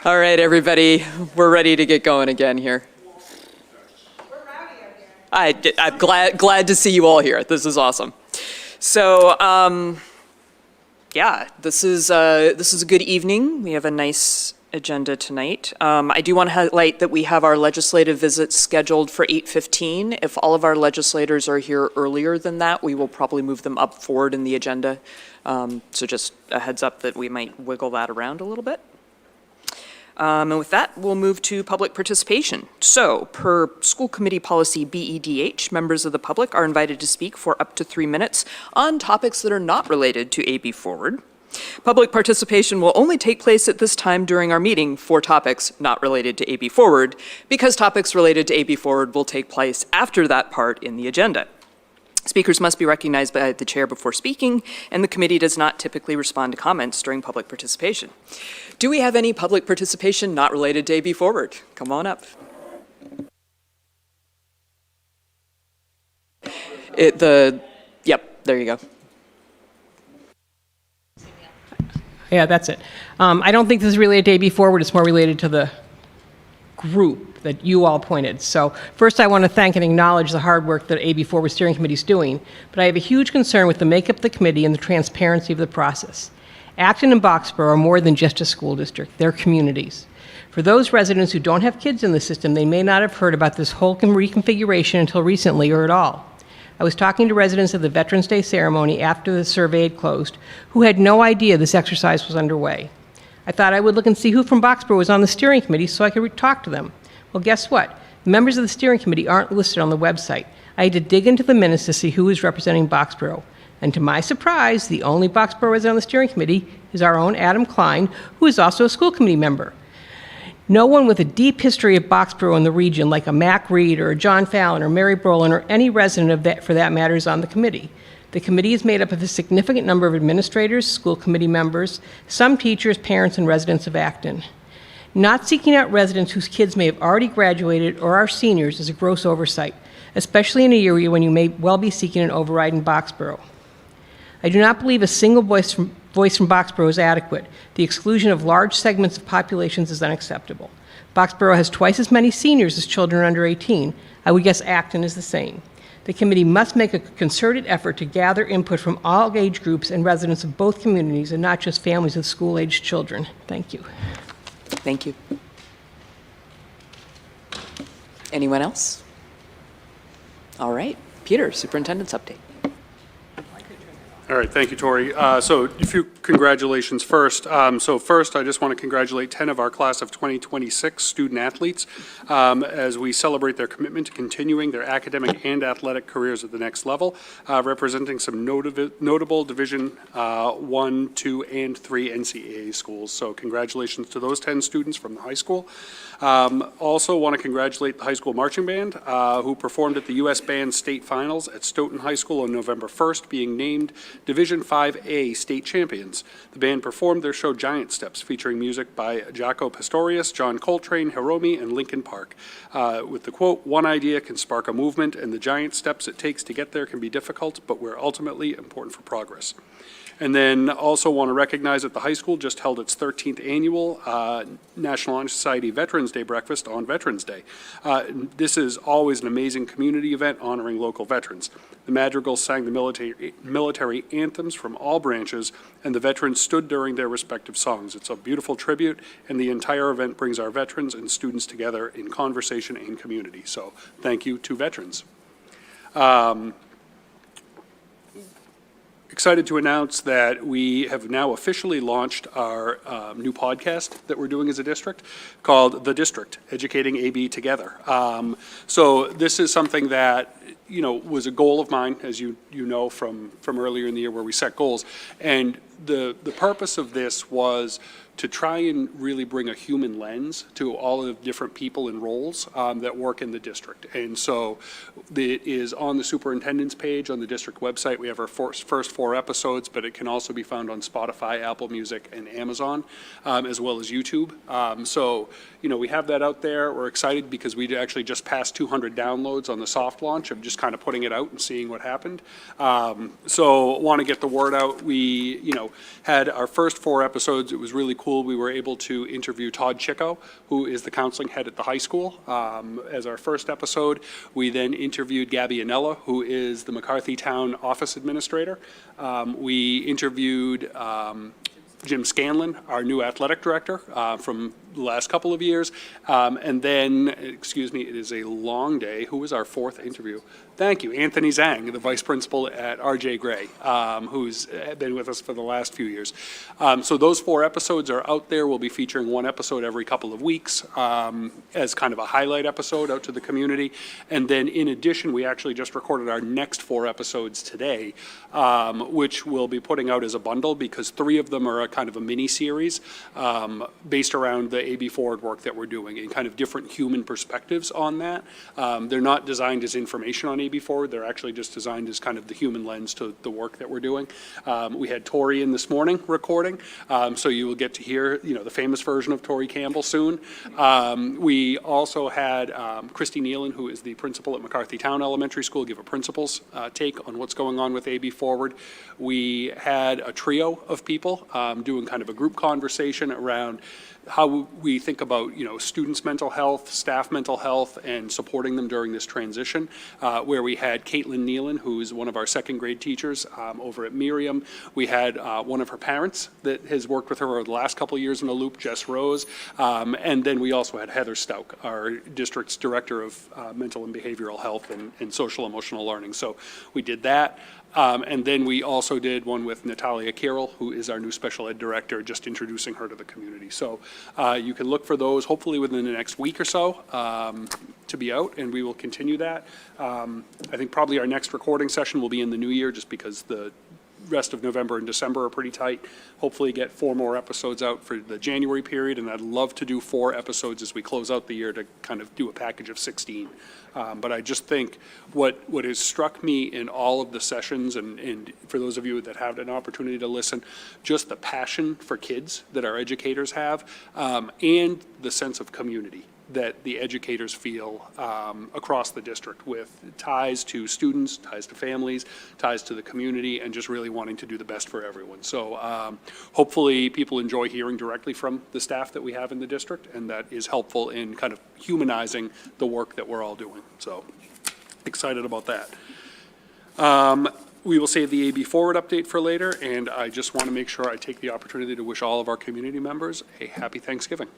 All right, everybody, we're ready to get going again here. We're rowdy out here. I'm glad to see you all here. This is awesome. So, yeah, this is a good evening. We have a nice agenda tonight. I do want to highlight that we have our legislative visits scheduled for 8:15. If all of our legislators are here earlier than that, we will probably move them up forward in the agenda. So just a heads up that we might wiggle that around a little bit. And with that, we'll move to public participation. So, per school committee policy BEDH, members of the public are invited to speak for up to 3 minutes on topics that are not related to AB Forward. Public participation will only take place at this time during our meeting for topics not related to AB Forward, because topics related to AB Forward will take place after that part in the agenda. Speakers must be recognized by the chair before speaking, and the committee does not typically respond to comments during public participation. Do we have any public participation not related to AB Forward? Come on up. Yep, there you go. Yeah, that's it. I don't think this is related to AB Forward. It's more related to the group that you all appointed. So first I want to thank and acknowledge the hard work that AB Forward Steering Committee is doing, but I have a huge concern with the makeup of the committee and the transparency of the process. Acton and Boxborough are more than just a school district. They're communities. For those residents who don't have kids in the system, they may not have heard about this whole reconfiguration until recently or at all. I was talking to residents of the Veterans Day ceremony after the survey had closed who had no idea this exercise was underway. I thought I would look and see who from Boxborough was on the steering committee so I could talk to them. Well, guess what? The members of the steering committee aren't listed on the website. I had to dig into the minutes to see who was representing Boxborough. And to my surprise, the only Boxborough resident on the steering committee is our own Adam Klein, who is also a school committee member. No one with a deep history of Boxborough in the region, like a Mac Reed or a John Fallon or Mary Brolin or any resident of that, for that matter, is on the committee. The committee is made up of a significant number of administrators, school committee members, some teachers, parents, and residents of Acton. Not seeking out residents whose kids may have already graduated or are seniors is a gross oversight, especially in a year when you may well be seeking an override in Boxborough. I do not believe a single voice from Boxborough is adequate. The exclusion of large segments of populations is unacceptable. Boxborough has twice as many seniors as children under 18. I would guess Acton is the same. The committee must make a concerted effort to gather input from all age groups and residents of both communities and not just families with school-aged children. Thank you. Thank you. Anyone else? All right, Peter, Superintendent's update. All right, thank you, Tori. So a few congratulations first. So first, I just want to congratulate 10 of our class of 2026 student athletes as we celebrate their commitment to continuing their academic and athletic careers at the next level, representing some notable Division 1, 2, and 3 NCAA schools. So congratulations to those 10 students from the high school. Also want to congratulate the high school marching band who performed at the U.S. Band State Finals at Stoughton High School on November 1st, being named Division 5A state champions. The band performed their show Giant Steps, featuring music by Jaco Pastorius, John Coltrane, Hiromi, and Linkin Park. With the quote, "One idea can spark a movement, and the giant steps it takes to get there can be difficult, but we're ultimately important for progress." And then also want to recognize that the high school just held its 13th annual National Honor Society Veterans Day breakfast on Veterans Day. This is always an amazing community event honoring local veterans. The Madrigals sang the military anthems from all branches, and the veterans stood during their respective songs. It's a beautiful tribute, and the entire event brings our veterans and students together in conversation and community. So thank you to veterans. Excited to announce that we have now officially launched our new podcast that we're doing as a district called The District, Educating AB Together. So this is something that, you know, was a goal of mine, as you know from earlier in the year where we set goals. And the purpose of this was to try and really bring a human lens to all of the different people and roles that work in the district. And so it is on the superintendent's page on the district website. We have our first 4 episodes, but it can also be found on Spotify, Apple Music, and Amazon, as well as YouTube. So, you know, we have that out there. We're excited because we actually just passed 200 downloads on the soft launch of just kind of putting it out and seeing what happened. So want to get the word out. We, had our first 4 episodes. It was really cool. We were able to interview Todd Chico, who is the counseling head at the high school, as our first episode. We then interviewed Gabby Anella, who is the McCarthy Town office administrator. We interviewed Jim Scanlon, our new athletic director from the last couple of years. And then, excuse me, it is a long day. Who was our 4th interview? Thank you, Anthony Zhang, the vice principal at RJ Gray, who's been with us for the last few years. So those 4 episodes are out there. We'll be featuring 1 episode every couple of weeks as kind of a highlight episode out to the community. And then in addition, we actually just recorded our next 4 episodes today, which we'll be putting out as a bundle because 3 of them are a kind of a mini series based around the AB Forward work that we're doing and kind of different human perspectives on that. They're not designed as information on AB Forward. They're actually just designed as kind of the human lens to the work that we're doing. We had Tori in this morning recording, so you will get to hear, the famous version of Tori Campbell soon. We also had Christy Nealon, who is the principal at McCarthy Town Elementary School, give a principal's take on what's going on with AB Forward. We had a trio of people doing kind of a group conversation around how we think about, students' mental health, staff mental health, and supporting them during this transition, where we had Caitlin Nealon, who is one of our 2nd grade teachers over at Miriam. We had one of her parents that has worked with her over the last couple of years in a loop, Jess Rose. And then we also had Heather Stout, our district's director of mental and behavioral health and social emotional learning. So we did that. And then we also did one with Natalia Carroll, who is our new special ed director, just introducing her to the community. So you can look for those hopefully within the next week or so to be out, and we will continue that. I think probably our next recording session will be in the new year just because the rest of November and December are pretty tight. Hopefully get 4 more episodes out for the January period, and I'd love to do 4 episodes as we close out the year to kind of do a package of 16. But I just think what has struck me in all of the sessions, and for those of you that have an opportunity to listen, just the passion for kids that our educators have, and the sense of community that the educators feel across the district, with ties to students, ties to families, ties to the community, and just really wanting to do the best for everyone. So hopefully people enjoy hearing directly from the staff that we have in the district, and that is helpful in kind of humanizing the work that we're all doing. So excited about that. We will save the AB Forward update for later, and I just want to make sure I take the opportunity to wish all of our community members a happy Thanksgiving.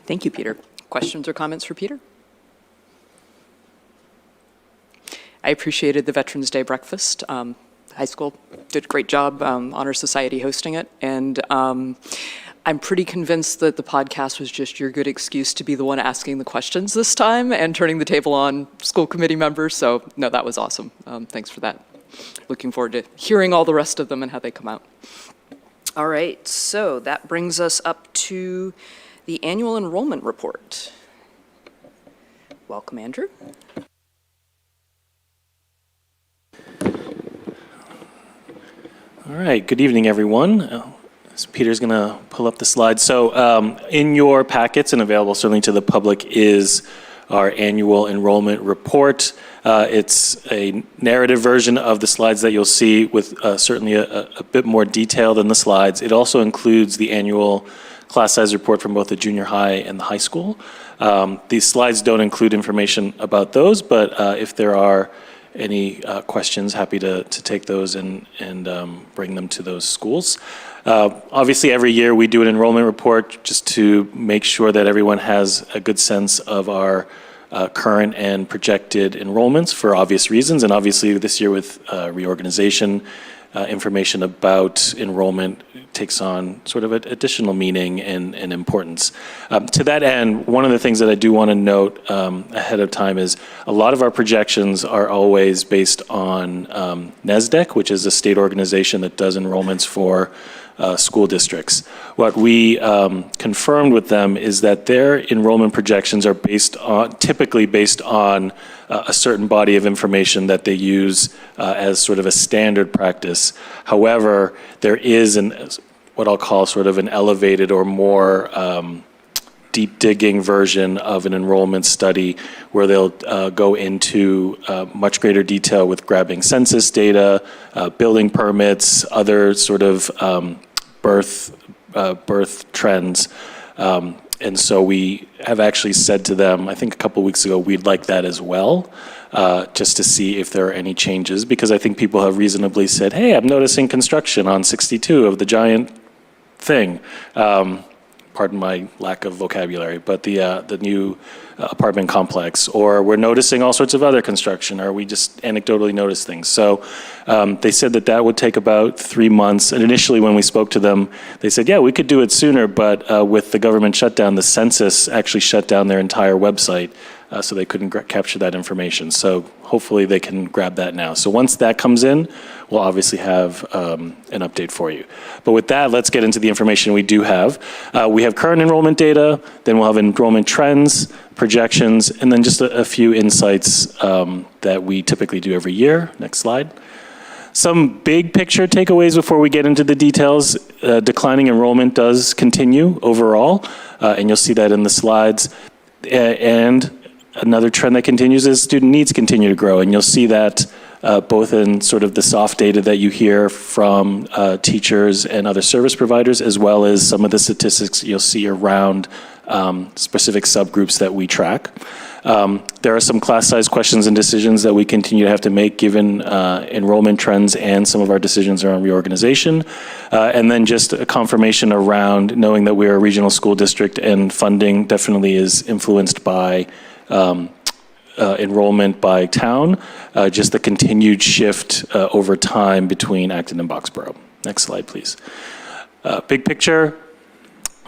Thank you, Peter. Questions or comments for Peter? I appreciated the Veterans Day breakfast. High school did a great job, Honor Society hosting it, and I'm pretty convinced that the podcast was just your good excuse to be the one asking the questions this time and turning the table on school committee members, so no, that was awesome. Thanks for that. Looking forward to hearing all the rest of them and how they come out. All right, so that brings us up to the annual enrollment report. Welcome, Andrew. All right, good evening, everyone. So Peter's going to pull up the slides. So in your packets and available certainly to the public is our annual enrollment report. It's a narrative version of the slides that you'll see with certainly a bit more detail than the slides. It also includes the annual class size report from both the junior high and the high school. These slides don't include information about those, but if there are any questions, happy to take those and bring them to those schools. Obviously, every year we do an enrollment report just to make sure that everyone has a good sense of our current and projected enrollments for obvious reasons. And obviously this year with reorganization, information about enrollment takes on sort of additional meaning and importance. To that end, one of the things that I do want to note ahead of time is a lot of our projections are always based on NESDEC, which is a state organization that does enrollments for school districts. What we confirmed with them is that their enrollment projections are typically based on a certain body of information that they use as sort of a standard practice. However, there is what I'll call sort of an elevated or more deep digging version of an enrollment study where they'll go into much greater detail with grabbing census data, building permits, other sort of birth trends. And so we have actually said to them, I think a couple weeks ago, we'd like that as well, just to see if there are any changes, because I think people have reasonably said, hey, I'm noticing construction on 62 of the giant thing. Pardon my lack of vocabulary, but the new apartment complex, or we're noticing all sorts of other construction, or we just anecdotally notice things. So they said that that would take about 3 months. And initially when we spoke to them, they said, yeah, we could do it sooner, but with the government shutdown, the census actually shut down their entire website, so they couldn't capture that information. So hopefully they can grab that now. So once that comes in, we'll obviously have an update for you. But with that, let's get into the information we do have. We have current enrollment data, then we'll have enrollment trends, projections, and then just a few insights that we typically do every year. Next slide. Some big picture takeaways before we get into the details. Declining enrollment does continue overall, and you'll see that in the slides. And another trend that continues is student needs continue to grow, and you'll see that both in sort of the soft data that you hear from teachers and other service providers, as well as some of the statistics you'll see around specific subgroups that we track. There are some class size questions and decisions that we continue to have to make given enrollment trends and some of our decisions around reorganization. And then just a confirmation around knowing that we're a regional school district and funding definitely is influenced by enrollment by town, just the continued shift over time between Acton and Boxborough. Next slide, please. Big picture,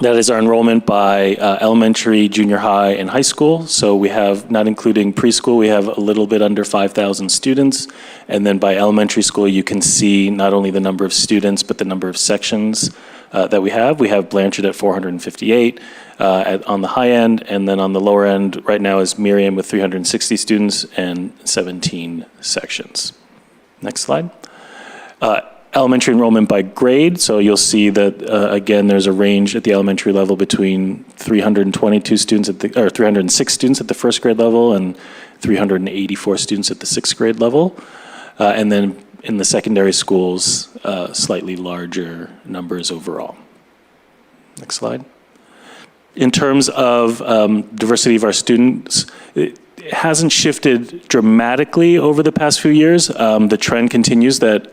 that is our enrollment by elementary, junior high, and high school. So we have, not including preschool, we have a little bit under 5,000 students. And then by elementary school, you can see not only the number of students, but the number of sections that we have. We have Blanchard at 458 on the high end, and then on the lower end right now is Miriam with 360 students and 17 sections. Next slide. Elementary enrollment by grade. So you'll see that, again, there's a range at the elementary level between 322 students or 306 students at the first grade level and 384 students at the sixth grade level. And then in the secondary schools, slightly larger numbers overall. Next slide. In terms of diversity of our students, it hasn't shifted dramatically over the past few years. The trend continues that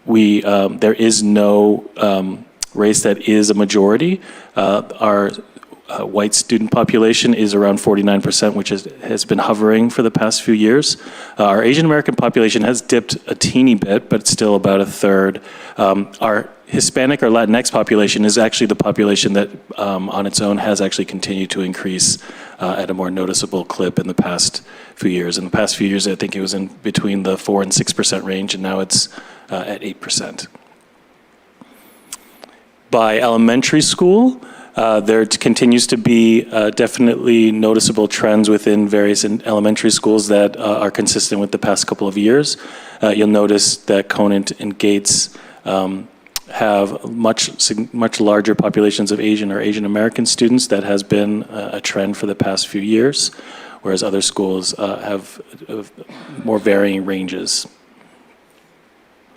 there is no race that is a majority. Our white student population is around 49%, which has been hovering for the past few years. Our Asian American population has dipped a teeny bit, but it's still about a third. Our Hispanic or Latinx population is actually the population that on its own has actually continued to increase at a more noticeable clip in the past few years. In the past few years, I think it was in between the 4 and 6% range, and now it's at 8%. By elementary school, there continues to be definitely noticeable trends within various elementary schools that are consistent with the past couple of years. You'll notice that Conant and Gates have much larger populations of Asian or Asian American students. That has been a trend for the past few years, whereas other schools have more varying ranges.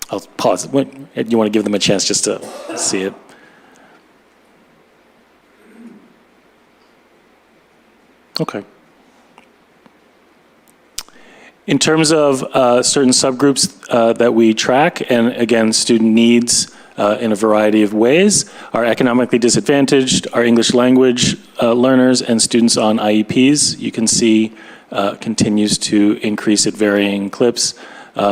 I'll pause. You want to give them a chance just to see it? Okay. In terms of certain subgroups that we track, and again, student needs in a variety of ways, are economically disadvantaged, our English language learners, and students on IEPs, you can see continues to increase at varying clips.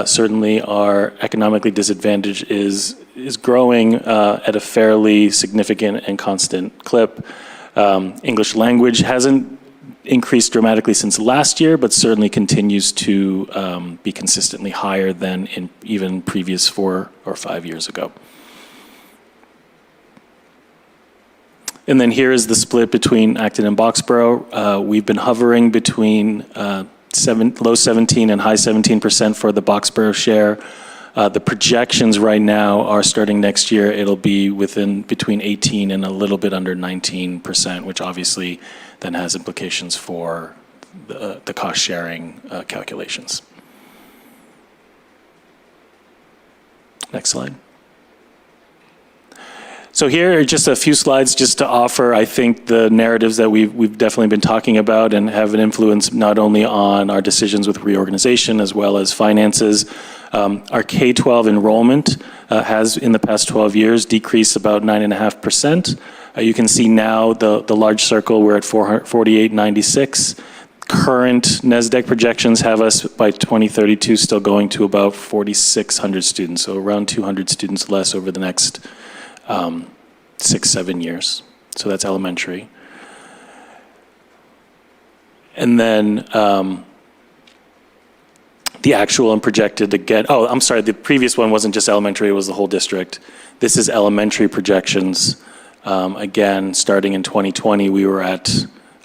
Certainly our economically disadvantaged is growing at a fairly significant and constant clip. English language hasn't increased dramatically since last year, but certainly continues to be consistently higher than in even previous 4 or 5 years ago. And then here is the split between Acton and Boxborough. We've been hovering between low 17 and high 17% for the Boxborough share The projections right now are starting next year, it'll be between 18 and a little bit under 19%, which obviously then has implications for the cost sharing calculations. Next slide. So here are just a few slides just to offer, I think, the narratives that we've definitely been talking about and have an influence not only on our decisions with reorganization as well as finances. Our K-12 enrollment has, in the past 12 years, decreased about 9.5%. You can see now the large circle, we're at 4896. Current NESDEC projections have us by 2032 still going to about 4,600 students, so around 200 students less over the next 6-7 years. So that's elementary. And then the actual and projected to get, oh, I'm sorry, the previous one wasn't just elementary, it was the whole district. This is elementary projections. Again, starting in 2020, we were at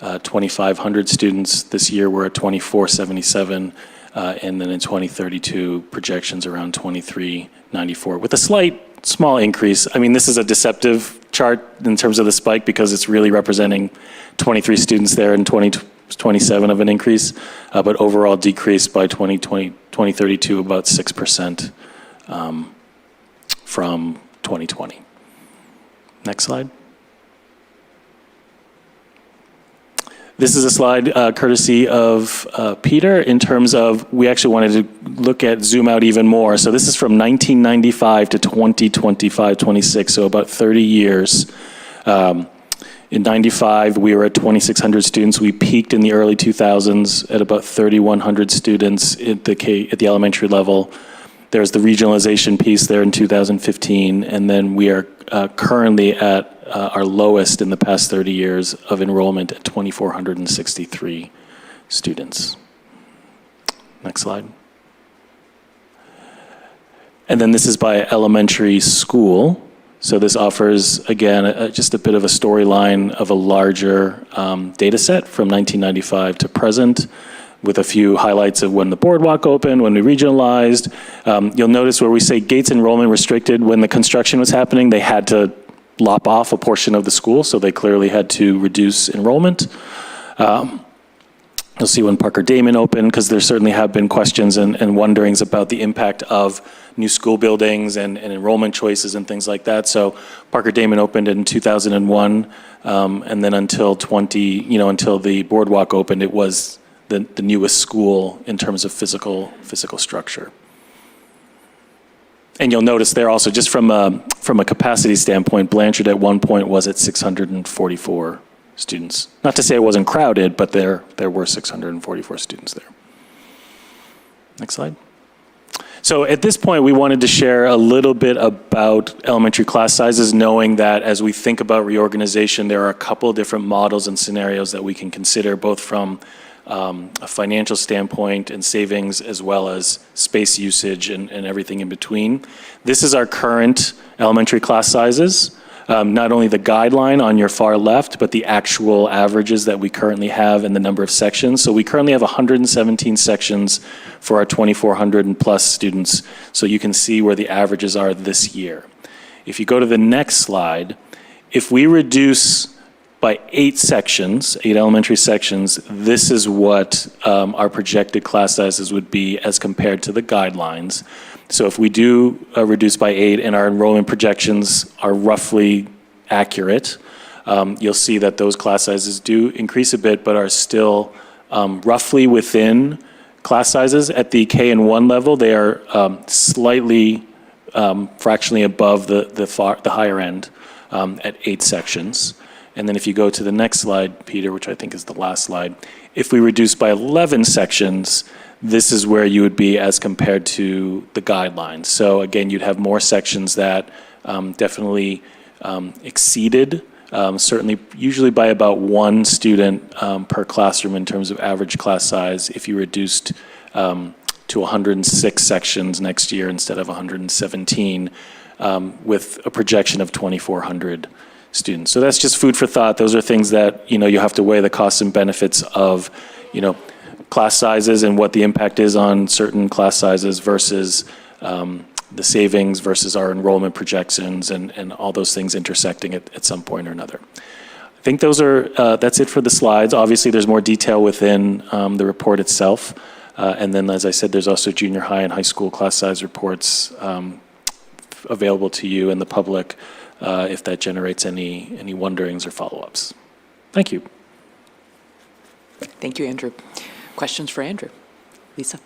2,500 students. This year, we're at 2,477. And then in 2032, projections around 2,394 with a small increase. I mean, this is a deceptive chart in terms of the spike because it's really representing 23 students there and 27 of an increase, but overall decrease by 2032 about 6% from 2020. Next slide. This is a slide courtesy of Peter in terms of, we actually wanted to zoom out even more. So this is from 1995 to 2025-26, so about 30 years. In 95, we were at 2,600 students. We peaked in the early 2000s at about 3,100 students at the elementary level. There's the regionalization piece there in 2015, and then we are currently at our lowest in the past 30 years of enrollment at 2,463 students. Next slide. And then this is by elementary school. So this offers, again, just a bit of a storyline of a larger data set from 1995 to present, with a few highlights of when the boardwalk opened, when we regionalized. You'll notice where we say gates enrollment restricted, when the construction was happening, they had to lop off a portion of the school, so they clearly had to reduce enrollment. You'll see when Parker Damon opened, because there certainly have been questions and wonderings about the impact of new school buildings and enrollment choices and things like that. So Parker Damon opened in 2001, and then until the boardwalk opened, it was the newest school in terms of physical structure. And you'll notice there also, just from a capacity standpoint, Blanchard at one point was at 644 students. Not to say it wasn't crowded, but there were 644 students there. Next slide. So at this point, we wanted to share a little bit about elementary class sizes, knowing that as we think about reorganization, there are a couple of different models and scenarios that we can consider, both from a financial standpoint and savings, as well as space usage and everything in between. This is our current elementary class sizes. Not only the guideline on your far left, but the actual averages that we currently have and the number of sections. So we currently have 117 sections for our 2,400 and plus students. So you can see where the averages are this year. If you go to the next slide, if we reduce by 8 elementary sections, this is what our projected class sizes would be as compared to the guidelines. So if we do reduce by 8 and our enrollment projections are roughly accurate, you'll see that those class sizes do increase a bit, but are still roughly within class sizes. At the K and 1 level, they are slightly fractionally above the higher end at 8 sections. And then if you go to the next slide, Peter, which I think is the last slide, if we reduce by 11 sections, this is where you would be as compared to the guidelines. So again, you'd have more sections that definitely exceeded, certainly usually by about 1 student per classroom in terms of average class size, if you reduced to 106 sections next year instead of 117, with a projection of 2,400 students. So that's just food for thought. Those are things that, you have to weigh the costs and benefits of, class sizes and what the impact is on certain class sizes versus the savings versus our enrollment projections and all those things intersecting at some point or another. I think that's it for the slides. Obviously, there's more detail within the report itself. And then, as I said, there's also junior high and high school class size reports available to you and the public if that generates any wonderings or follow-ups. Thank you. Thank you, Andrew. Questions for Andrew? Lisa?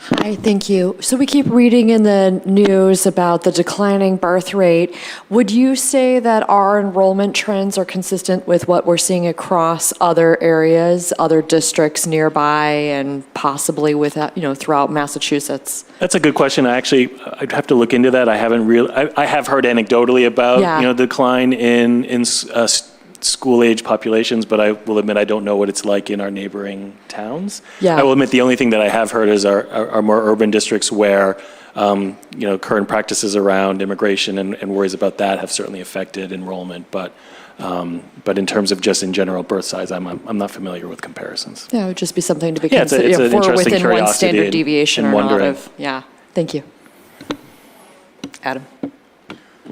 Hi, thank you. So we keep reading in the news about the declining birth rate. Would you say that our enrollment trends are consistent with what we're seeing across other areas, other districts nearby, and possibly with, throughout Massachusetts? That's a good question. I'd have to look into that. I have heard anecdotally about, decline in school-age populations, but I will admit I don't know what it's like in our neighboring towns. Yeah. I will admit the only thing that I have heard is our more urban districts where, current practices around immigration and worries about that have certainly affected enrollment. But in terms of just in general birth size, I'm not familiar with comparisons. Yeah, it would just be something to be Yeah, it's considered. an If we're interesting within one curiosity standard and deviation or not wondering. of, yeah. Thank you. Adam?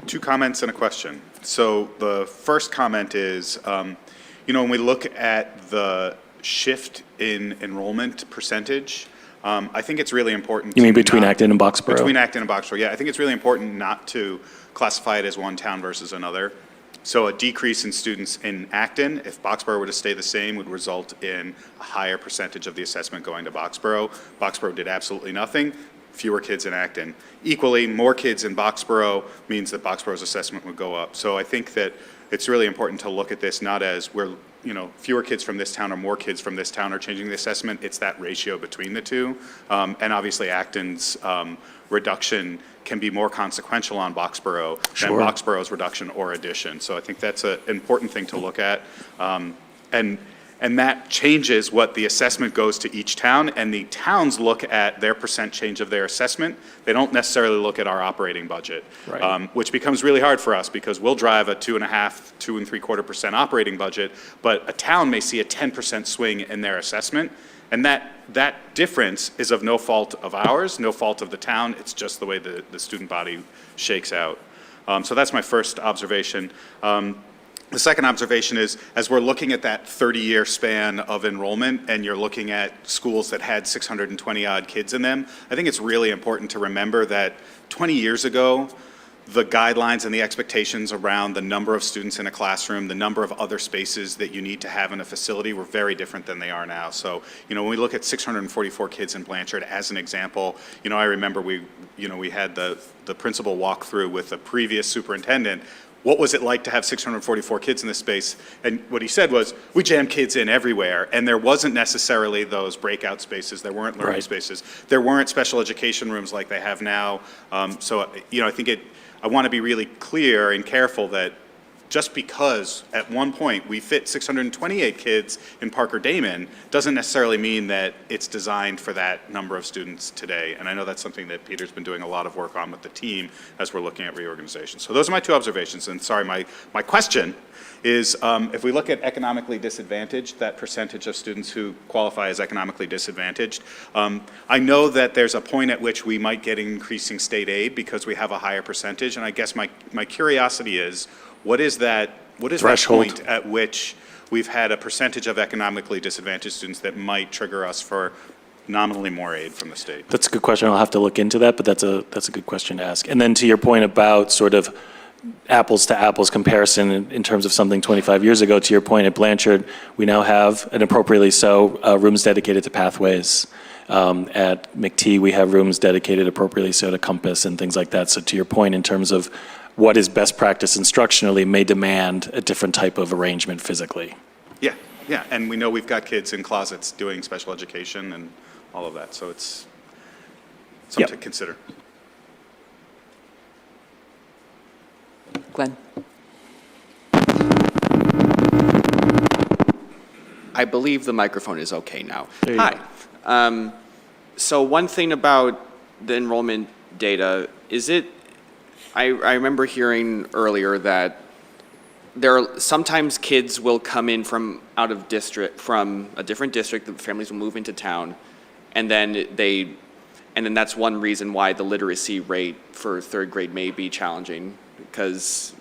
2 comments and a question. So the first comment is, when we look at the shift in enrollment percentage, I think it's really important. You mean between Acton and Boxborough? Between Acton and Boxborough, yeah. I think it's really important not to classify it as one town versus another. So a decrease in students in Acton, if Boxborough were to stay the same, would result in a higher percentage of the assessment going to Boxborough. Boxborough did absolutely nothing. Fewer kids in Acton. Equally, more kids in Boxborough means that Boxborough's assessment would go up. So I think that it's really important to look at this not as fewer kids from this town or more kids from this town are changing the assessment. It's that ratio between the two. And obviously Acton's reduction can be more consequential on Boxborough than Boxborough's reduction or addition. So I think that's an important thing to look at. And that changes what the assessment goes to each town, and the towns look at their percent change of their assessment. They don't necessarily look at our operating budget, Right. Which becomes really hard for us because we'll drive a 2.5%, 2.75% operating budget, but a town may see a 10% swing in their assessment, and that difference is of no fault of ours, no fault of the town. It's just the way the student body shakes out. So that's my first observation. The second observation is, as we're looking at that 30-year span of enrollment, and you're looking at schools that had 620-odd kids in them, I think it's really important to remember that 20 years ago, the guidelines and the expectations around the number of students in a classroom, the number of other spaces that you need to have in a facility were very different than they are now. So, when we look at 644 kids in Blanchard as an example, I remember we had the principal walk through with the previous superintendent. What was it like to have 644 kids in this space? And what he said was, we jam kids in everywhere, and there wasn't necessarily those breakout spaces. There weren't learning spaces. There weren't special education rooms like they have now. So, I think I want to be really clear and careful that just because at one point we fit 628 kids in Parker Damon doesn't necessarily mean that it's designed for that number of students today. And I know that's something that Peter's been doing a lot of work on with the team as we're looking at reorganization. So those are my 2 observations. And sorry, my question is, if we look at economically disadvantaged, that percentage of students who qualify as economically disadvantaged, I know that there's a point at which we might get increasing state aid because we have a higher percentage. And I guess my curiosity is, what is that point at which we've had a percentage of economically disadvantaged students that might trigger us for nominally more aid from the state? That's a good question. I'll have to look into that, but that's a good question to ask. And then to your point about sort of apples to apples comparison in terms of something 25 years ago, to your point at Blanchard, we now have, and appropriately so, rooms dedicated to pathways. At McT, we have rooms dedicated appropriately so to Compass and things like that. So to your point, in terms of what is best practice instructionally may demand a different type of arrangement physically. Yeah, and we know we've got kids in closets doing special education and all of that, so it's something to consider. Glenn? I believe the microphone is okay now. There you Hi. So one thing about the enrollment data, I remember hearing earlier that sometimes kids will come in from out of district, from a different district, the families will move into town, and then And then that's one reason why the literacy rate for third grade may be challenging, because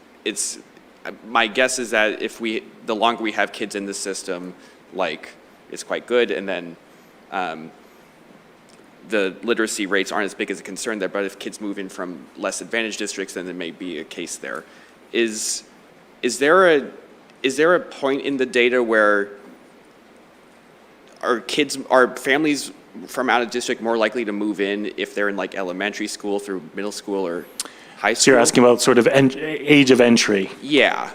my guess is that the longer we have kids in the system, like, it's quite good, and then the literacy rates aren't as big as a concern there, but if kids move in from less advantaged districts, then there may be a case there. Is there a point in the data where are families from out of district more likely to move in if they're in like elementary school through middle school or high school? So you're asking about sort of age of entry? Yeah.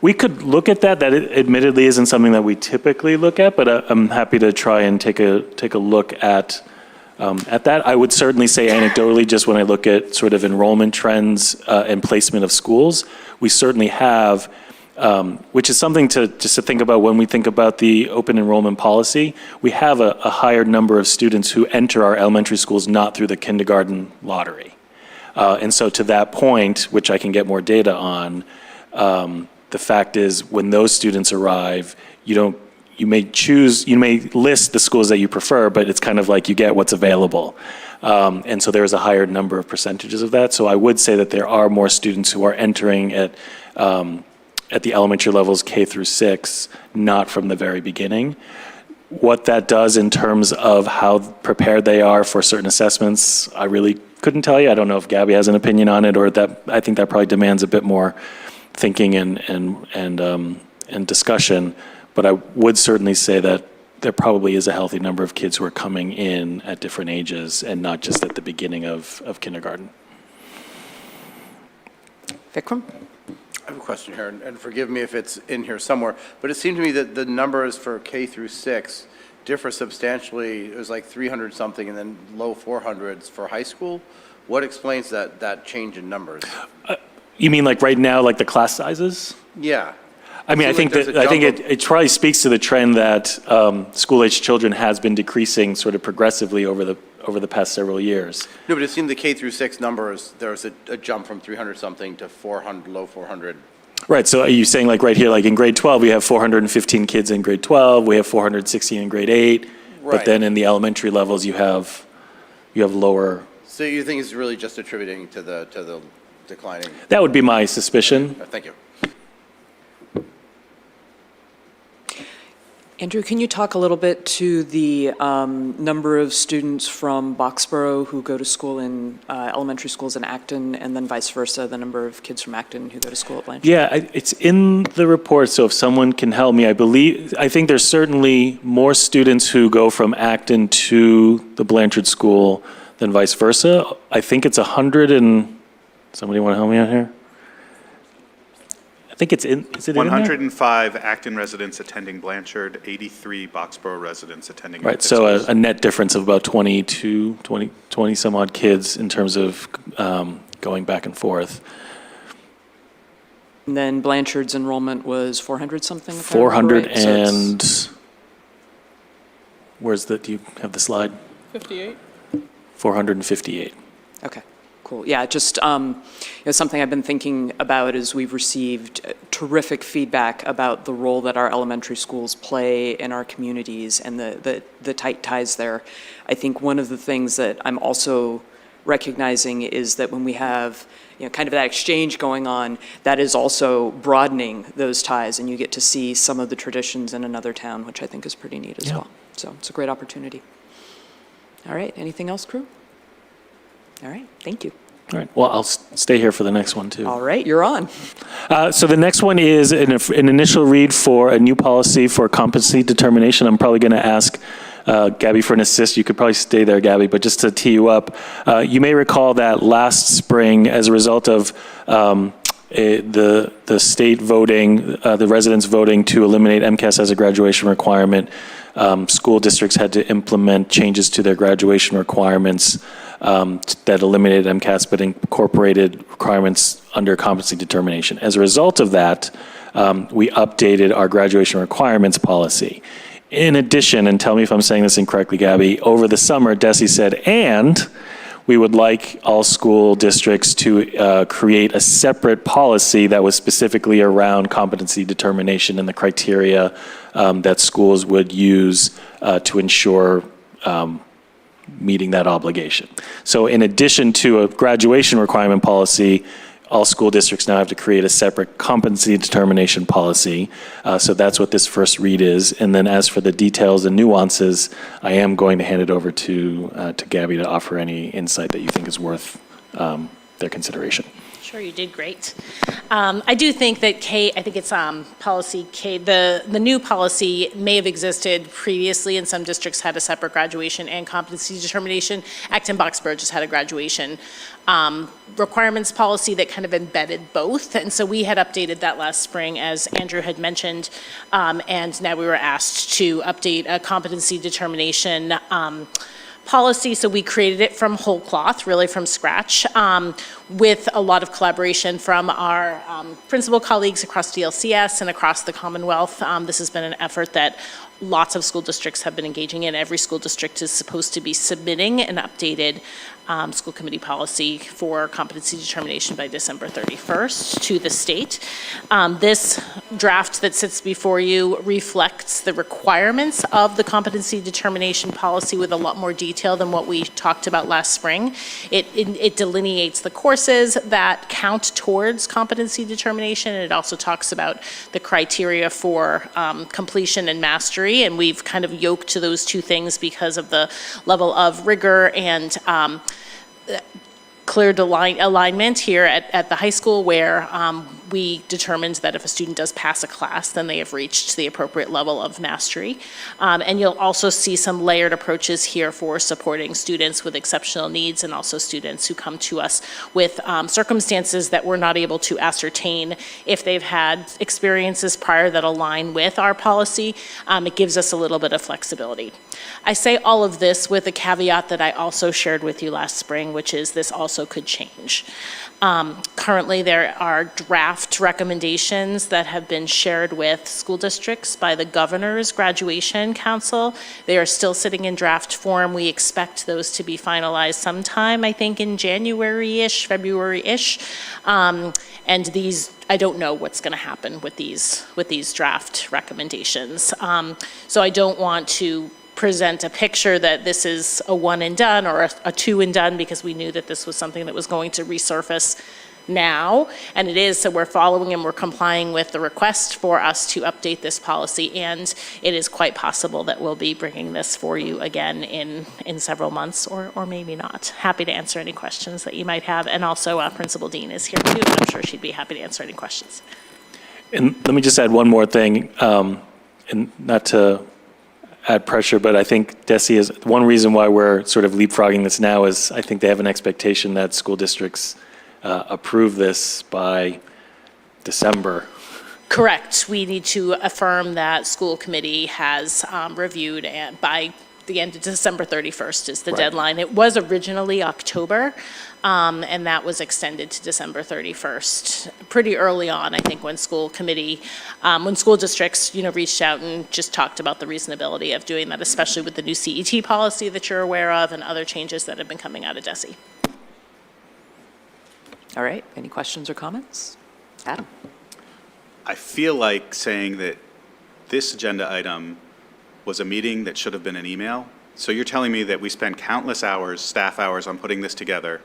We could look at that. That admittedly isn't something that we typically look at, but I'm happy to try and take a look at that. I would certainly say anecdotally, just when I look at sort of enrollment trends and placement of schools, we certainly have, which is something just to think about when we think about the open enrollment policy. We have a higher number of students who enter our elementary schools not through the kindergarten lottery. And so to that point, which I can get more data on, the fact is when those students arrive, you may list the schools that you prefer, but it's kind of like you get what's available. And so there's a higher number of percentages of that. So I would say that there are more students who are entering at the elementary levels K through 6, not from the very beginning. What that does in terms of how prepared they are for certain assessments, I really couldn't tell you. I don't know if Gabby has an opinion on it, or that I think that probably demands a bit more thinking and discussion. But I would certainly say that there probably is a healthy number of kids who are coming in at different ages and not just at the beginning of kindergarten. Vikram? I have a question here, and forgive me if it's in here somewhere, but it seemed to me that the numbers for K through 6 differ substantially. It was like 300 something and then low 400s for high school. What explains that change in numbers? You mean like right now, like the class sizes? Yeah. I mean, I think it probably speaks to the trend that school-aged children has been decreasing sort of progressively over the past several years. No, but it seemed the K through 6 numbers, there was a jump from 300 something to 400, low 400. Right, so are you saying like right here, like in grade 12, we have 415 kids in grade 12, we have 416 in grade 8, Right. but then in the elementary levels, you have lower. So you think it's really just attributing to the declining? That would be my suspicion. Thank you. Andrew, can you talk a little bit to the number of students from Boxborough who go to school in elementary schools in Acton, and then vice versa, the number of kids from Acton who go to school at Blanchard? Yeah, it's in the report, so if someone can help me, I think there's certainly more students who go from Acton to the Blanchard School than vice versa. I think it's 100 and, somebody want to help me out here? I think is it in there? 105 Acton residents attending Blanchard, 83 Boxborough residents attending. Right, Acton so schools. a net difference of about 20 some odd kids in terms of going back and forth. And then Blanchard's enrollment was 400 something? if I 400 remember right? So it's- and, do you have the slide? 58? 458. Okay, cool. Yeah, just something I've been thinking about is we've received terrific feedback about the role that our elementary schools play in our communities and the tight ties there. I think one of the things that I'm also recognizing is that when we have kind of that exchange going on, that is also broadening those ties, and you get to see some of the traditions in another town, which I think is pretty neat as well. So it's a great opportunity. All right, anything else, crew? All right, thank you. All right, well, I'll stay here for the next one, too. All right, you're on. So the next one is an initial read for a new policy for competency determination. I'm probably going to ask Gabby for an assist. You could probably stay there, Gabby, but just to tee you up, you may recall that last spring, as a result of the state voting, the residents voting to eliminate MCAS as a graduation requirement, school districts had to implement changes to their graduation requirements that eliminated MCAS but incorporated requirements under competency determination. As a result of that, we updated our graduation requirements policy. In addition, and tell me if I'm saying this incorrectly, Gabby, over the summer, DESE said, and we would like all school districts to create a separate policy that was specifically around competency determination and the criteria that schools would use to ensure meeting that obligation. So in addition to a graduation requirement policy, all school districts now have to create a separate competency determination policy. So that's what this first read is. And then as for the details and nuances, I am going to hand it over to Gabby to offer any insight that you think is worth their consideration. Sure, you did great. I do think that I think it's policy K, the new policy may have existed previously, and some districts had a separate graduation and competency determination. Acton-Boxborough just had a graduation requirements policy that kind of embedded both, and so we had updated that last spring, as Andrew had mentioned, and now we were asked to update a competency determination policy, so we created it from whole cloth, really from scratch, with a lot of collaboration from our principal colleagues across DLCS and across the Commonwealth. This has been an effort that lots of school districts have been engaging in. Every school district is supposed to be submitting an updated school committee policy for competency determination by December 31st to the state. This draft that sits before you reflects the requirements of the competency determination policy with a lot more detail than what we talked about last spring. It delineates the courses that count towards competency determination. It also talks about the criteria for completion and mastery, and we've kind of yoked to those two things because of the level of rigor and clear alignment here at the high school, where we determined that if a student does pass a class, then they have reached the appropriate level of mastery. And you'll also see some layered approaches here for supporting students with exceptional needs, and also students who come to us with circumstances that we're not able to ascertain if they've had experiences prior that align with our policy. It gives us a little bit of flexibility. I say all of this with a caveat that I also shared with you last spring, which is this also could change. Currently, there are draft recommendations that have been shared with school districts by the Governor's Graduation Council. They are still sitting in draft form. We expect those to be finalized sometime, I think, in January-ish, February-ish. And these, I don't know what's going to happen with these draft recommendations. So I don't want to present a picture that this is a one and done or a two and done, because we knew that this was something that was going to resurface now, and it is, so we're following and we're complying with the request for us to update this policy, and it is quite possible that we'll be bringing this for you again in several months, or maybe not. Happy to answer any questions that you might have, and also Principal Dean is here too, and I'm sure she'd be happy to answer any questions. And let me just add one more thing, and not to add pressure, but I think Desi is, one reason why we're sort of leapfrogging this now is I think they have an expectation that school districts approve this by December. Correct. We need to affirm that school committee has reviewed, and by the end of December 31st is the deadline. It was originally October, and that was extended to December 31st. Pretty early on, I think, when school committee, when school districts, reached out and just talked about the reasonability of doing that, especially with the new CET policy that you're aware of and other changes that have been coming out of DESE. All right, any questions or comments? Adam? I feel like saying that this agenda item was a meeting that should have been an email. So you're telling me that we spent countless hours, staff hours, on putting this together.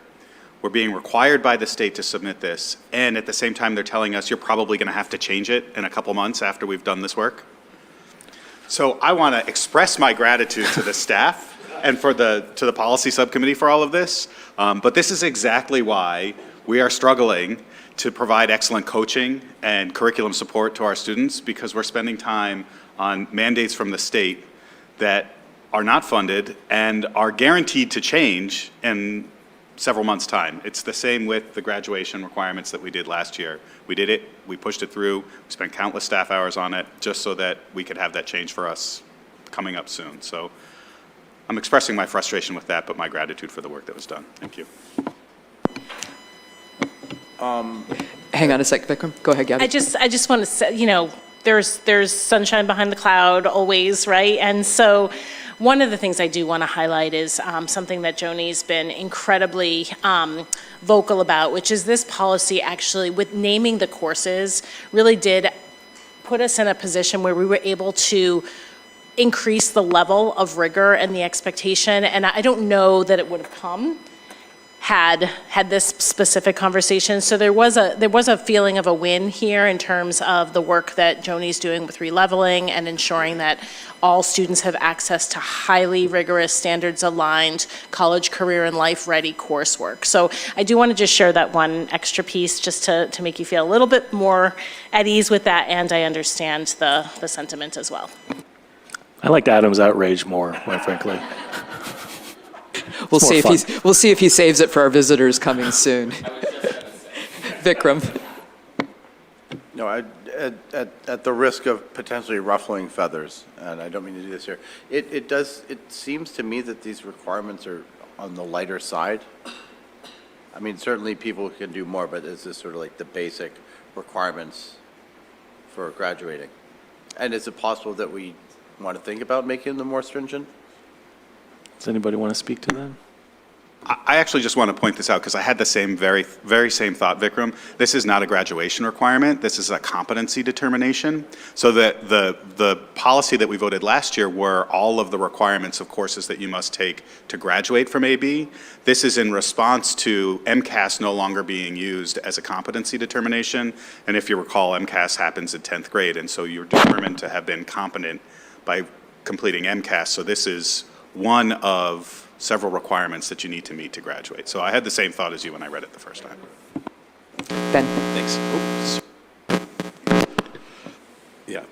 We're being required by the state to submit this, and at the same time they're telling us you're probably going to have to change it in a couple months after we've done this work. So I want to express my gratitude to the staff and to the policy subcommittee for all of this. But this is exactly why we are struggling to provide excellent coaching and curriculum support to our students, because we're spending time on mandates from the state that are not funded and are guaranteed to change in several months' time. It's the same with the graduation requirements that we did last year. We did it, we pushed it through, we spent countless staff hours on it just so that we could have that change for us coming up soon. So I'm expressing my frustration with that, but my gratitude for the work that was done. Thank you. Hang on a sec, Vikram. Go ahead, Gabby. I just want to say, there's sunshine behind the cloud always, right? And so one of the things I do want to highlight is something that Joni's been incredibly vocal about, which is this policy actually, with naming the courses, really did put us in a position where we were able to increase the level of rigor and the expectation, and I don't know that it would have come had this specific conversation. So there was a feeling of a win here in terms of the work that Joni's doing with releveling and ensuring that all students have access to highly rigorous, standards-aligned, college, career, and life-ready coursework. So I do want to just share that one extra piece just to make you feel a little bit more at ease with that, and I understand the sentiment as well. I liked Adam's outrage more, quite frankly. We'll see more if he saves it for our visitors coming soon. Vikram. No, at the risk of potentially ruffling feathers, and I don't mean to do this here, it seems to me that these requirements are on the lighter side. I mean, certainly people can do more, but is this sort of like the basic requirements for graduating? And is it possible that we want to think about making them more stringent? Does anybody want to speak to that? I actually just want to point this out because I had the same very same thought, Vikram. This is not a graduation requirement. This is a competency determination. So the policy that we voted last year were all of the requirements of courses that you must take to graduate from AB. This is in response to MCAS no longer being used as a competency determination. And if you recall, MCAS happens in 10th grade, and so you're determined to have been competent by completing MCAS. So this is one of several requirements that you need to meet to graduate. So I had the same thought as you when I read it the first time. Ben. Thanks. Yeah.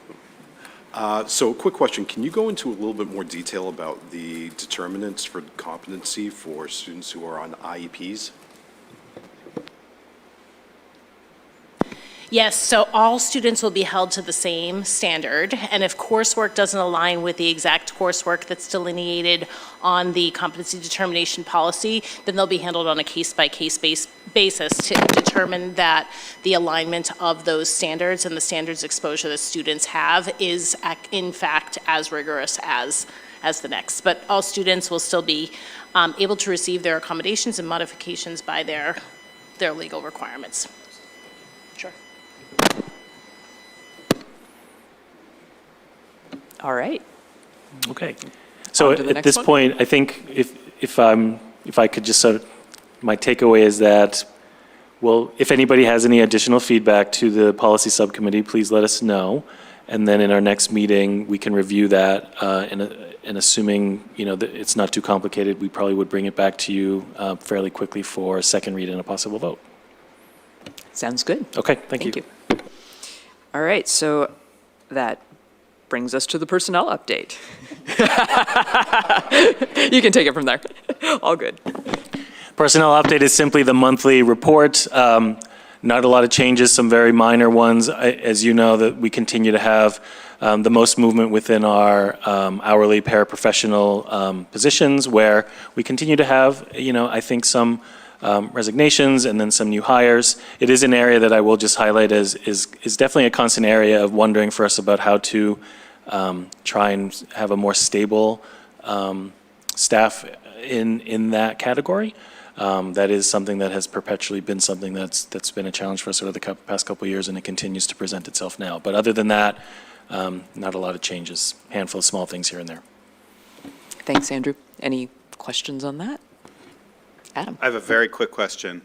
So quick question, can you go into a little bit more detail about the determinants for competency for students who are on IEPs? Yes, so all students will be held to the same standard, and if coursework doesn't align with the exact coursework that's delineated on the competency determination policy, then they'll be handled on a case-by-case basis to determine that the alignment of those standards and the standards exposure that students have is in fact as rigorous as the next. But all students will still be able to receive their accommodations and modifications by their legal requirements. Sure. All right. Okay. So On to the at next this one. point, I think if I could just sort of, my takeaway is that, well, if anybody has any additional feedback to the policy subcommittee, please let us know. And then in our next meeting, we can review that, and assuming, that it's not too complicated, we probably would bring it back to you fairly quickly for a second read and a possible vote. Sounds good. Okay, thank you. All right, so that brings us to the personnel update. You can take it from there. All good. Personnel update is simply the monthly report. Not a lot of changes, some very minor ones. As you know, that we continue to have the most movement within our hourly paraprofessional positions, where we continue to have, I think some resignations and then some new hires. It is an area that I will just highlight as is definitely a constant area of wondering for us about how to try and have a more stable staff in that category. That is something that has perpetually been something that's been a challenge for us over the past couple of years, and it continues to present itself now. But other than that, not a lot of changes, handful of small things here and there. Thanks, Andrew. Any questions on that? Adam? I have a very quick question.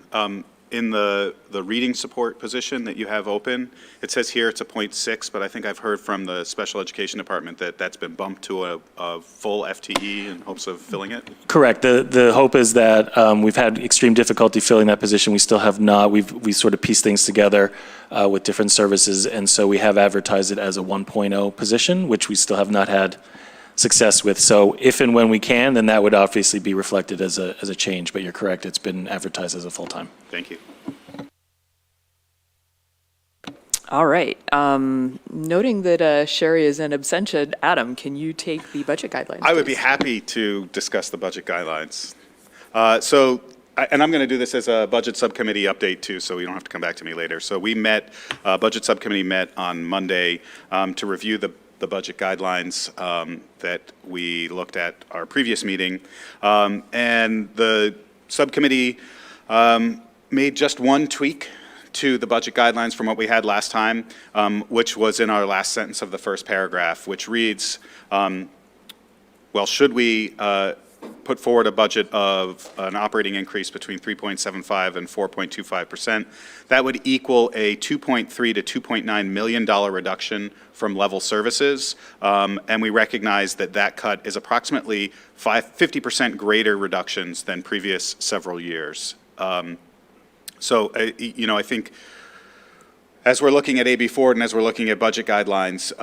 In the reading support position that you have open, it says here it's a 0.6, but I think I've heard from the special education department that that's been bumped to a full FTE in hopes of filling it? Correct. The hope is that we've had extreme difficulty filling that position. We still have not. We sort of pieced things together with different services, and so we have advertised it as a 1.0 position, which we still have not had success with. So if and when we can, then that would obviously be reflected as a change. But you're correct, it's been advertised as a full-time. Thank you. All right. Noting that Sheri is in absentia, Adam, can you take the budget guidelines? I would be please? happy to discuss the budget guidelines. And I'm going to do this as a budget subcommittee update too, so you don't have to come back to me later. So we met, budget subcommittee met on Monday to review the budget guidelines that we looked at our previous meeting. And the subcommittee made just one tweak to the budget guidelines from what we had last time, which was in our last sentence of the first paragraph, which reads, well, should we put forward a budget of an operating increase between 3.75 and 4.25%, that would equal a $2.3 to $2.9 million reduction from level services. And we recognize that that cut is approximately 50% greater reductions than previous several years. I think as we're looking at AB Forward and as we're looking at budget guidelines,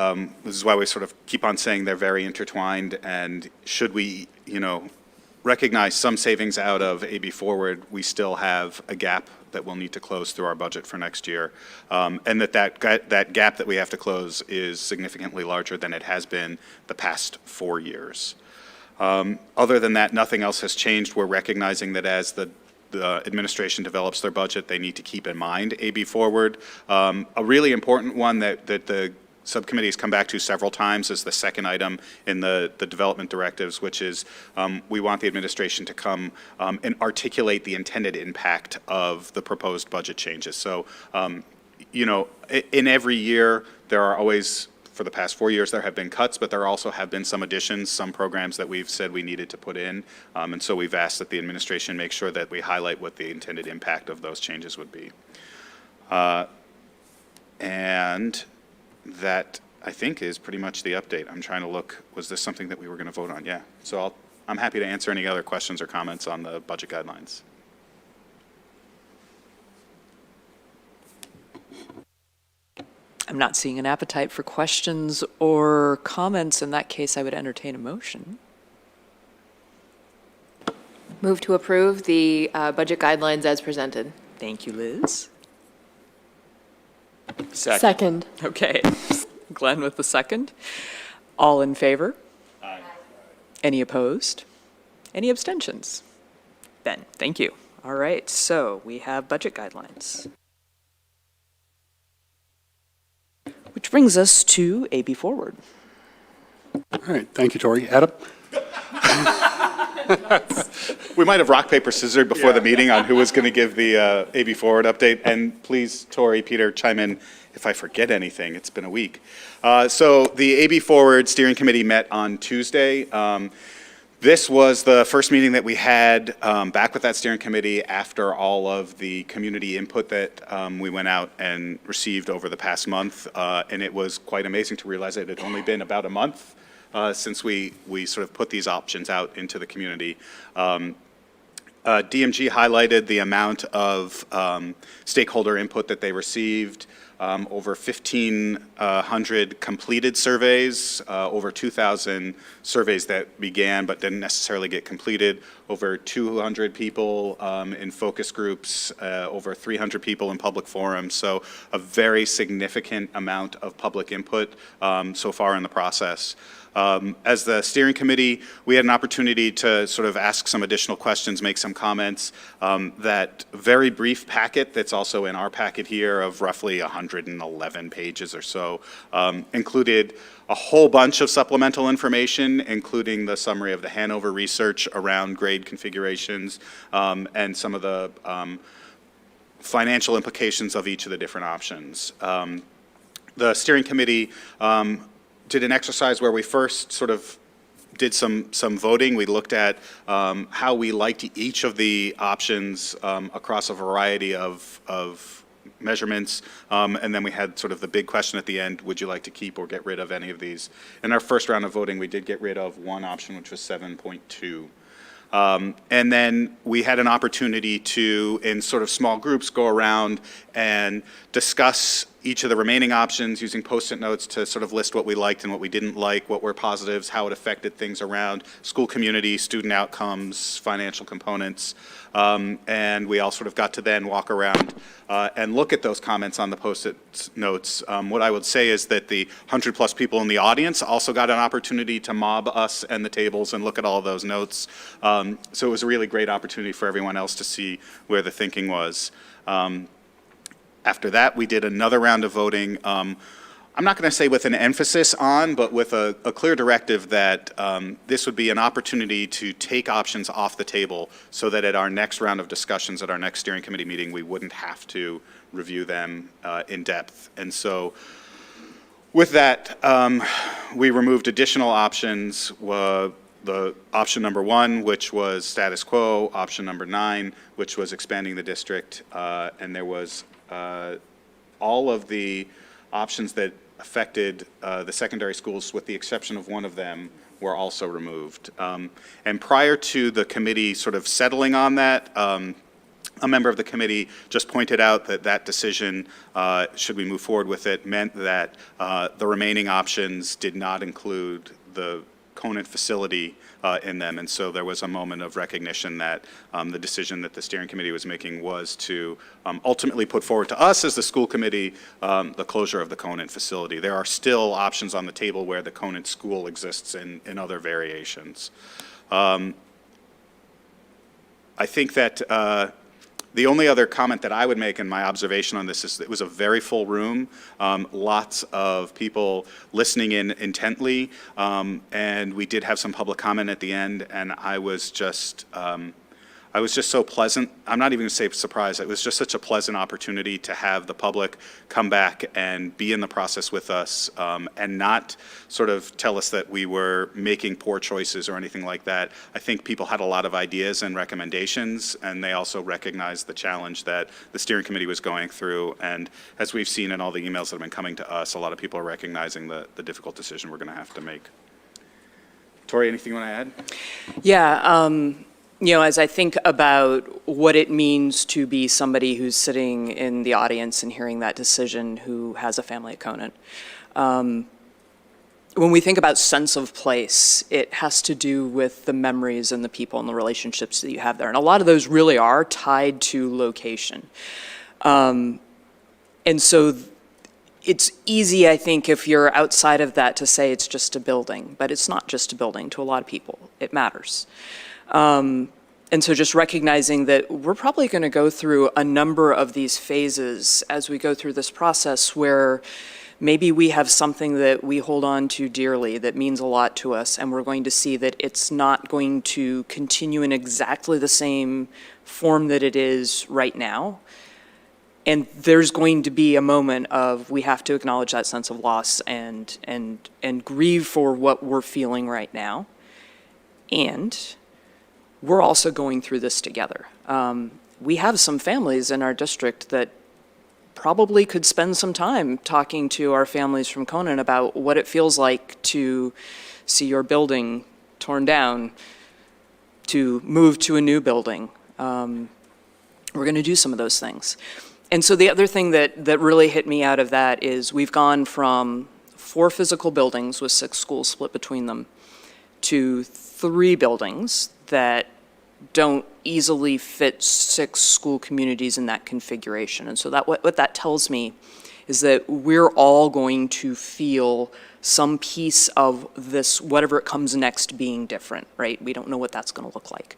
this is why we sort of keep on saying they're very intertwined, and should we, recognize some savings out of AB Forward, we still have a gap that we'll need to close through our budget for next year, and that gap that we have to close is significantly larger than it has been the past 4 years. Other than that, nothing else has changed. We're recognizing that as the administration develops their budget, they need to keep in mind AB Forward. A really important one that the subcommittee has come back to several times is the second item in the development directives, which is we want the administration to come and articulate the intended impact of the proposed budget changes. So, in every year, there are always, for the past 4 years, there have been cuts, but there also have been some additions, some programs that we've said we needed to put in. And so we've asked that the administration make sure that we highlight what the intended impact of those changes would be. And that, I think, is pretty much the update. I'm trying to look, was this something that we were going to vote on? Yeah. So I'm happy to answer any other questions or comments on the budget guidelines. I'm not seeing an appetite for questions or comments. In that case, I would entertain a motion. Move to approve the budget guidelines as presented. Thank you, Liz. Second. Okay. Glenn with the second. All in favor? Aye. Any opposed? Any abstentions? Ben, thank you. All right, so we have budget guidelines. Which brings us to AB Forward. All right, thank you, Tori. Adam? We might have rock, paper, scissors before the meeting on who was going to give the AB Forward update. And please, Tori, Peter, chime in if I forget anything. It's been a week. So the AB Forward Steering Committee met on Tuesday. This was the first meeting that we had back with that steering committee after all of the community input that we went out and received over the past month. And it was quite amazing to realize it had only been about a month since we sort of put these options out into the community. DMG highlighted the amount of stakeholder input that they received, over 1,500 completed surveys, over 2,000 surveys that began but didn't necessarily get completed, over 200 people in focus groups, over 300 people in public forums. So a very significant amount of public input so far in the process. As the steering committee, we had an opportunity to sort of ask some additional questions, make some comments. That very brief packet that's also in our packet here of roughly 111 pages or so included a whole bunch of supplemental information, including the summary of the Hanover research around grade configurations and some of the financial implications of each of the different options. The steering committee did an exercise where we first sort of did some voting. We looked at how we liked each of the options across a variety of measurements, and then we had sort of the big question at the end, would you like to keep or get rid of any of these? In our first round of voting, we did get rid of one option, which was 7.2. And then we had an opportunity to, in sort of small groups, go around and discuss each of the remaining options using Post-it notes to sort of list what we liked and what we didn't like, what were positives, how it affected things around school community, student outcomes, financial components. And we all sort of got to then walk around and look at those comments on the Post-it notes. What I would say is that the 100+ people in the audience also got an opportunity to mob us and the tables and look at all of those notes. So it was a really great opportunity for everyone else to see where the thinking was. After that, we did another round of voting. I'm I'm not going to say with an emphasis on, but with a clear directive that this would be an opportunity to take options off the table so that at our next round of discussions, at our next steering committee meeting, we wouldn't have to review them in depth. And so with that, we removed additional options. The option number 1, which was status quo, option number 9, which was expanding the district, and there was all of the options that affected the secondary schools, with the exception of one of them, were also removed. And prior to the committee sort of settling on that, a member of the committee just pointed out that that decision, should we move forward with it, meant that the remaining options did not include the Conant facility in them. And so there was a moment of recognition that the decision that the steering committee was making was to ultimately put forward to us as the school committee the closure of the Conant facility. There are still options on the table where the Conant school exists in other variations. I think that the only other comment that I would make in my observation on this is that it was a very full room, lots of people listening in intently, and we did have some public comment at the end, and I was just so pleasant. I'm not even going to say surprised. It was just such a pleasant opportunity to have the public come back and be in the process with us, and not sort of tell us that we were making poor choices or anything like that. I think people had a lot of ideas and recommendations, and they also recognized the challenge that the steering committee was going through. And as we've seen in all the emails that have been coming to us, a lot of people are recognizing the difficult decision we're going to have to make. Tori, anything you want to add? Yeah, you know, as I think about what it means to be somebody who's sitting in the audience and hearing that decision who has a family at Conant, when we think about sense of place, it has to do with the memories and the people and the relationships that you have there. And a lot of those really are tied to location. And so it's easy, I think, if you're outside of that to say it's just a building, but it's not just a building to a lot of people. It matters. And so just recognizing that we're probably going to go through a number of these phases as we go through this process where maybe we have something that we hold on to dearly that means a lot to us, and we're going to see that it's not going to continue in exactly the same form that it is right now. And there's going to be a moment of we have to acknowledge that sense of loss and grieve for what we're feeling right now. And we're also going through this together. We have some families in our district that probably could spend some time talking to our families from Conant about what it feels like to see your building torn down, to move to a new building. We're going to do some of those things. And so the other thing that really hit me out of that is we've gone from 4 physical buildings with 6 schools split between them to 3 buildings that don't easily fit 6 school communities in that configuration. And so that what that tells me is that we're all going to feel some piece of this, whatever it comes next, being different, right? We don't know what that's going to look like.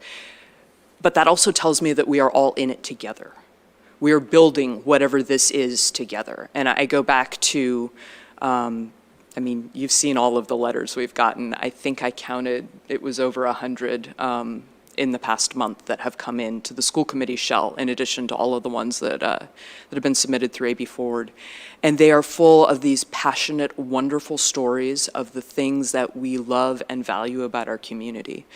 But that also tells me that we are all in it together. We are building whatever this is together. And I go back to, I mean, you've seen all of the letters we've gotten. I think I counted, it was over 100 in the past month that have come in to the school committee shell, in addition to all of the ones that have been submitted through AB Forward. And they are full of these passionate, wonderful stories of the things that we love and value about our community.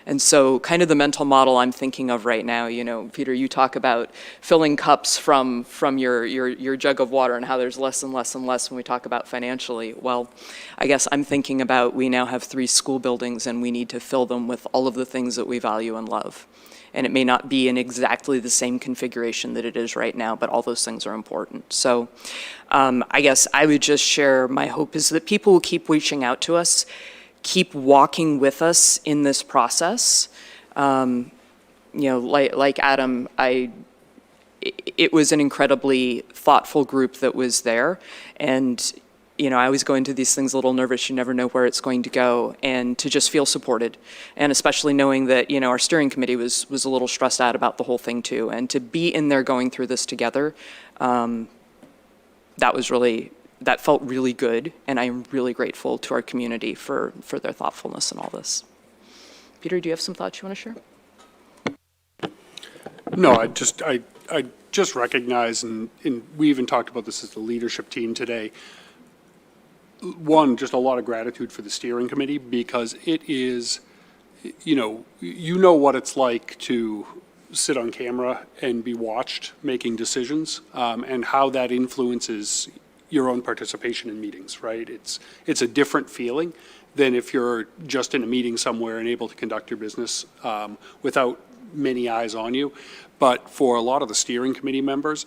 And so kind of the mental model I'm thinking of right now, you know, Peter, you talk about filling cups from your jug of water and how there's less and less and less when we talk about financially. Well, I guess I'm thinking about we now have 3 school buildings and we need to fill them with all of the things that we value and love. And it may not be in exactly the same configuration that it is right now, but all those things are important. So I guess I would just share my hope is that people will keep reaching out to us, keep walking with us in this process. You know, like Adam, it was an incredibly thoughtful group that was there. And, you know, I always go into these things a little nervous. You never know where it's going to go. And to just feel supported. And especially knowing that, you know, our steering committee was a little stressed out about the whole thing too. And to be in there going through this together, that was really that felt really good, and I'm really grateful to our community for their thoughtfulness in all this. Peter, do you have some thoughts you want to share? No, I just recognize, and we even talked about this as the leadership team today. One, just a lot of gratitude for the steering committee, because it is, you know what it's like to sit on camera and be watched making decisions, and how that influences your own participation in meetings, right? It's a different feeling than if you're just in a meeting somewhere and able to conduct your business without many eyes on you. But for a lot of the steering committee members,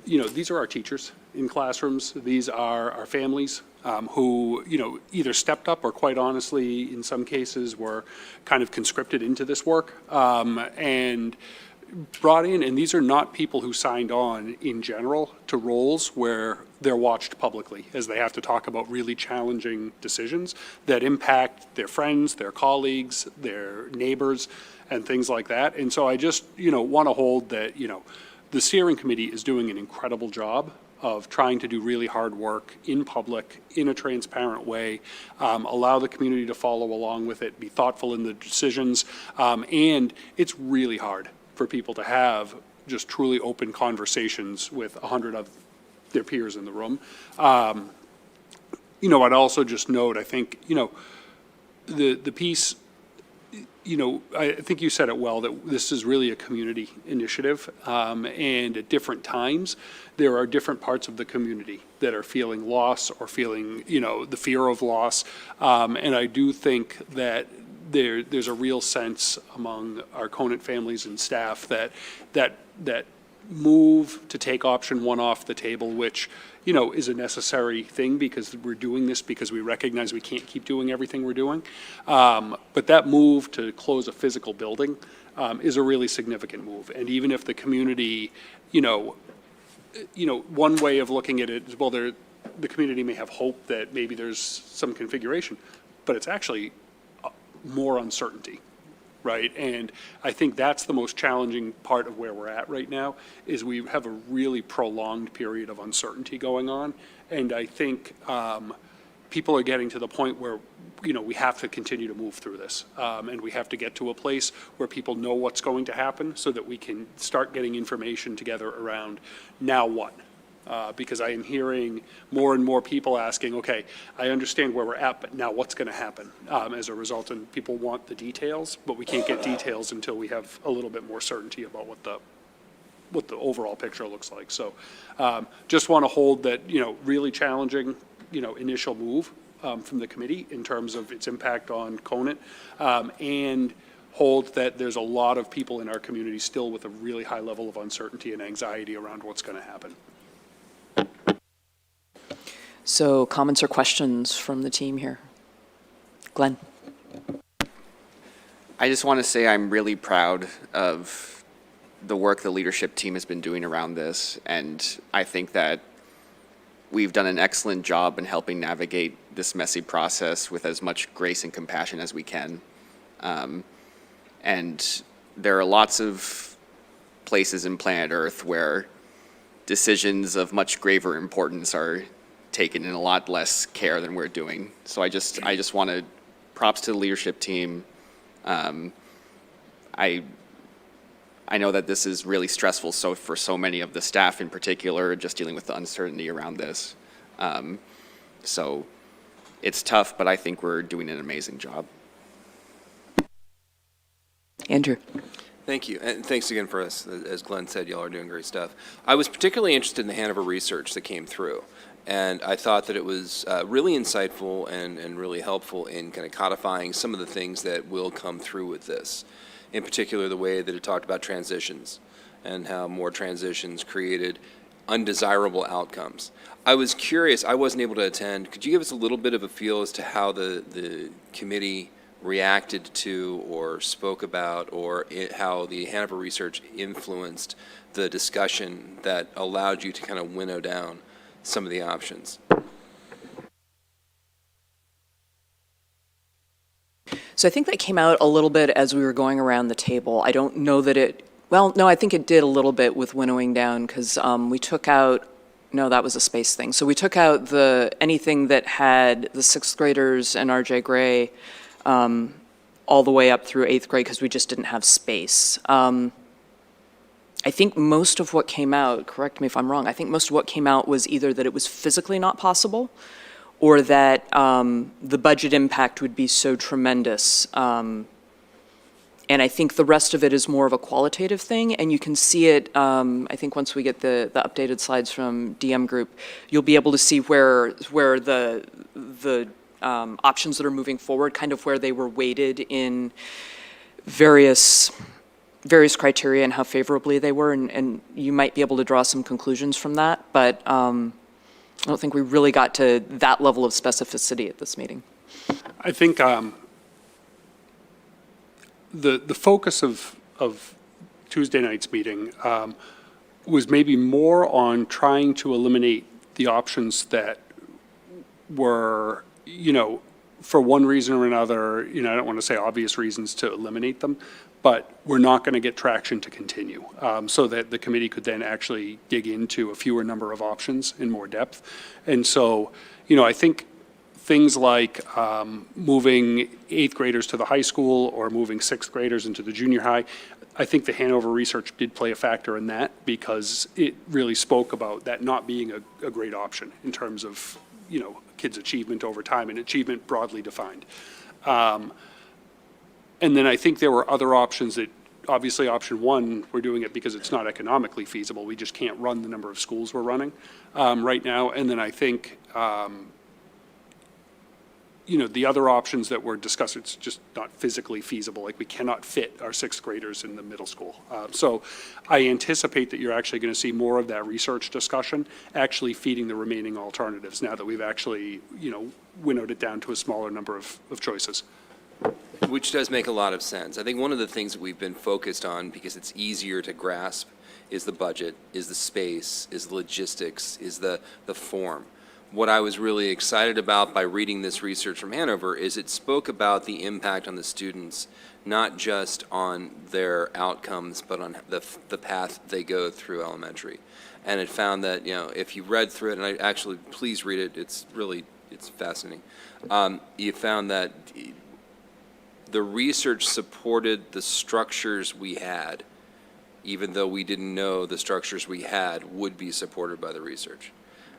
these are our teachers in classrooms. These are our families who, either stepped up or, quite honestly, in some cases were kind of conscripted into this work and brought in. And these are not people who signed on in general to roles where they're watched publicly as they have to talk about really challenging decisions that impact their friends, their colleagues, their neighbors, and things like that. And so I just, want to hold that, the steering committee is doing an incredible job of trying to do really hard work in public, in a transparent way, allow the community to follow along with it, be thoughtful in the decisions, and it's really hard for people to have just truly open conversations with 100 of their peers in the room. I'd also just note, I think, the piece, I think you said it well, that this is really a community initiative, and at different times, there are different parts of the community that are feeling loss or feeling, the fear of loss, and I do think that there's a real sense among our Conant families and staff that move to take option one off the table, which, is a necessary thing because we're doing this because we recognize we can't keep doing everything we're doing. But that move to close a physical building is a really significant move. And even if the community, one way of looking at it is, well, the community may have hope that maybe there's some configuration, but it's actually more uncertainty, right? And I think that's the most challenging part of where we're at right now, is we have a really prolonged period of uncertainty going on. And I think people are getting to the point where, we have to continue to move through this. And we have to get to a place where people know what's going to happen so that we can start getting information together around now what. Because I am hearing more and more people asking, okay, I understand where we're at, but now what's going to happen as a result? And people want the details, but we can't get details until we have a little bit more certainty about what the overall picture looks like. So just want to hold that, really challenging, initial move from the committee in terms of its impact on Conant, and hold that there's a lot of people in our community still with a really high level of uncertainty and anxiety around what's going to happen. So comments or questions from the team here? Glenn? I just want to say I'm really proud of the work the leadership team has been doing around this, and I think that we've done an excellent job in helping navigate this messy process with as much grace and compassion as we can. And there are lots of places in planet Earth where decisions of much graver importance are taken in a lot less care than we're doing. So I just want to, props to the leadership team. I know that this is really stressful for so many of the staff in particular, just dealing with the uncertainty around this. So it's tough, but I think we're doing an amazing job. Andrew? Thank you, and thanks again for us. As Glenn said, y'all are doing great stuff. I was particularly interested in the Hanover research that came through, and I thought that it was really insightful and really helpful in kind of codifying some of the things that will come through with this. In particular, the way that it talked about transitions and how more transitions created undesirable outcomes. I was curious, I wasn't able to attend. Could you give us a little bit of a feel as to how the committee reacted to or spoke about, or how the Hanover research influenced the discussion that allowed you to kind of winnow down some of the options? So I think that came out a little bit as we were going around the table. I don't know that it, well, no, I think it did a little bit with winnowing down, because we took out, No, that was a space thing. So we took out anything that had the sixth graders and RJ Gray all the way up through eighth grade because we just didn't have space. I think most of what came out, correct me if I'm wrong, I think most of what came out was either that it was physically not possible or that the budget impact would be so tremendous. And I think the rest of it is more of a qualitative thing, and you can see it, I think once we get the updated slides from DM Group, you'll be able to see where the options that are moving forward, kind of where they were weighted in various criteria and how favorably they were, and you might be able to draw some conclusions from that, but I don't think we really got to that level of specificity at this meeting. I think the focus of Tuesday night's meeting was maybe more on trying to eliminate the options that were, for one reason or another, I don't want to say obvious reasons to eliminate them, but we're not going to get traction to continue, so that the committee could then actually dig into a fewer number of options in more depth. And so, I think things like moving eighth graders to the high school or moving sixth graders into the junior high, I think the Hanover research did play a factor in that because it really spoke about that not being a great option in terms of, kids' achievement over time and achievement broadly defined. And then I think there were other options that, obviously option one, we're doing it because it's not economically feasible. We just can't run the number of schools we're running right now. And then I think, the other options that were discussed, it's just not physically feasible. Like we cannot fit our sixth graders in the middle school. So I anticipate that you're actually going to see more of that research discussion actually feeding the remaining alternatives now that we've actually, winnowed it down to a smaller number of choices. Which does make a lot of sense. I think one of the things that we've been focused on, because it's easier to grasp, is the budget, is the space, is the logistics, is the form. What I was really excited about by reading this research from Hanover is it spoke about the impact on the students, not just on their outcomes, but on the path they go through elementary. And it found that, if you read through it, and I actually, please read it, it's fascinating. You found that the research supported the structures we had, even though we didn't know the structures we had would be supported by the research.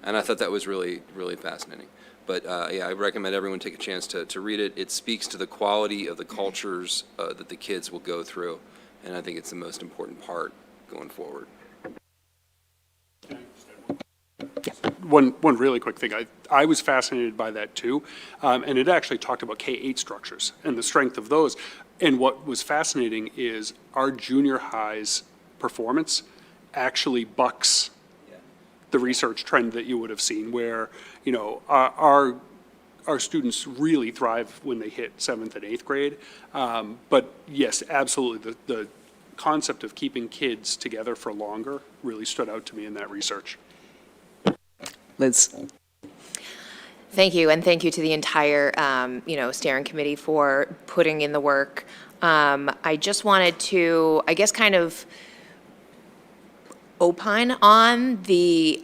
And I thought that was really, really fascinating. But I recommend everyone take a chance to read it. It speaks to the quality of the cultures that the kids will go through, and I think it's the most important part going forward. One really quick thing. I was fascinated by that too, and it actually talked about K-8 structures and the strength of those. And what was fascinating is our junior high's performance actually bucks the research trend that you would have seen where, our students really thrive when they hit 7th and 8th grade. But yes, absolutely, the concept of keeping kids together for longer really stood out to me in that research. Liz. Thank you, and thank you to the entire, steering committee for putting in the work. I just wanted to, kind of opine on the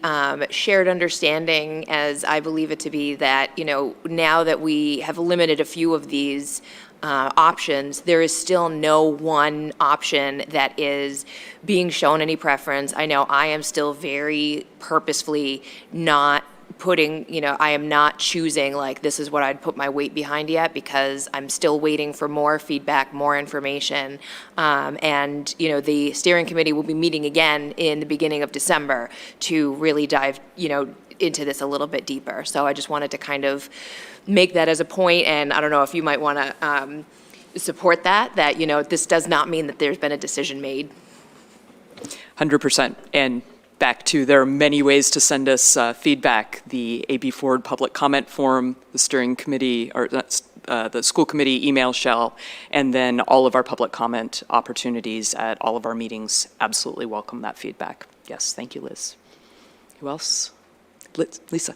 shared understanding, as I believe it to be, that, now that we have limited a few of these options, there is still no one option that is being shown any preference. I know I am still very purposefully not putting, I am not choosing like this is what I'd put my weight behind yet because I'm still waiting for more feedback, more information. And, the steering committee will be meeting again in the beginning of December to really dive, into this a little bit deeper. So I just wanted to kind of make that as a point, and I don't know if you might want to support that, this does not mean that there's been a decision made. 100%. And back to, there are many ways to send us feedback. The AB Forward public comment form, the steering committee, or the school committee email shell, and then all of our public comment opportunities at all of our meetings. Absolutely welcome that feedback. Yes, thank you, Liz. Who else? Lisa.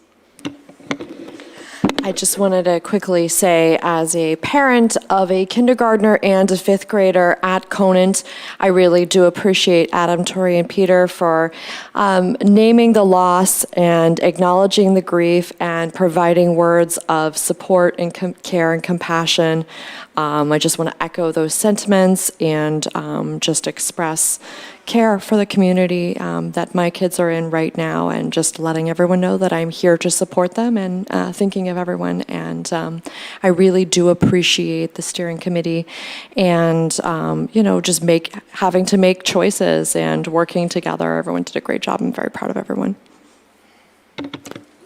I just wanted to quickly say, as a parent of a kindergartner and a fifth grader at Conant, I really do appreciate Adam, Tori, and Peter for naming the loss and acknowledging the grief and providing words of support and care and compassion. I just want to echo those sentiments and just express care for the community that my kids are in right now, and just letting everyone know that I'm here to support them and thinking of everyone. And I really do appreciate the steering committee and, just having to make choices and working together. Everyone did a great job. I'm very proud of everyone.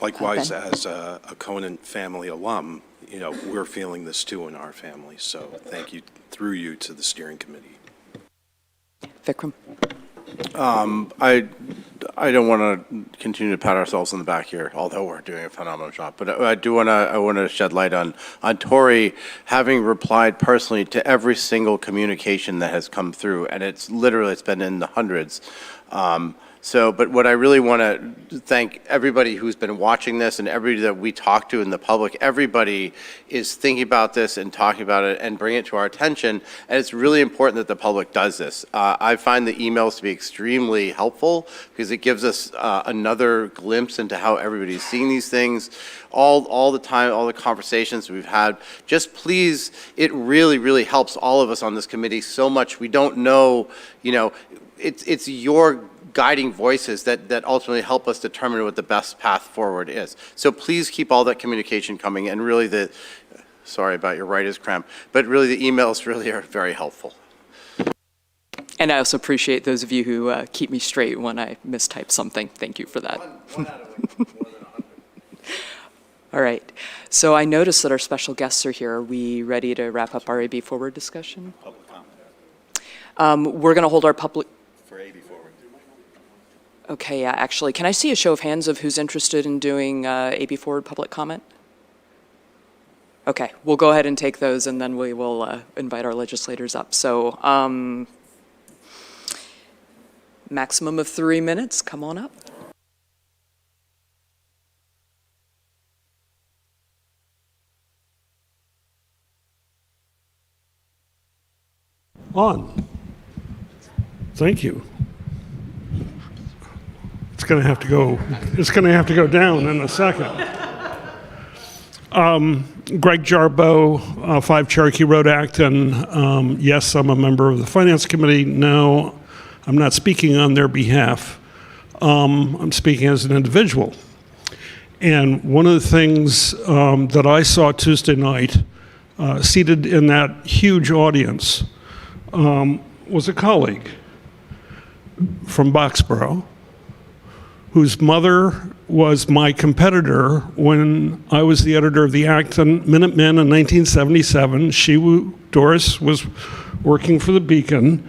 Likewise, as a Conant family alum, we're feeling this too in our family. So thank you, through you, to the steering committee. Vikram. I don't want to continue to pat ourselves on the back here, although we're doing a phenomenal job. But I want to shed light on Tori having replied personally to every single communication that has come through, and it's been in the hundreds. But what I really want to thank everybody who's been watching this and everybody that we talk to in the public, everybody is thinking about this and talking about it and bringing it to our attention. And it's really important that the public does this. I find the emails to be extremely helpful because it gives us another glimpse into how everybody's seeing these things. All the time, all the conversations we've had, just please, it really, really helps all of us on this committee so much. We don't know, it's your guiding voices that ultimately help us determine what the best path forward is. So please keep all that communication coming, and really sorry about your writer's cramp, but really the emails really are very helpful. And I also appreciate those of you who keep me straight when I mistype something. Thank you for that. One out of more than 100. All right. So I noticed that our special guests are here. Are we ready to wrap up our AB Forward discussion? Public comment. We're going to hold our public... For AB Forward. Okay, yeah, actually, can I see a show of hands of who's interested in doing AB Forward public comment? Okay, we'll go ahead and take those, and then we will invite our legislators up. So, maximum of 3 minutes. Come on up. On. Thank you. It's going to have to go down in a second. Greg Jarboe, 5 Cherokee Road, Acton. Yes, I'm a member of the Finance Committee. No, I'm not speaking on their behalf. I'm speaking as an individual. And one of the things that I saw Tuesday night, seated in that huge audience, was a colleague from Boxborough, whose mother was my competitor when I was the editor of the Acton Minutemen in 1977. Doris was working for the Beacon,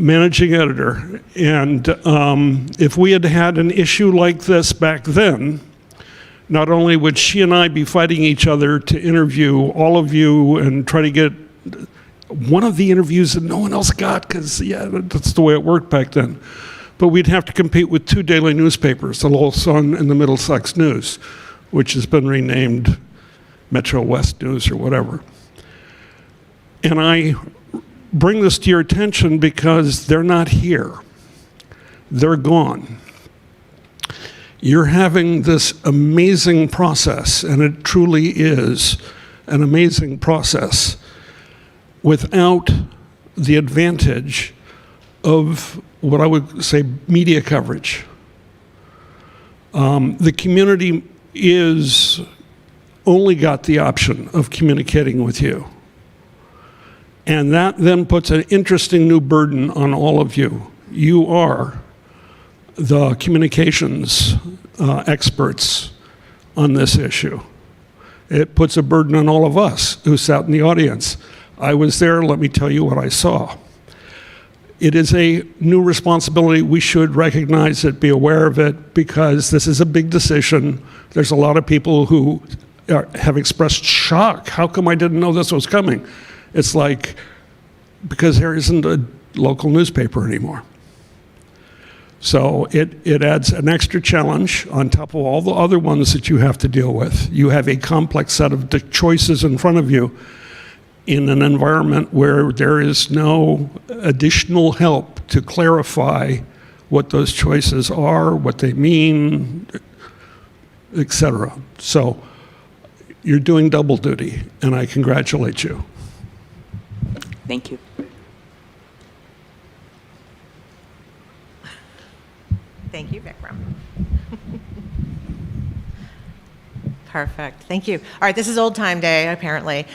managing editor. And if we had had an issue like this back then, not only would she and I be fighting each other to interview all of you and try to get one of the interviews that no one else got, because, yeah, that's the way it worked back then. But we'd have to compete with 2 daily newspapers, the Lowell Sun and the Middlesex News, which has been renamed Metro West News or whatever. And I bring this to your attention because they're not here. They're gone. You're having this amazing process, and it truly is an amazing process, without the advantage of what I would say media coverage. The community is only got the option of communicating with you. And that then puts an interesting new burden on all of you. You are the communications experts on this issue. It puts a burden on all of us who sat in the audience. I was there, let me tell you what I saw. It is a new responsibility. We should recognize it, be aware of it, because this is a big decision. There's a lot of people who have expressed shock. How come I didn't know this was coming? It's like, because there isn't a local newspaper anymore. So it adds an extra challenge on top of all the other ones that you have to deal with. You have a complex set of choices in front of you in an environment where there is no additional help to clarify what those choices are, what they mean, etc. So you're doing double duty, and I congratulate you. Thank you. Thank you, Vikram. Perfect. Thank you. All right, this is old time day, apparently.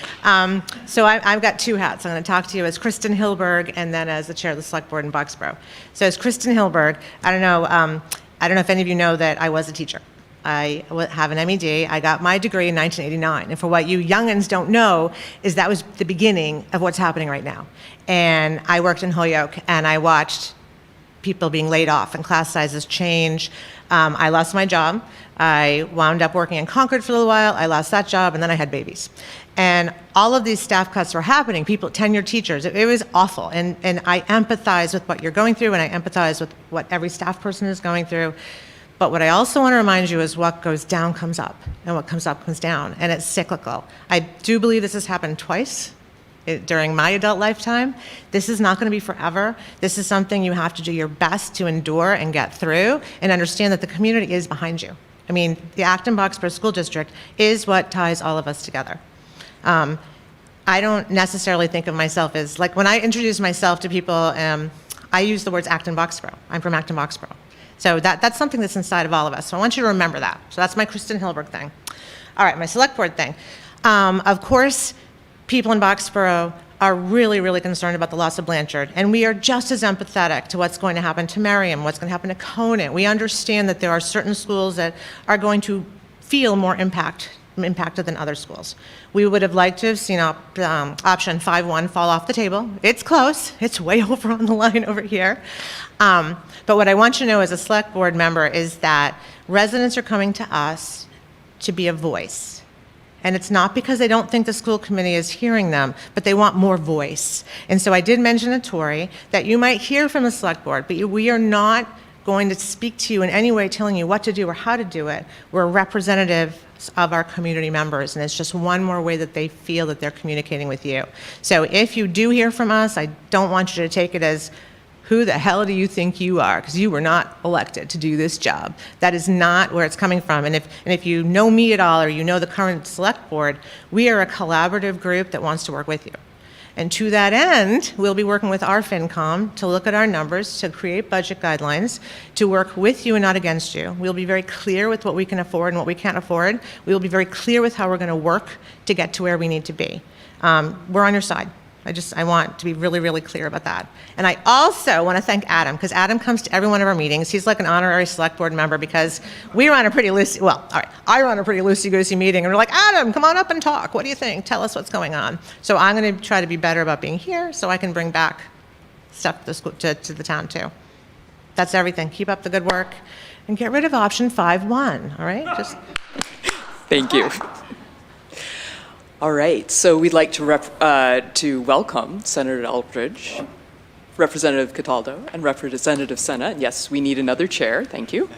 So I've got two hats. I'm going to talk to you as Kristen Hilberg and then as the chair of the select board in Boxborough. So as Kristen Hilberg, I don't know if any of you know that I was a teacher. I have an MED. I got my degree in 1989. And for what you youngins don't know is that was the beginning of what's happening right now. And I worked in Holyoke, and I watched people being laid off and class sizes change. I lost my job. I wound up working in Concord for a little while. I lost that job, and then I had babies. And all of these staff cuts were happening, people, tenured teachers. It was awful. And I empathize with what you're going through, and I empathize with what every staff person is going through. But what I also want to remind you is what goes down comes up, and what comes up comes down, and it's cyclical. I do believe this has happened twice during my adult lifetime. This is not going to be forever. This is something you have to do your best to endure and get through, and understand that the community is behind you. I mean, the Acton-Boxborough School District is what ties all of us together. I don't necessarily think of myself as, like, when I introduce myself to people, I use the words Acton-Boxborough. I'm from Acton-Boxborough. So that's something that's inside of all of us. So I want you to remember that. So that's my Kristen Hilberg thing. All right, my select board thing. Of course, people in Boxborough are really, really concerned about the loss of Blanchard. And we are just as empathetic to what's going to happen to Merriam, what's going to happen to Conant. We understand that there are certain schools that are going to feel more impacted than other schools. We would have liked to have seen option 5-1 fall off the table. It's close. It's way over on the line over here. But what I want you to know as a select board member is that residents are coming to us to be a voice. And it's not because they don't think the school committee is hearing them, but they want more voice. And so I did mention to Tori that you might hear from the select board, but we are not going to speak to you in any way telling you what to do or how to do it. We're representatives of our community members, and it's just one more way that they feel that they're communicating with you. So if you do hear from us, I don't want you to take it as, who the hell do you think you are? Because you were not elected to do this job. That is not where it's coming from. And if you know me at all, or you know the current select board, we are a collaborative group that wants to work with you. And to that end, we'll be working with our FinCom to look at our numbers, to create budget guidelines, to work with you and not against you. We'll be very clear with what we can afford and what we can't afford. We will be very clear with how we're going to work to get to where we need to be. We're on your side. I want to be really, really clear about that. And I also want to thank Adam, because Adam comes to every one of our meetings. He's like an honorary select board member, because we run a pretty loosey, well, all right, I run a pretty loosey-goosey meeting, and we're like, Adam, come on up and talk. What do you think? Tell us what's going on. So I'm going to try to be better about being here so I can bring back stuff to the school, to the town too. That's everything. Keep up the good work and get rid of option 5-1, all right? Just Thank you. All right, so we'd like to welcome Senator Eldridge, Representative Cataldo, and Representative Senna. And yes, we need another chair. Thank you.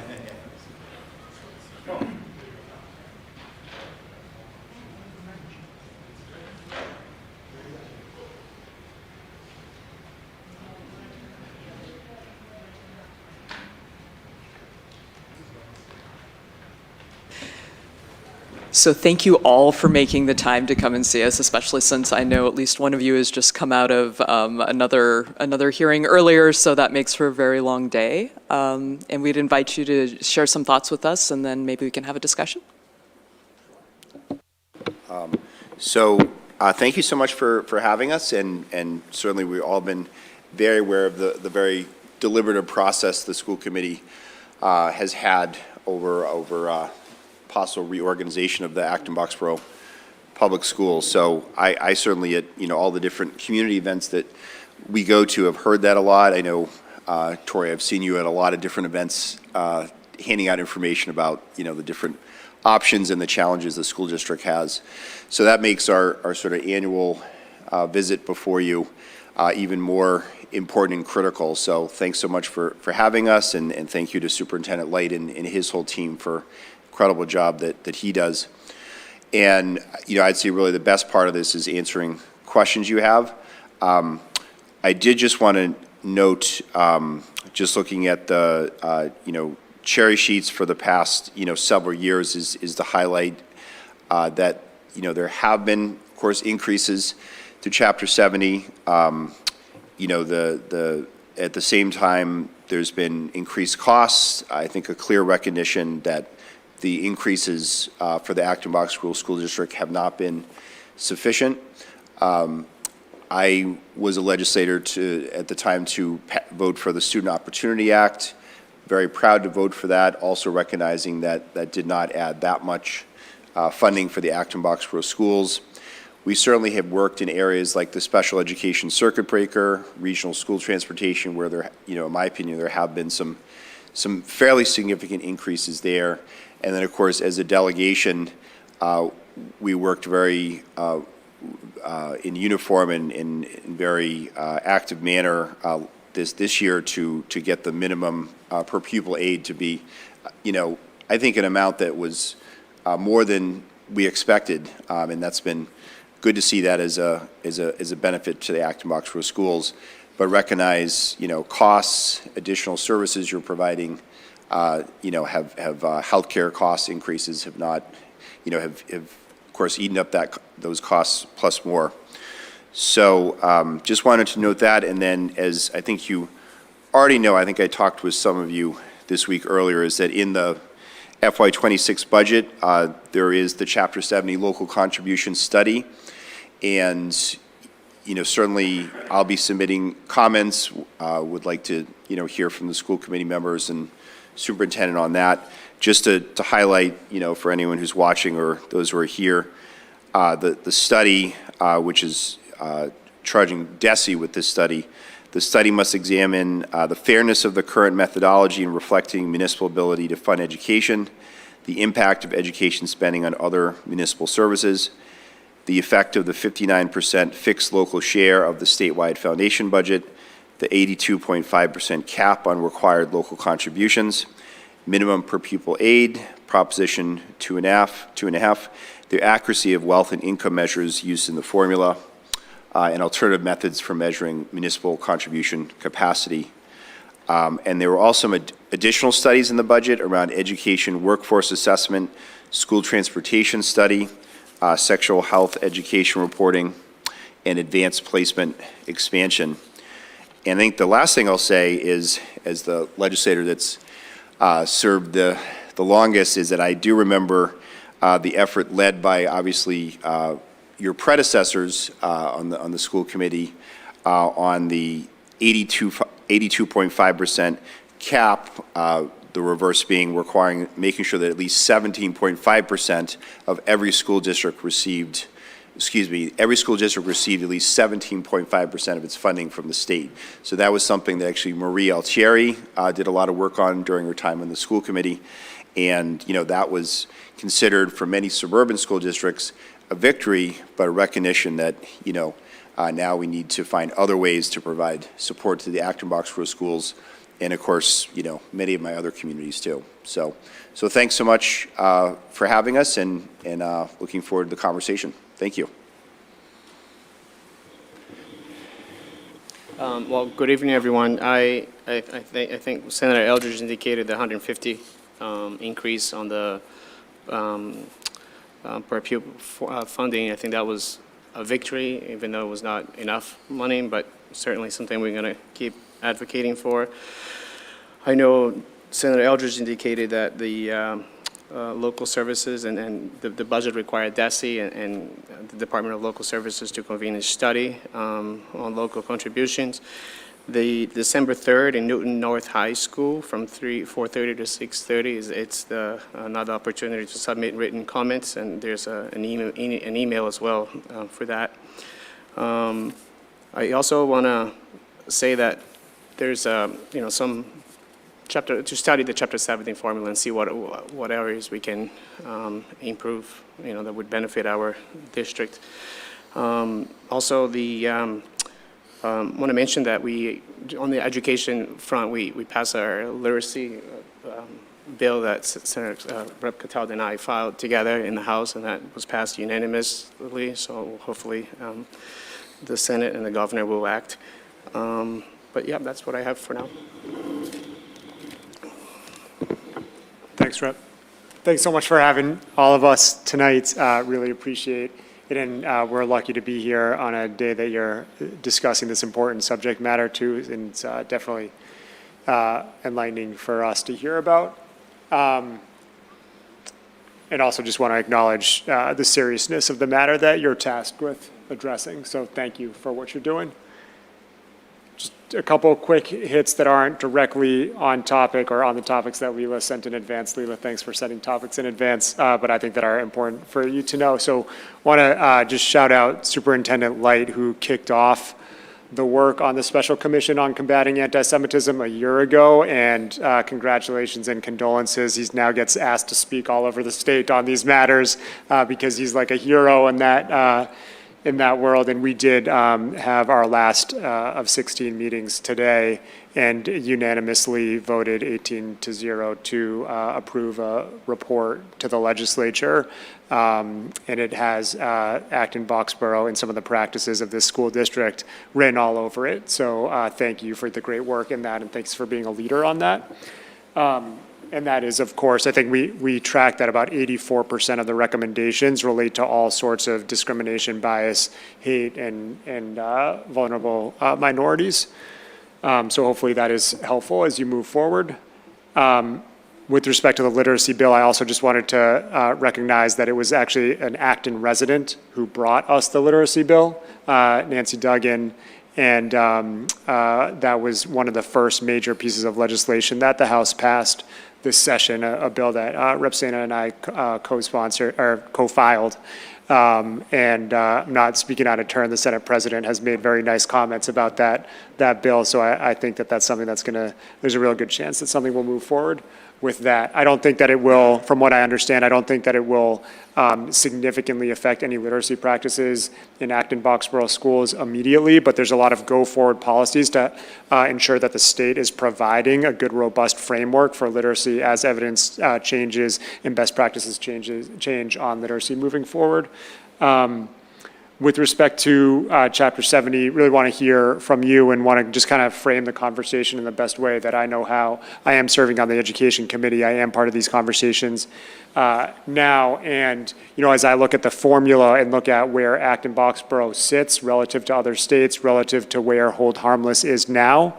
So thank you all for making the time to come and see us, especially since I know at least one of you has just come out of another hearing earlier, so that makes for a very long day. And we'd invite you to share some thoughts with us, and then maybe we can have a discussion. Thank you so much for having us, and certainly we've all been very aware of the very deliberative process the school committee has had over possible reorganization of the Acton-Boxborough public schools. So I certainly, at all the different community events that we go to, have heard that a lot. I know, Tori, I've seen you at a lot of different events handing out information about the different options and the challenges the school district has. So that makes our sort of annual visit before you even more important and critical. So thanks so much for having us, and thank you to Superintendent Light and his whole team for incredible job that he does. And, I'd say really the best part of this is answering questions you have. I did just want to note, just looking at the, cherry sheets for the past, several years is to highlight that, there have been, of course, increases to Chapter 70. At the same time, there's been increased costs. I think a clear recognition that the increases for the Acton-Boxborough School District have not been sufficient. I was a legislator at the time to vote for the Student Opportunity Act. Very proud to vote for that, also recognizing that that did not add that much funding for the Acton-Boxborough schools. We certainly have worked in areas like the special education circuit breaker, regional school transportation, where there, in my opinion, there have been some fairly significant increases there. And then, of course, as a delegation, we worked very in uniform and in very active manner this year to get the minimum per pupil aid to be, I think an amount that was more than we expected, and that's been good to see that as a benefit to the Acton-Boxborough schools. But recognize, costs, additional services you're providing, have healthcare cost increases have not, have of course eaten up those costs plus more. So just wanted to note that, and then as I think you already know, I think I talked with some of you this week earlier, is that in the FY26 budget, there is the Chapter 70 local contribution study, and certainly I'll be submitting comments. Would like to hear from the school committee members and superintendent on that. Just to highlight, for anyone who's watching or those who are here, the study, which is charging DESE with this study. The study must examine the fairness of the current methodology in reflecting municipal ability to fund education, the impact of education spending on other municipal services, the effect of the 59% fixed local share of the statewide foundation budget, the 82.5% cap on required local contributions, minimum per pupil aid, Proposition 2.5, the accuracy of wealth and income measures used in the formula, and alternative methods for measuring municipal contribution capacity. And there were also some additional studies in the budget around education workforce assessment, school transportation study, sexual health education reporting, and advanced placement expansion. And I think the last thing I'll say is, as the legislator that's served the longest, is that I do remember the effort led by, obviously, your predecessors on the school committee on the 82.5% cap, the reverse being making sure that at least 17.5% of every school district received, every school district received at least 17.5% of its funding from the state. So that was something that actually Marie Altieri did a lot of work on during her time on the school committee. And, that was considered for many suburban school districts a victory, but a recognition that, now we need to find other ways to provide support to the Acton-Boxborough schools, and of course, many of my other communities too. So thanks so much for having us, and looking forward to the conversation. Thank you. Well, good evening, everyone. I think Senator Eldridge indicated the 150 increase on the per pupil funding. I think that was a victory, even though it was not enough money, but certainly something we're going to keep advocating for. I know Senator Eldridge indicated that the local services and the budget required DESE and the Department of Local Services to convene a study on local contributions. The December 3rd in Newton North High School from 4:30 to 6:30 it's another opportunity to submit written comments, and there's an email as well for that. I also want to say that there's some chapter to study the Chapter 70 formula and see what areas we can improve, that would benefit our district. Also, want to mention that on the education front, we passed our literacy bill that Senator Rep. Cataldo and I filed together in the House, and that was passed unanimously. So hopefully the Senate and the governor will act. But yeah, that's what I have for now. Thanks, Rep. Thanks so much for having all of us tonight. Really appreciate it, and we're lucky to be here on a day that you're discussing this important subject matter too, and it's definitely enlightening for us to hear about. And also just want to acknowledge the seriousness of the matter that you're tasked with addressing. So thank you for what you're doing. Just a couple quick hits that aren't directly on topic or on the topics that Leela sent in advance. Leela, thanks for sending topics in advance, but I think that are important for you to know. So want to just shout out Superintendent Light, who kicked off the work on the Special Commission on Combating Anti-Semitism a year ago, and congratulations and condolences. He now gets asked to speak all over the state on these matters because he's like a hero in that world. And we did have our last of 16 meetings today and unanimously voted 18-0 to approve a report to the legislature. And it has Acton-Boxborough and some of the practices of this school district written all over it. So thank you for the great work in that, and thanks for being a leader on that. And that is, of course, I think we tracked that about 84% of the recommendations relate to all sorts of discrimination, bias, hate, and vulnerable minorities. So hopefully that is helpful as you move forward. With respect to the literacy bill, I also just wanted to recognize that it was actually an Acton resident who brought us the literacy bill, Nancy Duggan, and that was one of the first major pieces of legislation that the House passed this session, a bill that Rep. Sena and I co-sponsored or co-filed. And I'm not speaking out of turn. The Senate President has made very nice comments about that bill. So I think that that's something that's there's a real good chance that something will move forward with that. I don't think that it will, from what I understand, I don't think that it will significantly affect any literacy practices in Acton-Boxborough schools immediately, but there's a lot of go-forward policies to ensure that the state is providing a good, robust framework for literacy as evidence changes and best practices change on literacy moving forward. With respect to Chapter 70, really want to hear from you and want to just kind of frame the conversation in the best way that I know how. I am serving on the Education Committee. I am part of these conversations now. And, as I look at the formula and look at where Acton-Boxborough sits relative to other states, relative to where hold harmless is now,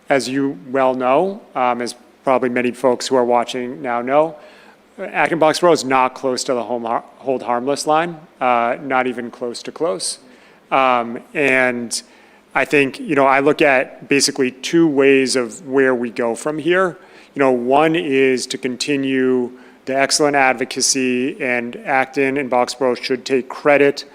as you well know, as probably many folks who are watching now know, Acton-Boxborough is not close to the hold harmless line, not even close to close. And I think, I look at basically two ways of where we go from here. One is to continue the excellent advocacy, and Acton and Boxborough should take credit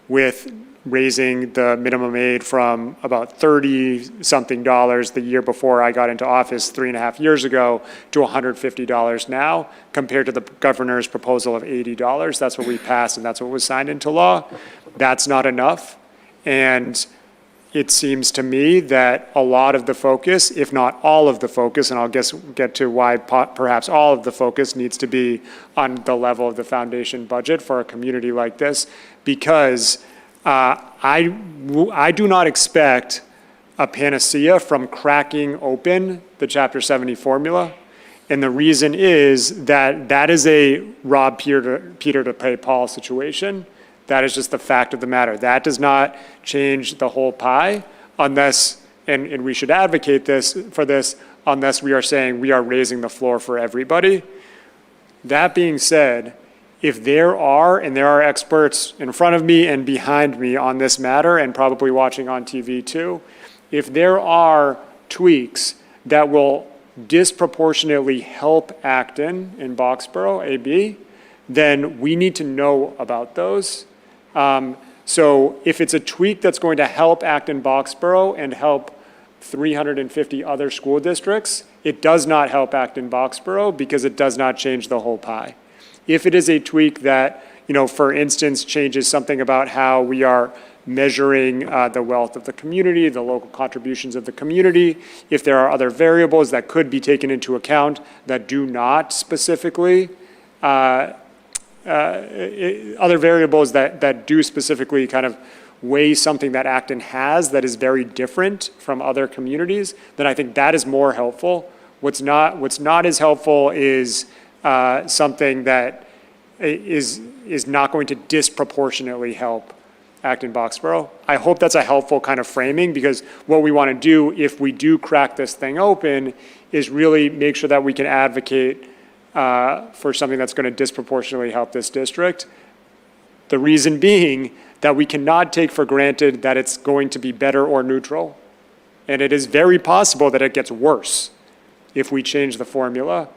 with raising the minimum aid from about $30-something the year before I got into office 3.5 years ago to $150 now, compared to the governor's proposal of $80. That's what we passed, and that's what was signed into law. That's not enough. And it seems to me that a lot of the focus, if not all of the focus, and I'll get to why perhaps all of the focus needs to be on the level of the foundation budget for a community like this, because I do not expect a panacea from cracking open the Chapter 70 formula. And the reason is that that is a rob Peter to pay Paul situation. That is just the fact of the matter. That does not change the whole pie unless, and we should advocate for this, unless we are saying we are raising the floor for everybody. That being said, if there are, and there are experts in front of me and behind me on this matter, and probably watching on TV too, if there are tweaks that will disproportionately help Acton and Boxborough, AB, then we need to know about those. So if it's a tweak that's going to help Acton-Boxborough and help 350 other school districts, it does not help Acton-Boxborough because it does not change the whole pie. If it is a tweak that, for instance, changes something about how we are measuring the wealth of the community, the local contributions of the community. If there are other variables that could be taken into account that do not specifically, other variables that do specifically kind of weigh something that Acton has that is very different from other communities, then I think that is more helpful. What's not as helpful is something that is not going to disproportionately help Acton-Boxborough. I hope that's a helpful kind of framing, because what we want to do if we do crack this thing open is really make sure that we can advocate for something that's going to disproportionately help this district. The reason being that we cannot take for granted that it's going to be better or neutral. And it is very possible that it gets worse if we change the formula.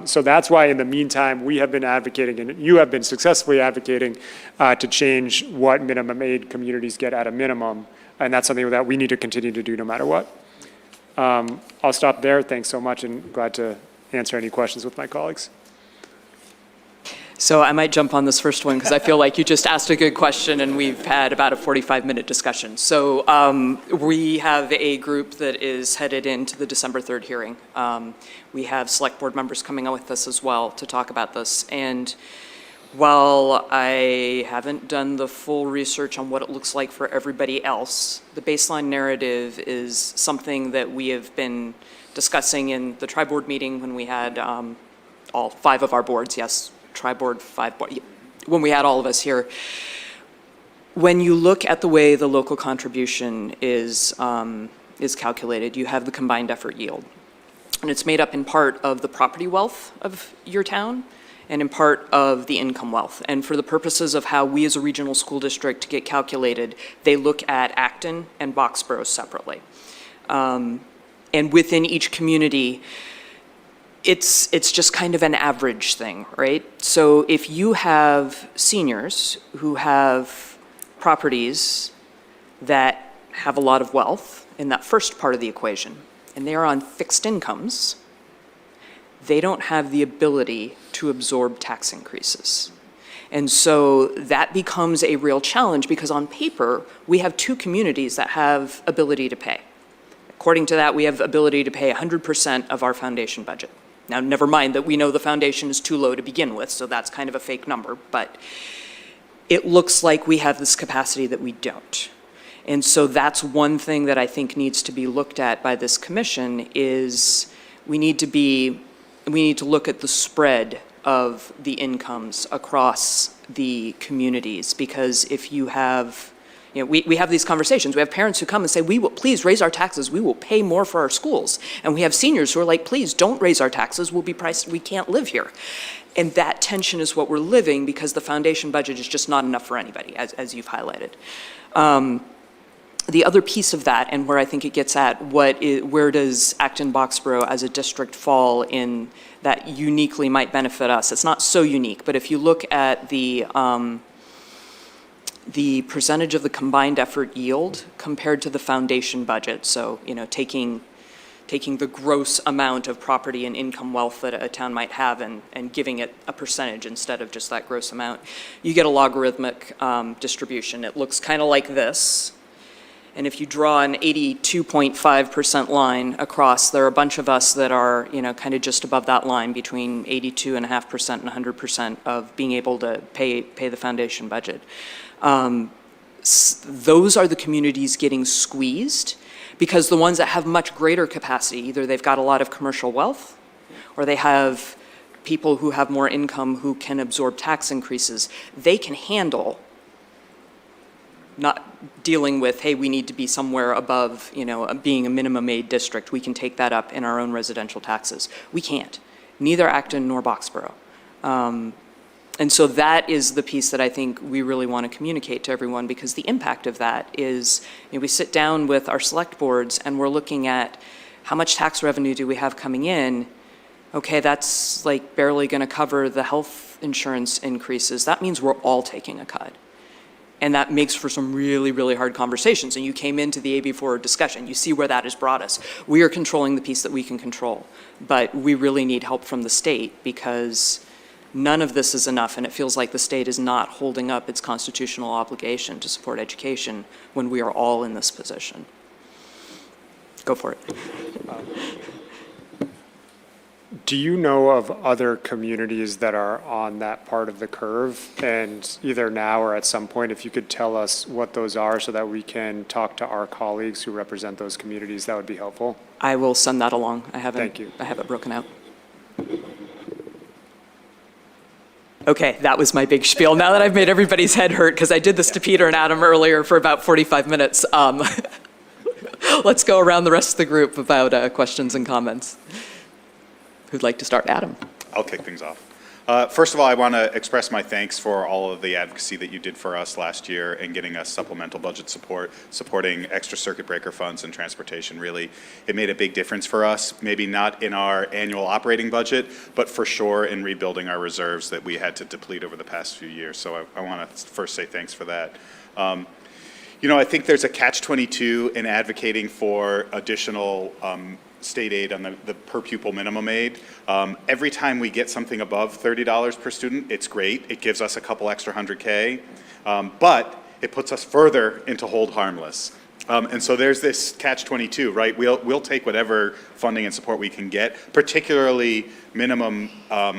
So that's why in the meantime, we have been advocating, and you have been successfully advocating to change what minimum aid communities get at a minimum. And that's something that we need to continue to do no matter what. I'll stop there. Thanks so much, and glad to answer any questions with my colleagues. So I might jump on this first one because I feel like you just asked a good question and we've had about a 45-minute discussion. So we have a group that is headed into the December 3rd hearing. We have select board members coming on with us as well to talk about this. And while I haven't done the full research on what it looks like for everybody else, the baseline narrative is something that we have been discussing in the tri-board meeting when we had all 5 of our boards, yes, tri-board, 5 board, when we had all of us here. When you look at the way the local contribution is calculated, you have the combined effort yield. And it's made up in part of the property wealth of your town and in part of the income wealth. And for the purposes of how we as a regional school district get calculated, they look at Acton and Boxborough separately. And within each community, it's just kind of an average thing, right? So if you have seniors who have properties that have a lot of wealth in that first part of the equation, and they are on fixed incomes, they don't have the ability to absorb tax increases. And so that becomes a real challenge because on paper, we have 2 communities that have ability to pay. According to that, we have ability to pay 100% of our foundation budget. Now, never mind that we know the foundation is too low to begin with, so that's kind of a fake number, but it looks like we have this capacity that we don't. And so that's one thing that I think needs to be looked at by this commission is we need to look at the spread of the incomes across the communities, because if you have, we have these conversations. We have parents who come and say, please raise our taxes. We will pay more for our schools. And we have seniors who are like, please don't raise our taxes. We'll be priced, we can't live here. And that tension is what we're living because the foundation budget is just not enough for anybody, as you've highlighted. The other piece of that, and where I think it gets at, where does Acton-Boxborough as a district fall in that uniquely might benefit us? It's not so unique, but if you look at the percentage of the combined effort yield compared to the foundation budget, so taking the gross amount of property and income wealth that a town might have and giving it a percentage instead of just that gross amount, you get a logarithmic distribution. It looks kind of like this. And if you draw an 82.5% line across, there are a bunch of us that are, kind of just above that line between 82.5% and 100% of being able to pay the foundation budget. Those are the communities getting squeezed because the ones that have much greater capacity, either they've got a lot of commercial wealth or they have people who have more income who can absorb tax increases, they can handle not dealing with, hey, we need to be somewhere above, being a minimum aid district. We can take that up in our own residential taxes. We can't. Neither Acton nor Boxborough. And so that is the piece that I think we really want to communicate to everyone, because the impact of that is, we sit down with our select boards and we're looking at how much tax revenue do we have coming in. Okay, that's like barely going to cover the health insurance increases. That means we're all taking a cut. And that makes for some really, really hard conversations. And you came into the AB4 discussion. You see where that has brought us. We are controlling the piece that we can control. But we really need help from the state because none of this is enough, and it feels like the state is not holding up its constitutional obligation to support education when we are all in this position. Go for it. Do you know of other communities that are on that part of the curve? And either now or at some point, if you could tell us what those are so that we can talk to our colleagues who represent those communities, that would be helpful. I will send that along. I have Thank you. I have it broken out. Okay, that was my big spiel. Now that I've made everybody's head hurt, because I did this to Peter and Adam earlier for about 45 minutes, let's go around the rest of the group about questions and comments. Who'd like to start? Adam. I'll kick things off. First of all, I want to express my thanks for all of the advocacy that you did for us last year in getting us supplemental budget support, supporting extra circuit breaker funds and transportation. Really, it made a big difference for us, maybe not in our annual operating budget, but for sure in rebuilding our reserves that we had to deplete over the past few years. So I want to first say thanks for that. You know, I think there's a catch-22 in advocating for additional state aid on the per pupil minimum aid. Every time we get something above $30 per student, it's great. It gives us a couple extra $100K, but it puts us further into hold harmless. And so there's this catch-22, right? We'll take whatever funding and support we can get, particularly minimum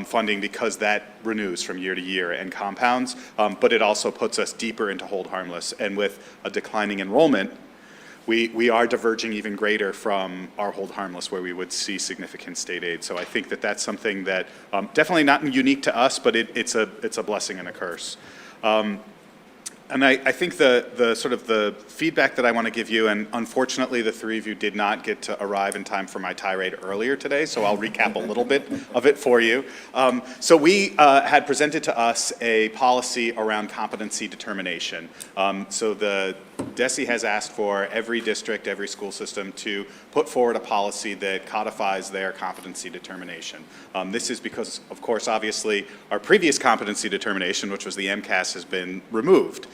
funding, because that renews from year to year and compounds, but it also puts us deeper into hold harmless. And with a declining enrollment, we are diverging even greater from our hold harmless, where we would see significant state aid. So I think that that's something that definitely not unique to us, but it's a blessing and a curse. And I think the sort of the feedback that I want to give you, and unfortunately the three of you did not get to arrive in time for my tirade earlier today, so I'll recap a little bit of it for you. So we had presented to us a policy around competency determination. So the DESE has asked for every district, every school system to put forward a policy that codifies their competency determination. This is because, of course, obviously, our previous competency determination, which was the MCAS, has been removed.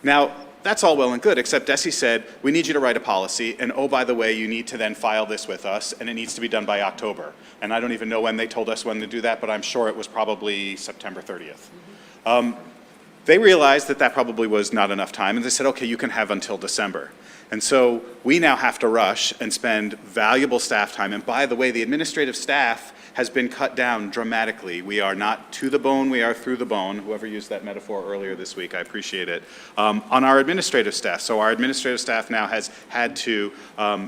Now, that's all well and good, except DESE said, we need you to write a policy, and oh, by the way, you need to then file this with us, and it needs to be done by October. And I don't even know when they told us when to do that, but I'm sure it was probably September 30th. They realized that that probably was not enough time, and they said, okay, you can have until December. And so we now have to rush and spend valuable staff time. And by the way, the administrative staff has been cut down dramatically. We are not to the bone, we are through the bone. Whoever used that metaphor earlier this week, I appreciate it. On our administrative staff. So our administrative staff now has had to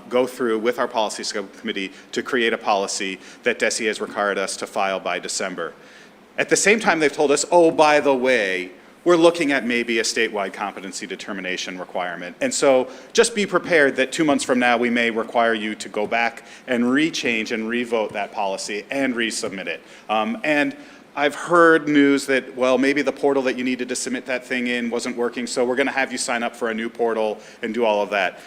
go through with our policy subcommittee to create a policy that DESE has required us to file by December. At the same time, they've told us, oh, by the way, we're looking at maybe a statewide competency determination requirement. And so just be prepared that 2 months from now, we may require you to go back and rechange and revote that policy and resubmit it. And I've heard news that, well, maybe the portal that you needed to submit that thing in wasn't working, so we're gonna have you sign up for a new portal and do all of that.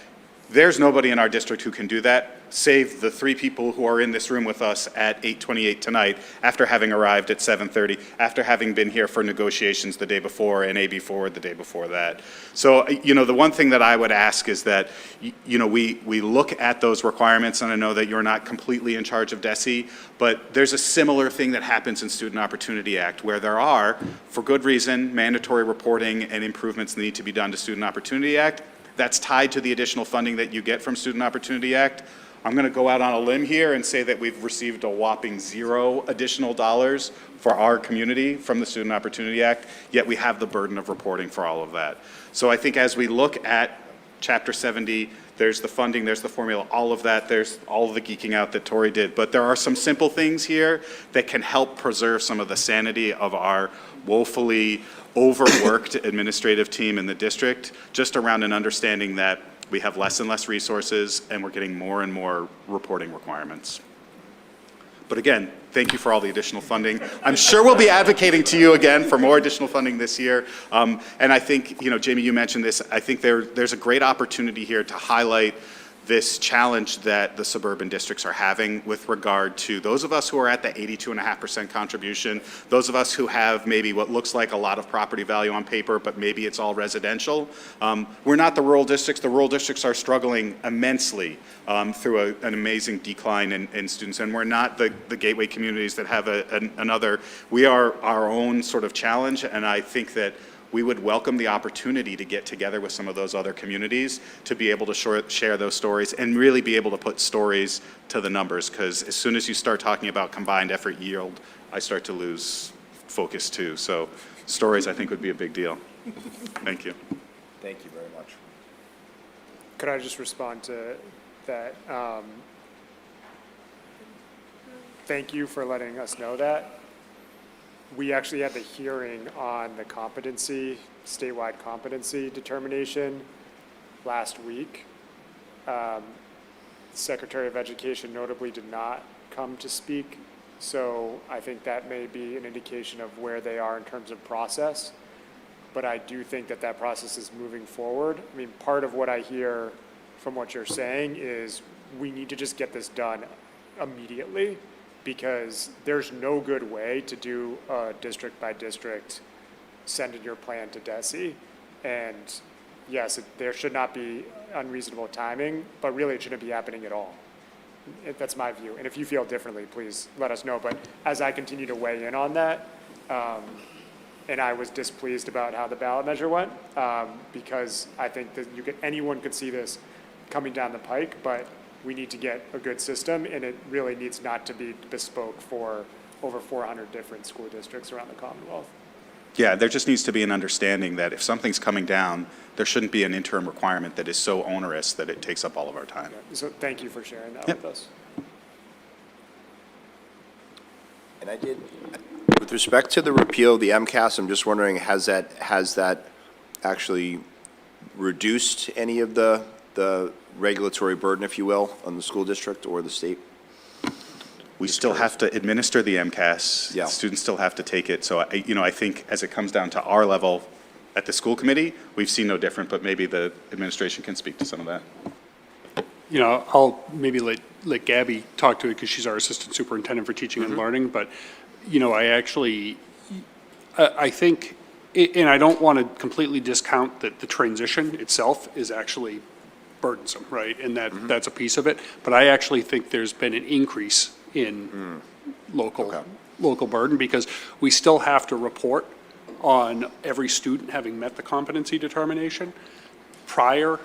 There's nobody in our district who can do that, save the 3 people who are in this room with us at 8:28 tonight, after having arrived at 7:30, after having been here for negotiations the day before and AB Forward the day before that. So, you know, the one thing that I would ask is that, you know, we look at those requirements, and I know that you're not completely in charge of DESE, but there's a similar thing that happens in Student Opportunity Act, where there are, for good reason, mandatory reporting and improvements that need to be done to Student Opportunity Act. That's tied to the additional funding that you get from Student Opportunity Act. I'm going to go out on a limb here and say that we've received a whopping 0 additional dollars for our community from the Student Opportunity Act, yet we have the burden of reporting for all of that. So I think as we look at Chapter 70, there's the funding, there's the formula, all of that, there's all of the geeking out that Tori did. But there are some simple things here that can help preserve some of the sanity of our woefully overworked administrative team in the district, just around an understanding that we have less and less resources and we're getting more and more reporting requirements. But again, thank you for all the additional funding. I'm sure we'll be advocating to you again for more additional funding this year. And I think, you know, Jamie, you mentioned this, I think there's a great opportunity here to highlight this challenge that the suburban districts are having with regard to those of us who are at the 82.5% contribution, those of us who have maybe what looks like a lot of property value on paper, but maybe it's all residential. We're not the rural districts. The rural districts are struggling immensely through an amazing decline in students, and we're not the gateway communities that have another. We are our own sort of challenge, and I think that we would welcome the opportunity to get together with some of those other communities to be able to share those stories and really be able to put stories to the numbers, because as soon as you start talking about combined effort yield, I start to lose focus too. So stories, I think, would be a big deal. Thank you. Thank you very much. Could I just respond to that? Thank you for letting us know that. We actually had the hearing on the competency, statewide competency determination last week. Secretary of Education notably did not come to speak, so I think that may be an indication of where they are in terms of process. But I do think that that process is moving forward. I mean, part of what I hear from what you're saying is we need to just get this done immediately, because there's no good way to do a district by district, send in your plan to DESE. And yes, there should not be unreasonable timing, but really it shouldn't be happening at all. That's my view. And if you feel differently, please let us know. But as I continue to weigh in on that, and I was displeased about how the ballot measure went, because I think that anyone could see this coming down the pike, but we need to get a good system, and it really needs not to be bespoke for over 400 different school districts around the Commonwealth. Yeah, there just needs to be an understanding that if something's coming down, there shouldn't be an interim requirement that is so onerous that it takes up all of our time. Yeah, so thank you for sharing that with us. And I did, with respect to the repeal of the MCAS, I'm just wondering, has that actually reduced any of the regulatory burden, if you will, on the school district or the state? We still have to administer the MCAS. Yeah. Students still have to take it. So, I think as it comes down to our level at the school committee, we've seen no different, but maybe the administration can speak to some of that. I'll maybe let Gabby talk to it, because she's our assistant superintendent for teaching and learning. But, I think, and I don't want to completely discount that the transition itself is actually burdensome, right? And that's a piece of it. But I actually think there's been an increase in local burden, because we still have to report on every student having met the competency determination. Prior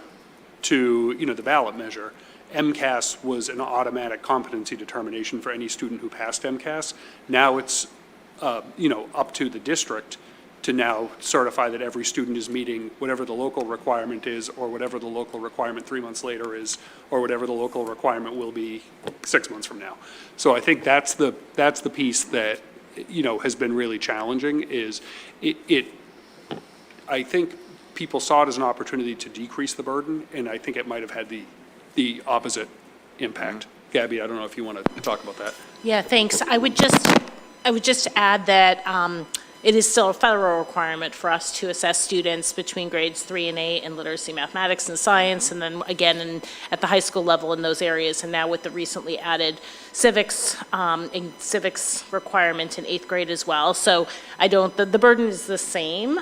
to, the ballot measure, MCAS was an automatic competency determination for any student who passed MCAS. Now it's, up to the district to now certify that every student is meeting whatever the local requirement is, or whatever the local requirement 3 months later is, or whatever the local requirement will be 6 months from now. So I think that's the piece that, has been really challenging, is I think people saw it as an opportunity to decrease the burden, and I think it might have had the opposite impact. Gabby, I don't know if you want to talk about that. Yeah, thanks. I would just add that it is still a federal requirement for us to assess students between grades 3 and 8 in literacy, mathematics, and science, and then again at the high school level in those areas. And now with the recently added civics requirement in 8th grade as well. So the burden is the same.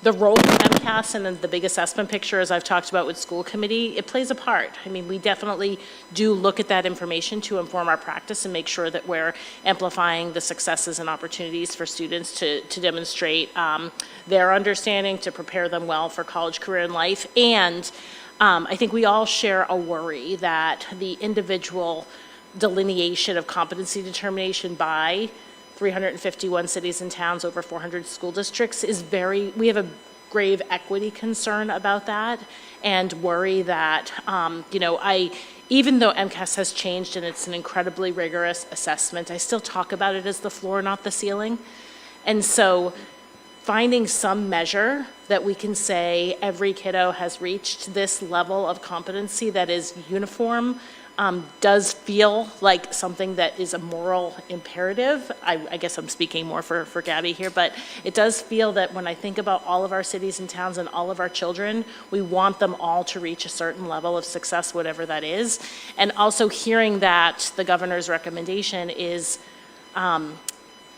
The role of MCAS and the big assessment picture, as I've talked about with school committee, it plays a part. I mean, we definitely do look at that information to inform our practice and make sure that we're amplifying the successes and opportunities for students to demonstrate their understanding, to prepare them well for college, career, and life. And I think we all share a worry that the individual delineation of competency determination by 351 cities and towns, over 400 school districts we have a grave equity concern about that, and worry that, even though MCAS has changed and it's an incredibly rigorous assessment, I still talk about it as the floor, not the ceiling. And so finding some measure that we can say every kiddo has reached this level of competency that is uniform, does feel like something that is a moral imperative. I guess I'm speaking more for Gabby here, but it does feel that when I think about all of our cities and towns and all of our children, we want them all to reach a certain level of success, whatever that is. And also hearing that the governor's recommendation is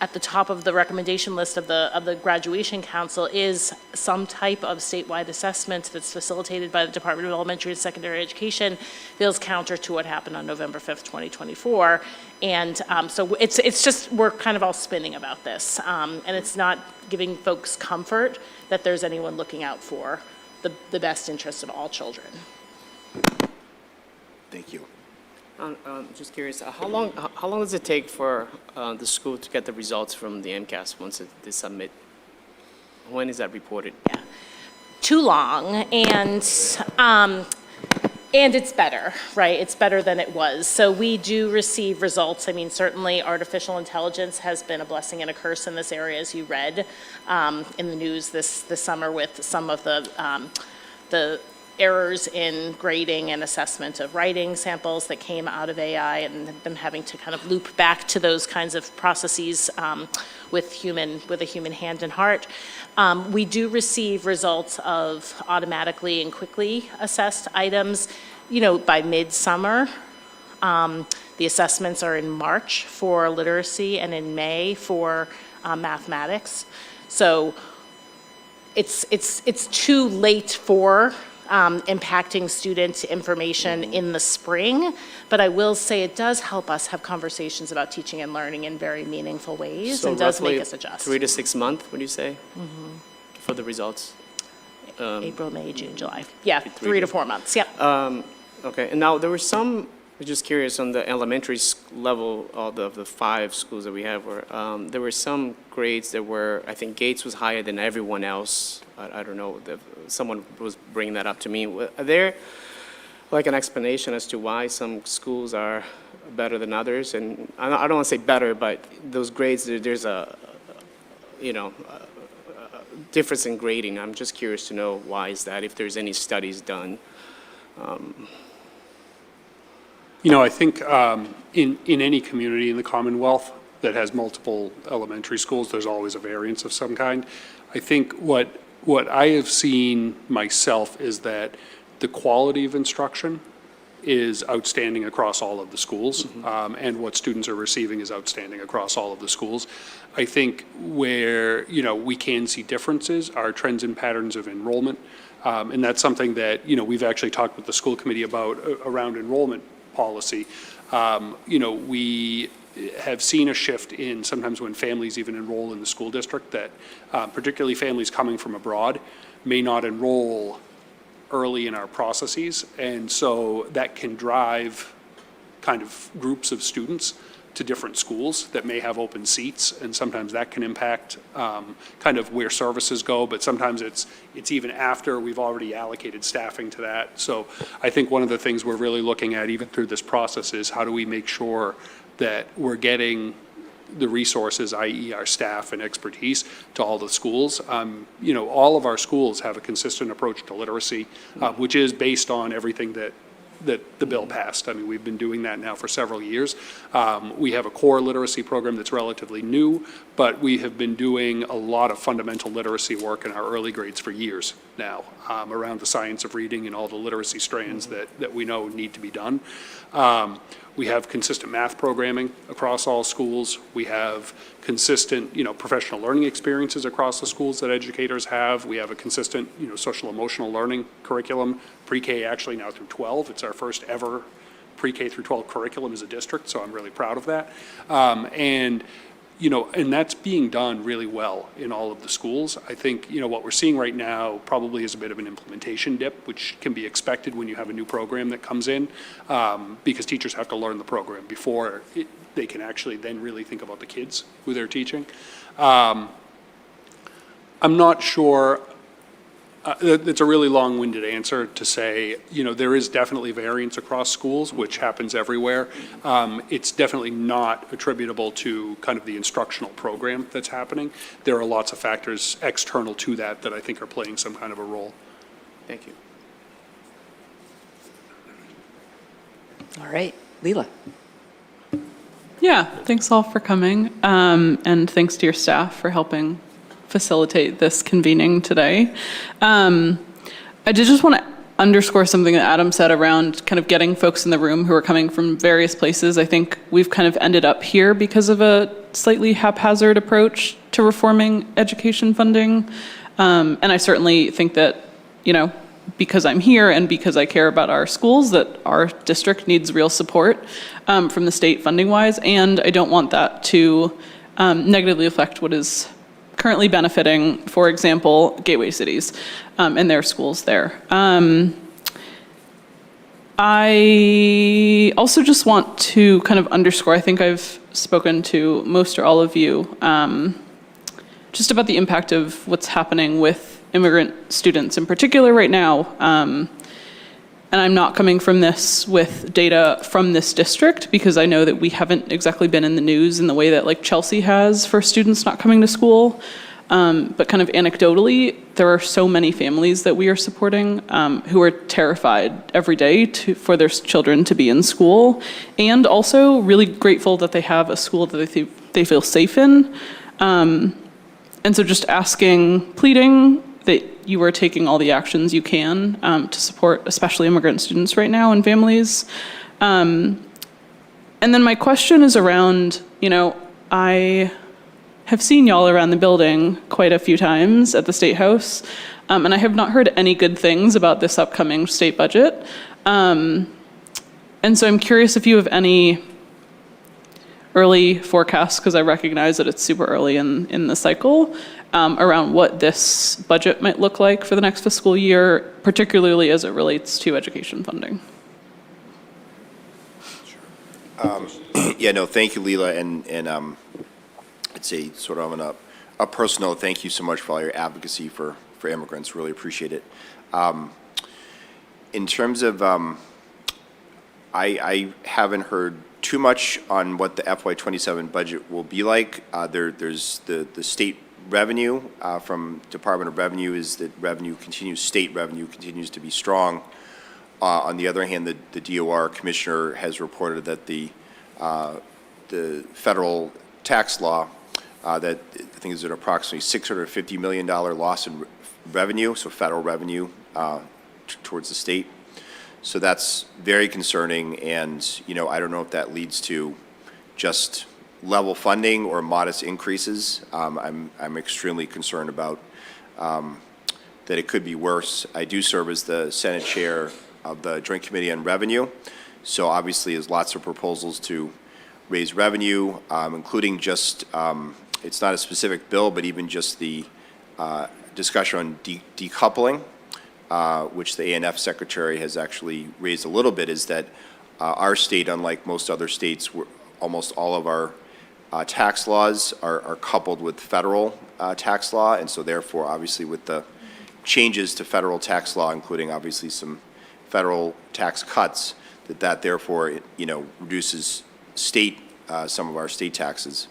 at the top of the recommendation list of the graduation council is some type of statewide assessment that's facilitated by the Department of Elementary and Secondary Education feels counter to what happened on November 5th, 2024. And so it's just, we're kind of all spinning about this. And it's not giving folks comfort that there's anyone looking out for the best interest of all children. Thank you. Just curious, how long does it take for the school to get the results from the MCAS once they submit? When is that reported? Yeah, too long, and it's better, right? It's better than it was. So we do receive results. I mean, certainly artificial intelligence has been a blessing and a curse in this area, as you read in the news this summer with some of the errors in grading and assessment of writing samples that came out of AI, and them having to kind of loop back to those kinds of processes with a human hand and heart. We do receive results of automatically and quickly assessed items, by midsummer. The assessments are in March for literacy and in May for mathematics. So it's too late for impacting student information in the spring, but I will say it does help us have conversations about teaching and learning in very meaningful ways, So and does roughly make us adjust. 3 to 6 months, would you say, for the results? April, May, June, July. Yeah, 3 to 4 months, yep. Okay, and now there were some, I'm just curious, on the elementary level of the 5 schools that we have, where there were some grades that were, I think Gates was higher than everyone else. I don't know, someone was bringing that up to me. Are there like an explanation as to why some schools are better than others? And I don't want to say better, but those grades, there's a difference in grading. I'm just curious to know why is that, if there's any studies done. I think in any community in the Commonwealth that has multiple elementary schools, there's always a variance of some kind. I think what I have seen myself is that the quality of instruction is outstanding across all of the schools, and what students are receiving is outstanding across all of the schools. I think where, we can see differences are trends and patterns of enrollment, and that's something that, we've actually talked with the school committee about around enrollment policy. We have seen a shift in sometimes when families even enroll in the school district that particularly families coming from abroad may not enroll early in our processes. And so that can drive kind of groups of students to different schools that may have open seats. And sometimes that can impact kind of where services go, but sometimes it's even after we've already allocated staffing to that. So I think one of the things we're really looking at even through this process is how do we make sure that we're getting the resources, i.e. our staff and expertise, to all the schools. All of our schools have a consistent approach to literacy, which is based on everything that the bill passed. I mean, we've been doing that now for several years. We have a core literacy program that's relatively new, but we have been doing a lot of fundamental literacy work in our early grades for years now, around the science of reading and all the literacy strands that we know need to be done. We have consistent math programming across all schools. We have consistent, professional learning experiences across the schools that educators have. We have a consistent, social emotional learning curriculum, pre-K actually now through 12. It's our first ever pre-K through 12 curriculum as a district, so I'm really proud of that. And that's being done really well in all of the schools. I think, what we're seeing right now probably is a bit of an implementation dip, which can be expected when you have a new program that comes in, because teachers have to learn the program before they can actually then really think about the kids who they're teaching. I'm not sure. It's a really long-winded answer to say, there is definitely variance across schools, which happens everywhere. It's definitely not attributable to kind of the instructional program that's happening. There are lots of factors external to that I think are playing some kind of a role. Thank you. All right, Leela. Yeah, thanks all for coming, and thanks to your staff for helping facilitate this convening today. I did just want to underscore something that Adam said around kind of getting folks in the room who are coming from various places. I think we've kind of ended up here because of a slightly haphazard approach to reforming education funding. And I certainly think that, because I'm here and because I care about our schools, that our district needs real support from the state funding-wise, and I don't want that to negatively affect what is currently benefiting, for example, gateway cities and their schools there. I also just want to kind of underscore, I think I've spoken to most or all of you, just about the impact of what's happening with immigrant students in particular right now. And I'm not coming from this with data from this district because I know that we haven't exactly been in the news in the way that like Chelsea has for students not coming to school. But kind of anecdotally, there are so many families that we are supporting who are terrified every day for their children to be in school, and also really grateful that they have a school that they feel safe in. And so just pleading that you are taking all the actions you can to support especially immigrant students right now and families. And then my question is around, I have seen y'all around the building quite a few times at the State House, and I have not heard any good things about this upcoming state budget. And so I'm curious if you have any early forecasts, because I recognize that it's super early in the cycle, around what this budget might look like for the next fiscal year, particularly as it relates to education funding. Thank you, Leela, and I'd say sort of on a personal note, thank you so much for all your advocacy for immigrants. Really appreciate it. In terms of, I haven't heard too much on what the FY27 budget will be like. There's the state revenue from Department of Revenue is that state revenue continues to be strong. On the other hand, the DOR commissioner has reported that the federal tax law that I think is an approximately $650 million loss in revenue, so federal revenue towards the state. So that's very concerning, and I don't know if that leads to just level funding or modest increases. I'm extremely concerned about that it could be worse. I do serve as the Senate Chair of the Joint Committee on Revenue, so obviously there's lots of proposals to raise revenue, including just, it's not a specific bill, but even just the discussion on decoupling, which the A&F Secretary has actually raised a little bit, is that our state, unlike most other states, almost all of our tax laws are coupled with federal tax law, and so therefore, obviously, with the changes to federal tax law, including obviously some federal tax cuts, that therefore, reduces some of our state taxes.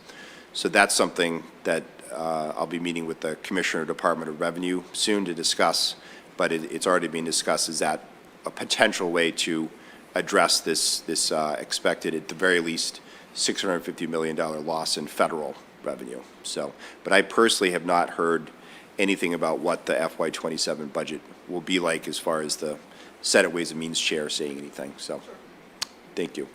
So that's something that I'll be meeting with the Commissioner of Department of Revenue soon to discuss, but it's already being discussed. Is that a potential way to address this expected, at the very least, $650 million loss in federal revenue? So, but I personally have not heard anything about what the FY27 budget will be like as far as the Senate Ways and Means Chair saying anything. So, thank you.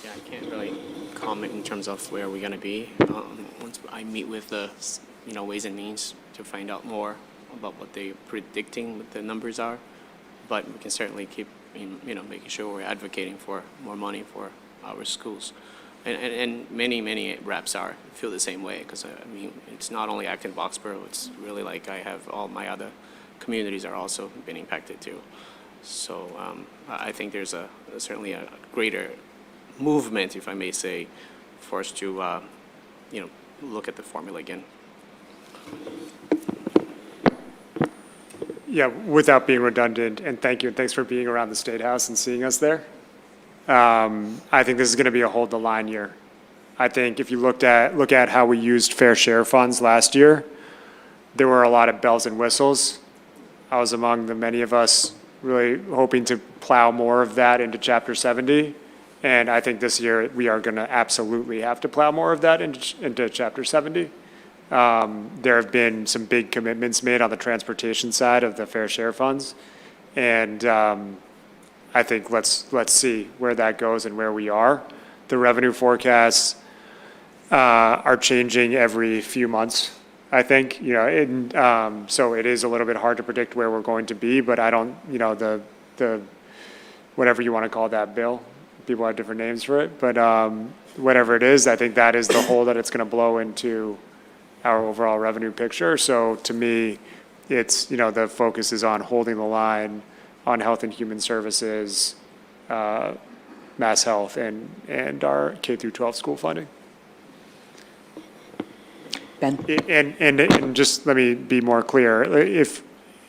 Yeah, I can't really comment in terms of where we're going to be. Once I meet with the Ways and Means to find out more about what they're predicting, what the numbers are, but we can certainly keep making sure we're advocating for more money for our schools. And many reps feel the same way, because it's not only Acton-Boxborough, it's really like I have all my other communities are also been impacted too. So I think there's certainly a greater movement, if I may say, for us to look at the formula again. Yeah, without being redundant, and thank you, and thanks for being around the State House and seeing us there. I think this is going to be a hold the line year. I think if you look at how we used fair share funds last year, there were a lot of bells and whistles. I was among the many of us really hoping to plow more of that into Chapter 70. And I think this year we are going to absolutely have to plow more of that into Chapter 70. There have been some big commitments made on the transportation side of the fair share funds. And I think let's see where that goes and where we are. The revenue forecasts are changing every few months, I think, so it is a little bit hard to predict where we're going to be, but I don't, the whatever you want to call that bill, people have different names for it, but whatever it is, I think that is the hole that it's going to blow into our overall revenue picture. So to me, it's, the focus is on holding the line on health and human services, mass health, and our K through 12 school funding. Ben? And just let me be more clear. If,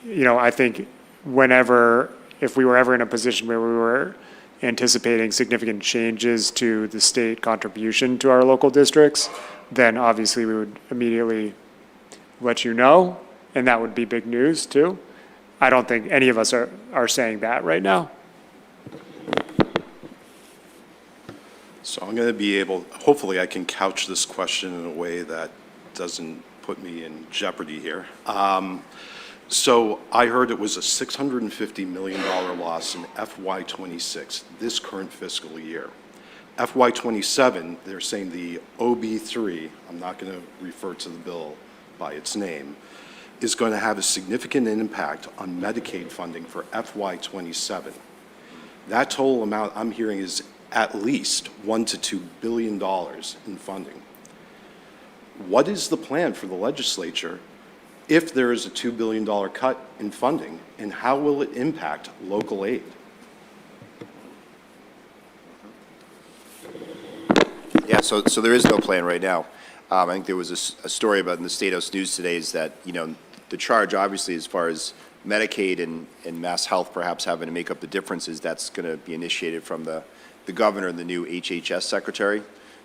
I think if we were ever in a position where we were anticipating significant changes to the state contribution to our local districts, then obviously we would immediately let you know, and that would be big news too. I don't think any of us are saying that right now. So I'm going to be able, hopefully I can couch this question in a way that doesn't put me in jeopardy here. So I heard it was a $650 million loss in FY26, this current fiscal year. FY27, they're saying the OB3, I'm not going to refer to the bill by its name, is going to have a significant impact on Medicaid funding for FY27. That total amount I'm hearing is at least $1 to $2 billion in funding. What is the plan for the legislature if there is a $2 billion cut in funding, and how will it impact local aid? Yeah, so there is no plan right now. I think there was a story about in the State House News today is that, the charge obviously as far as Medicaid and Mass Health perhaps having to make up the differences, that's going to be initiated from the governor and the new HHS secretary.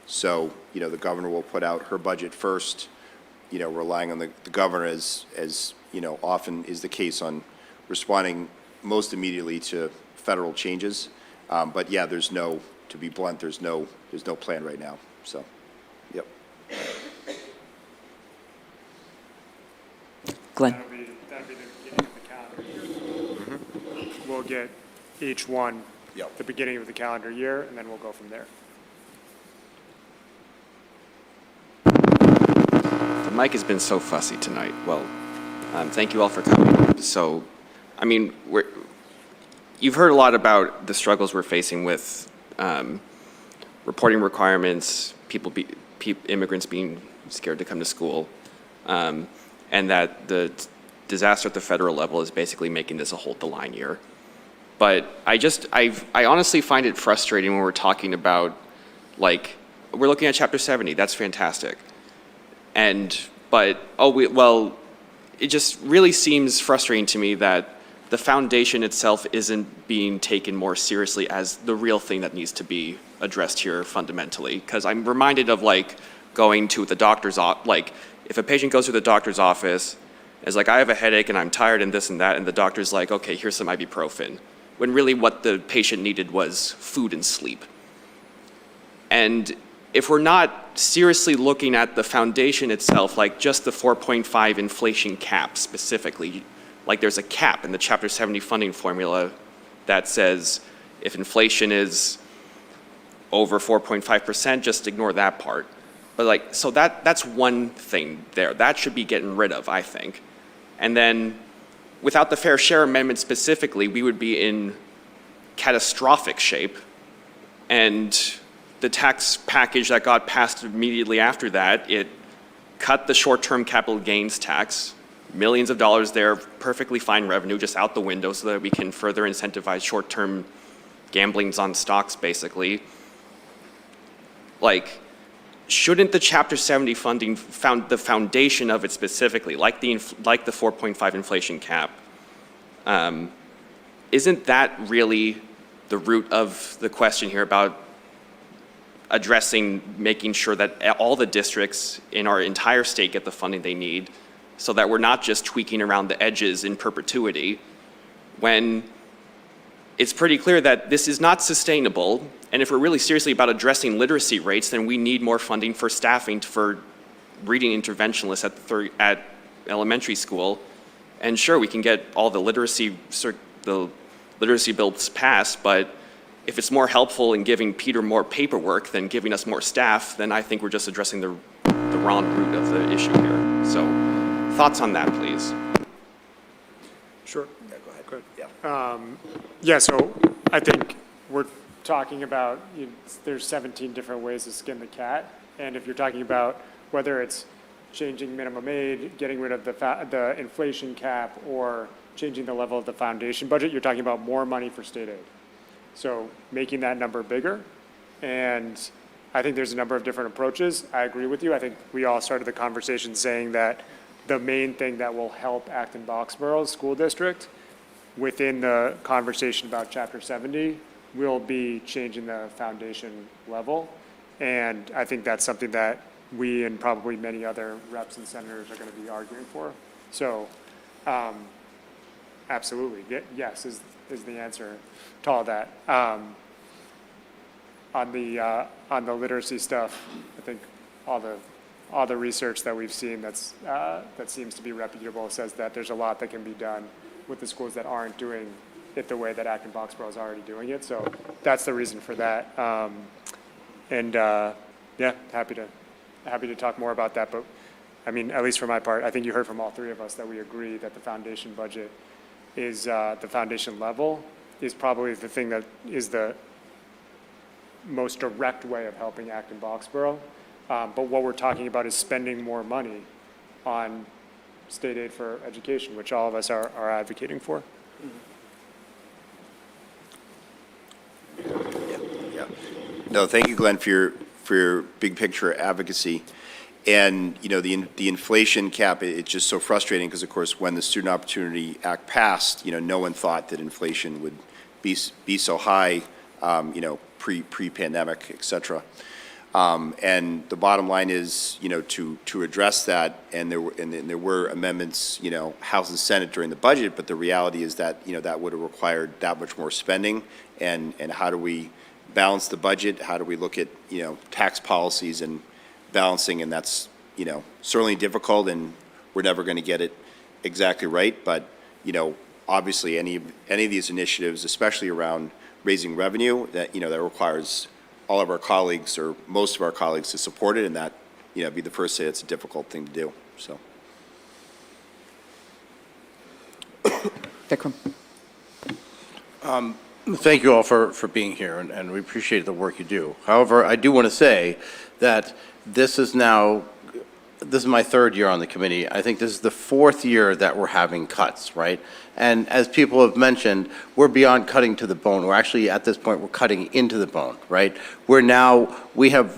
So, the governor will put out her budget first, relying on the governor as often is the case on responding most immediately to federal changes. But yeah, to be blunt, there's no plan right now. So, yep. Glenn? That'll be the beginning of the calendar year. Mm-hmm. We'll get each one at the beginning of the calendar year, and then we'll go from there. The mic has been so fussy tonight. Well, thank you all for coming. So, I mean, you've heard a lot about the struggles we're facing with reporting requirements, immigrants being scared to come to school, and that the disaster at the federal level is basically making this a hold the line year. But I honestly find it frustrating when we're talking about, we're looking at Chapter 70. That's fantastic. But it just really seems frustrating to me that the foundation itself isn't being taken more seriously as the real thing that needs to be addressed here fundamentally. Because I'm reminded of going to the doctor's office, if a patient goes to the doctor's office, is I have a headache and I'm tired and this and that, and the doctor's like, okay, here's some ibuprofen. When really what the patient needed was food and sleep. And if we're not seriously looking at the foundation itself, just the 4.5 inflation cap specifically, there's a cap in the Chapter 70 funding formula that says if inflation is over 4.5%, just ignore that part. But so that's one thing there. That should be getting rid of, I think. And then without the Fair Share Amendment specifically, we would be in catastrophic shape. And the tax package that got passed immediately after that, it cut the short-term capital gains tax, millions of dollars there, perfectly fine revenue, just out the window so that we can further incentivize short-term gamblings on stocks, basically. Shouldn't the Chapter 70 funding the foundation of it specifically, like the 4.5 inflation cap, isn't that really the root of the question here about making sure that all the districts in our entire state get the funding they need so that we're not just tweaking around the edges in perpetuity when it's pretty clear that this is not sustainable. And if we're really seriously about addressing literacy rates, then we need more funding for staffing for reading interventionalists at elementary school. And sure, we can get all the literacy bills passed, but if it's more helpful in giving Peter more paperwork than giving us more staff, then I think we're just addressing the wrong root of the issue here. So, thoughts on that, please? Sure. Yeah, go ahead. Good. Yeah. Yeah, so I think we're talking about, there's 17 different ways to skin the cat. And if you're talking about whether it's changing minimum aid, getting rid of the inflation cap, or changing the level of the foundation budget, you're talking about more money for state aid. So making that number bigger. And I think there's a number of different approaches. I agree with you. I think we all started the conversation saying that the main thing that will help Acton-Boxborough School District within the conversation about Chapter 70 will be changing the foundation level. And I think that's something that we and probably many other reps and senators are going to be arguing for. So absolutely, yes is the answer to all that. On the literacy stuff, I think all the research that we've seen that seems to be reputable says that there's a lot that can be done with the schools that aren't doing it the way that Acton-Boxborough is already doing it. So that's the reason for that. Yeah, happy to talk more about that. But I mean, at least for my part, I think you heard from all three of us that we agree that the foundation budget is the foundation level is probably the thing that is the most direct way of helping Acton-Boxborough. But what we're talking about is spending more money on state aid for education, which all of us are advocating for. Yeah. No, thank you, Glenn, for your big picture advocacy. And, the inflation cap, it's just so frustrating because, of course, when the Student Opportunity Act passed, no one thought that inflation would be so high, pre-pandemic, et cetera. And the bottom line is, to address that, and there were amendments, House and Senate during the budget, but the reality is that, that would have required that much more spending. And how do we balance the budget? How do we look at, tax policies and balancing? And that's, certainly difficult, and we're never going to get it exactly right. But, obviously any of these initiatives, especially around raising revenue, that, that requires all of our colleagues or most of our colleagues to support it, and that, be the first to say it's a difficult thing to do, so. Vikram. Thank you all for being here, and we appreciate the work you do. However, I do want to say that this is my third year on the committee. I think this is the fourth year that we're having cuts, right? And as people have mentioned, we're beyond cutting to the bone. We're actually, at this point, we're cutting into the bone, right? We have,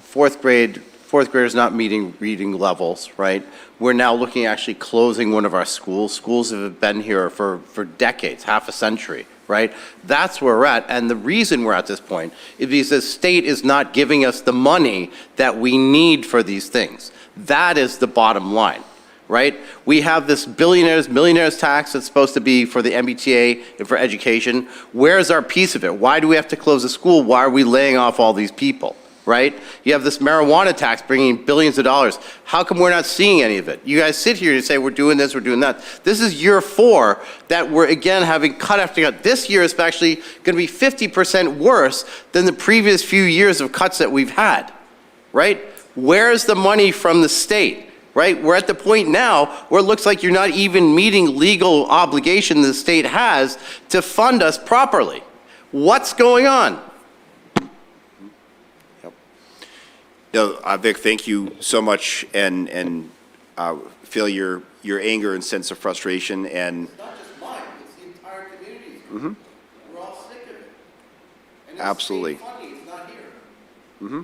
fourth graders not meeting reading levels, right? We're now looking at actually closing one of our schools. Schools have been here for decades, half a century, right? That's where we're at. And the reason we're at this point is because the state is not giving us the money that we need for these things. That is the bottom line, right? We have this millionaires tax that's supposed to be for the MBTA and for education. Where's our piece of it? Why do we have to close the school? Why are we laying off all these people? Right? You have this marijuana tax bringing in billions of dollars. How come we're not seeing any of it? You guys sit here and say, we're doing this, we're doing that. This is year 4 that we're, again, having cut after cut. This year is actually going to be 50% worse than the previous few years of cuts that we've had. Right? Where's the money from the state? Right? We're at the point now where it looks like you're not even meeting legal obligation the state has to fund us properly. What's going on? No, Vic, thank you so much, and feel your anger and sense of frustration. And It's not just mine, it's the entire community. Mm-hmm. We're all sick of it. And Absolutely. It's funny, it's not here. Mm-hmm.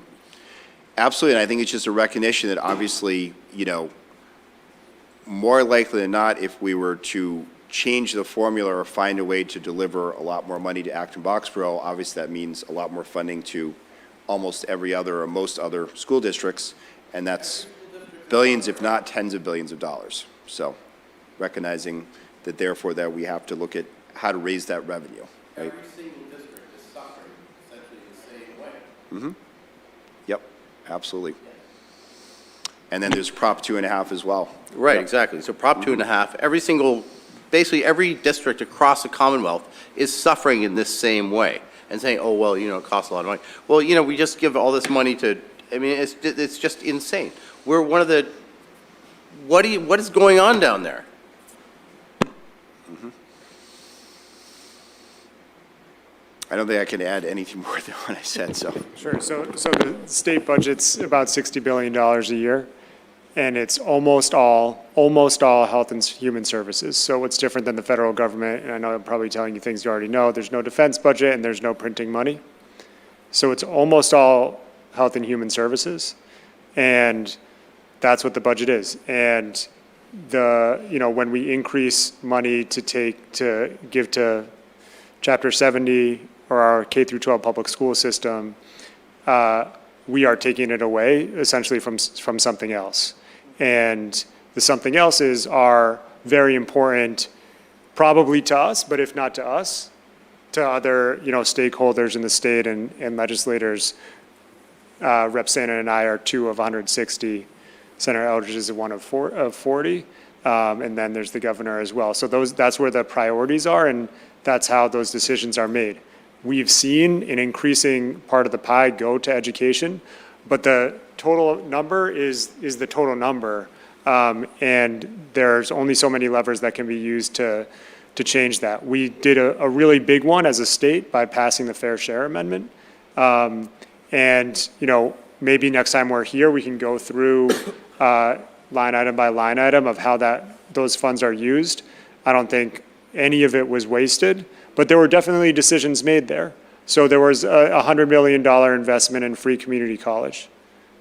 Absolutely, and I think it's just a recognition that obviously, more likely than not, if we were to change the formula or find a way to deliver a lot more money to Acton-Boxborough, obviously that means a lot more funding to almost every other or most other school districts, and that's billions, if not tens of billions of dollars. So recognizing that therefore that we have to look at how to raise that revenue. Right. Every single district is suffering essentially the same way. Mm-hmm. Yep, absolutely. And then there's Prop 2.5 as well. Right, Yep. exactly. So Prop 2.5, basically every district across the Commonwealth is suffering in this same way and saying, oh, well, it costs a lot of money. Well, we just give all this money to, it's just insane. We're one of the, what is going on down there? Mm-hmm. I don't think I can add anything more than what I said, so. Sure. So the state budget's about $60 billion a year, and it's almost all health and human services. So what's different than the federal government, and I know I'm probably telling you things you already know, there's no defense budget and there's no printing money. So it's almost all health and human services, and that's what the budget is. And when we increase money to give to Chapter 70 or our K through 12 public school system, we are taking it away essentially from something else. And the something else's are very important, probably to us, but if not to us, to other stakeholders in the state and legislators. Rep. Santa and I are 2 of 160. Senator Eldridge is 1 of 40. And then there's the governor as well. So that's where the priorities are, and that's how those decisions are made. We've seen an increasing part of the pie go to education, but the total number is the total number. And there's only so many levers that can be used to change that. We did a really big one as a state by passing the Fair Share Amendment. And maybe next time we're here, we can go through line item by line item of how those funds are used. I don't think any of it was wasted, but there were definitely decisions made there. So there was a $100 million investment in free community college,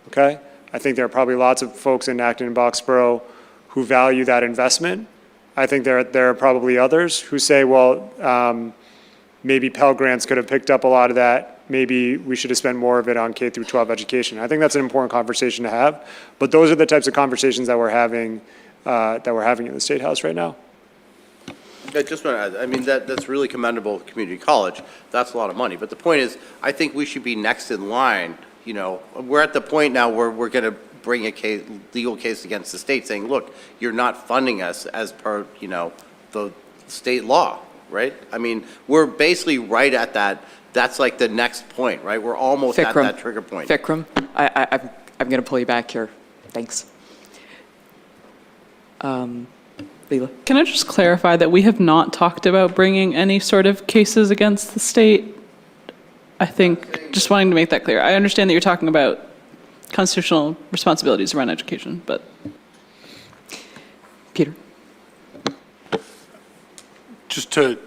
okay? I think there are probably lots of folks in Acton-Boxborough who value that investment. I think there are probably others who say, well, maybe Pell Grants could have picked up a lot of that. Maybe we should have spent more of it on K through 12 education. I think that's an important conversation to have, but those are the types of conversations that we're having in the State House right now. I just want to add, that's really commendable, community college. That's a lot of money. But the point is, I think we should be next in line. We're at the point now where we're going to bring a legal case against the state saying, look, you're not funding us as per, the state law, right? We're basically right at that. That's like the next point, right? We're almost at that trigger point. Vikram, I'm going to pull you back here. Thanks. Leela. Can I just clarify that we have not talked about bringing any sort of cases against the state? I think, just wanting to make that clear. I understand that you're talking about constitutional responsibilities around education, but. Peter. Just to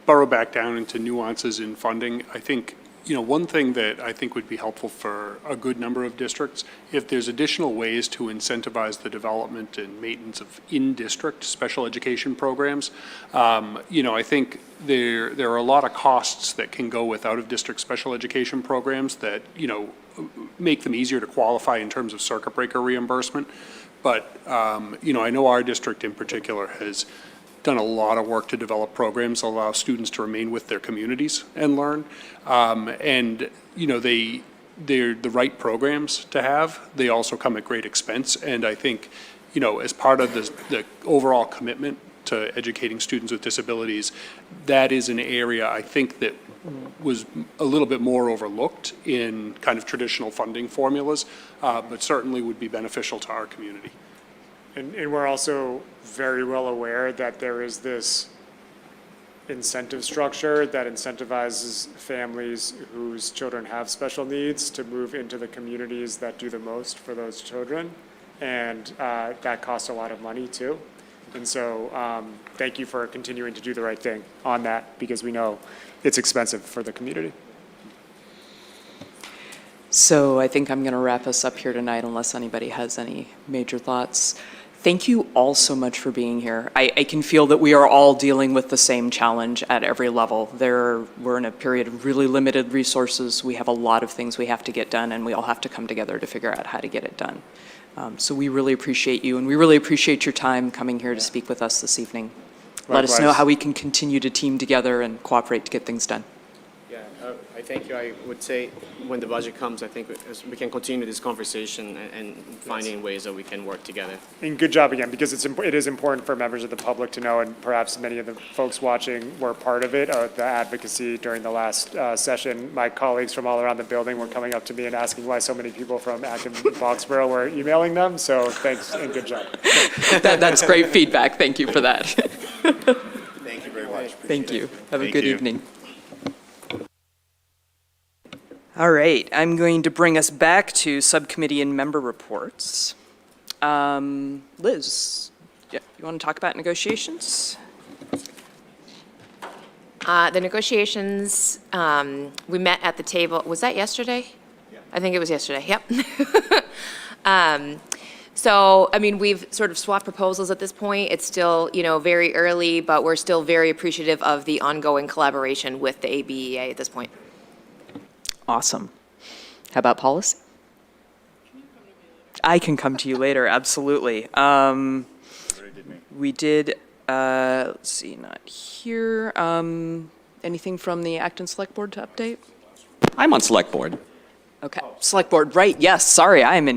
burrow back down into nuances in funding, I think, one thing that I think would be helpful for a good number of districts, if there's additional ways to incentivize the development and maintenance of in-district special education programs, I think there are a lot of costs that can go with out-of-district special education programs that, make them easier to qualify in terms of circuit breaker reimbursement. But, I know our district in particular has done a lot of work to develop programs that allow students to remain with their communities and learn. And they're the right programs to have. They also come at great expense. And I think, as part of the overall commitment to educating students with disabilities, that is an area I think that was a little bit more overlooked in kind of traditional funding formulas, but certainly would be beneficial to our community. And we're also very well aware that there is this incentive structure that incentivizes families whose children have special needs to move into the communities that do the most for those children. And that costs a lot of money too. And so thank you for continuing to do the right thing on that, because we know it's expensive for the community. So I think I'm going to wrap us up here tonight unless anybody has any major thoughts. Thank you all so much for being here. I can feel that we are all dealing with the same challenge at every level. We're in a period of really limited resources. We have a lot of things we have to get done, and we all have to come together to figure out how to get it done. So we really appreciate you, and we really appreciate your time coming here to speak with us this evening. let us know Likewise. how we can continue to team together and cooperate to get things done. Yeah, I thank you. I would say when the budget comes, I think we can continue this conversation and finding ways that we can work together. And good job again, because it is important for members of the public to know, and perhaps many of the folks watching were part of it, the advocacy during the last session. My colleagues from all around the building were coming up to me and asking why so many people from Acton-Boxborough were emailing them, so thanks and good job. That's great feedback. Thank you for that. Thank you very much. Thank you. Have a Thank good you. evening. All right, I'm going to bring us back to subcommittee and member reports. Liz, yeah, you want to talk about negotiations? The negotiations, we met at the table, was that yesterday? Yeah. I think it was yesterday, yep. So, I mean, we've sort of swapped proposals at this point. It's still, very early, but we're still very appreciative of the ongoing collaboration with the ABEA at this point. Awesome. How about policy? I can come to you later, absolutely. We did, let's see, not here. Anything from the Acton Select Board to update? I'm on select board. Okay, Select Board, right, yes, sorry, I am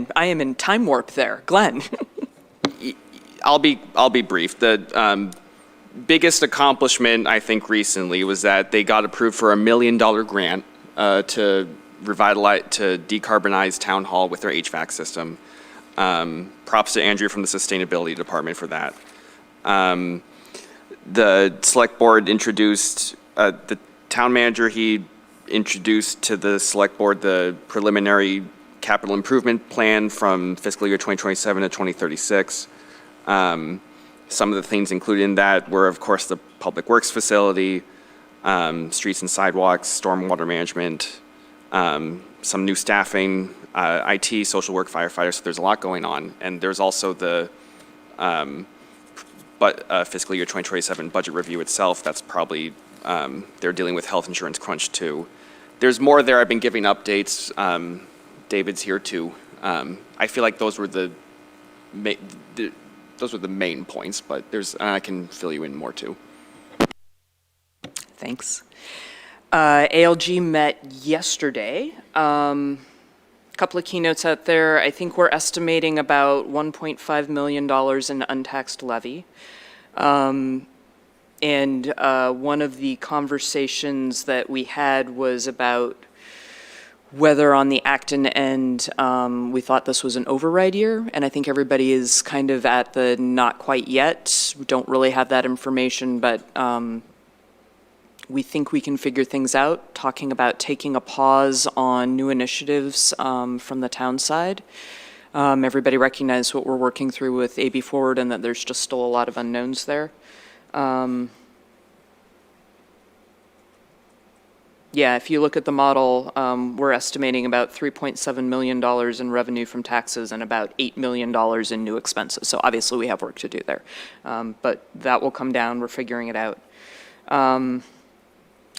in time warp there. Glenn? I'll be brief. The biggest accomplishment, I think, recently was that they got approved for $1 million grant to revitalize, to decarbonize Town Hall with their HVAC system. Props to Andrew from the Sustainability Department for that. The Select Board introduced, the town manager, he introduced to the Select Board the preliminary capital improvement plan from fiscal year 2027 to 2036. Some of the things included in that were, of course, the Public Works facility, streets and sidewalks, stormwater management, some new staffing, IT, social work, firefighters, so there's a lot going on. And there's also the fiscal year 2027 budget review itself. That's probably, they're dealing with health insurance crunch too. There's more there. I've been giving updates. David's here too. I feel like those were the main points, but I can fill you in more too. Thanks. ALG met yesterday. A couple of keynotes out there. I think we're estimating about $1.5 million in untaxed levy. And one of the conversations that we had was about whether on the Acton end we thought this was an override year, and I think everybody is kind of at the not quite yet. We don't really have that information, but we think we can figure things out, talking about taking a pause on new initiatives from the town side. Everybody recognized what we're working through with AB Forward and that there's just still a lot of unknowns there. Yeah, if you look at the model, we're estimating about $3.7 million in revenue from taxes and about $8 million in new expenses. So obviously we have work to do there. But that will come down, we're figuring it out.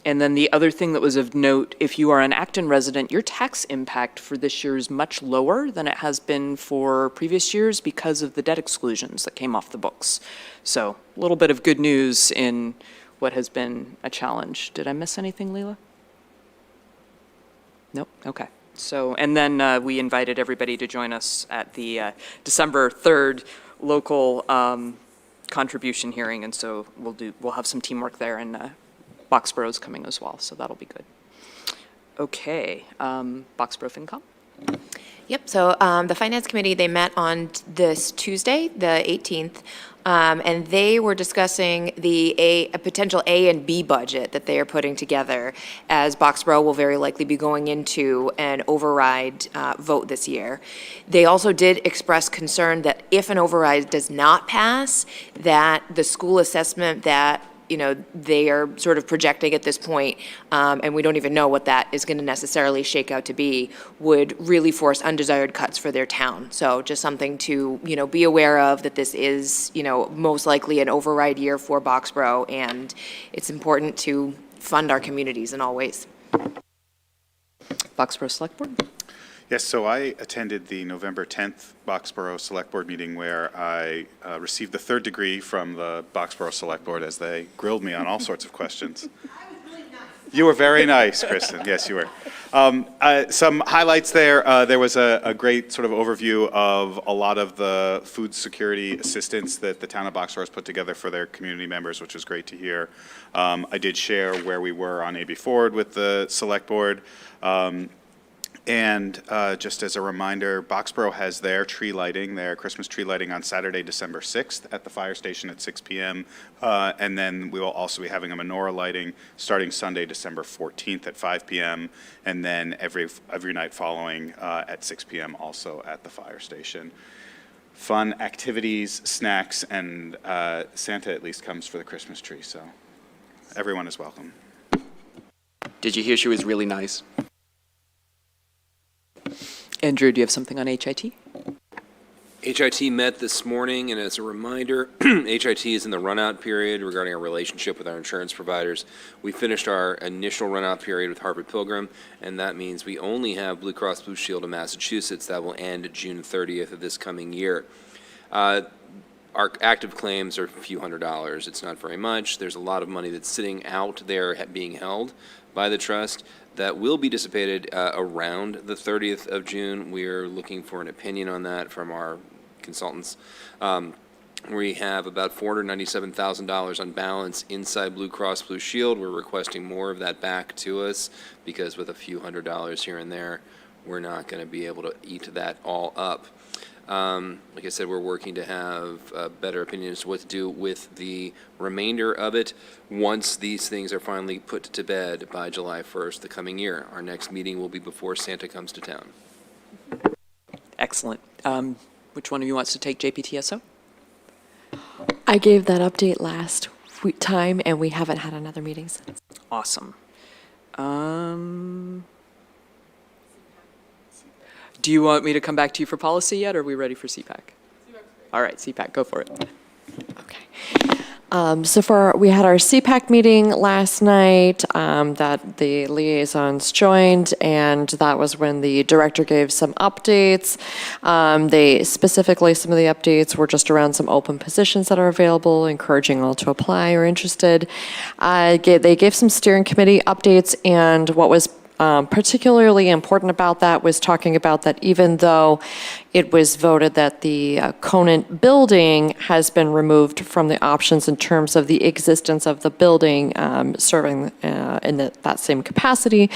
And then the other thing that was of note, if you are an Acton resident, your tax impact for this year is much lower than it has been for previous years because of the debt exclusions that came off the books. So a little bit of good news in what has been a challenge. Did I miss anything, Leela? Nope, okay. So, and then we invited everybody to join us at the December 3rd local contribution hearing, and so we'll have some teamwork there, and Boxborough's coming as well, so that'll be good. Okay, Boxborough FinCom? Yep, so the Finance Committee, they met on this Tuesday, the 18th, and they were discussing a potential A and B budget that they are putting together, as Boxborough will very likely be going into an override vote this year. They also did express concern that if an override does not pass, that the school assessment that they are sort of projecting at this point, and we don't even know what that is going to necessarily shake out to be, would really force undesired cuts for their town. So just something to, be aware of, that this is, most likely an override year for Boxborough, and it's important to fund our communities in all ways. Boxborough Select Board? Yes, so I attended the November 10th Boxborough Select Board meeting where I received the third degree from the Boxborough Select Board as they grilled me on all sorts of questions. You were very nice, Kristen. Yes, you were. Some highlights there. There was a great sort of overview of a lot of the food security assistance that the town of Boxborough has put together for their community members, which was great to hear. I did share where we were on AB Forward with the select board. And just as a reminder, Boxborough has their tree lighting, their Christmas tree lighting on Saturday, December 6th at the fire station at 6 p.m. And then we will also be having a menorah lighting starting Sunday, December 14th at 5 p.m. And then every night following at 6 p.m. also at the fire station. Fun activities, snacks, and Santa at least comes for the Christmas tree, so everyone is welcome. Did you hear she was really nice? Andrew, do you have something on HIT? HIT met this morning, and as a reminder, HIT is in the run-out period regarding our relationship with our insurance providers. We finished our initial run-out period with Harvard Pilgrim, and that means we only have Blue Cross Blue Shield of Massachusetts. That will end June 30th of this coming year. Our active claims are a few $100s. It's not very much. There's a lot of money that's sitting out there being held by the trust that will be dissipated around the 30th of June. We are looking for an opinion on that from our consultants. We have about $497,000 on balance inside Blue Cross Blue Shield. We're requesting more of that back to us because with a few $100s here and there, we're not going to be able to eat that all up. Like I said, we're working to have a better opinion as to what to do with the remainder of it once these things are finally put to bed by July 1st the coming year. Our next meeting will be before Santa comes to town. Excellent. Which one of you wants to take JPTSO? I gave that update last time, and we haven't had another meeting since. Awesome. Do you want me to come back to you for policy yet, or are we ready for CPAC? All right, CPAC, go for it. We had our CPAC meeting last night that the liaisons joined, and that was when the director gave some updates. Some of the updates were just around some open positions that are available, encouraging all to apply or interested. They gave some steering committee updates, and what was particularly important about that was talking about that even though it was voted that the Conant building has been removed from the options in terms of the existence of the building serving in that same capacity,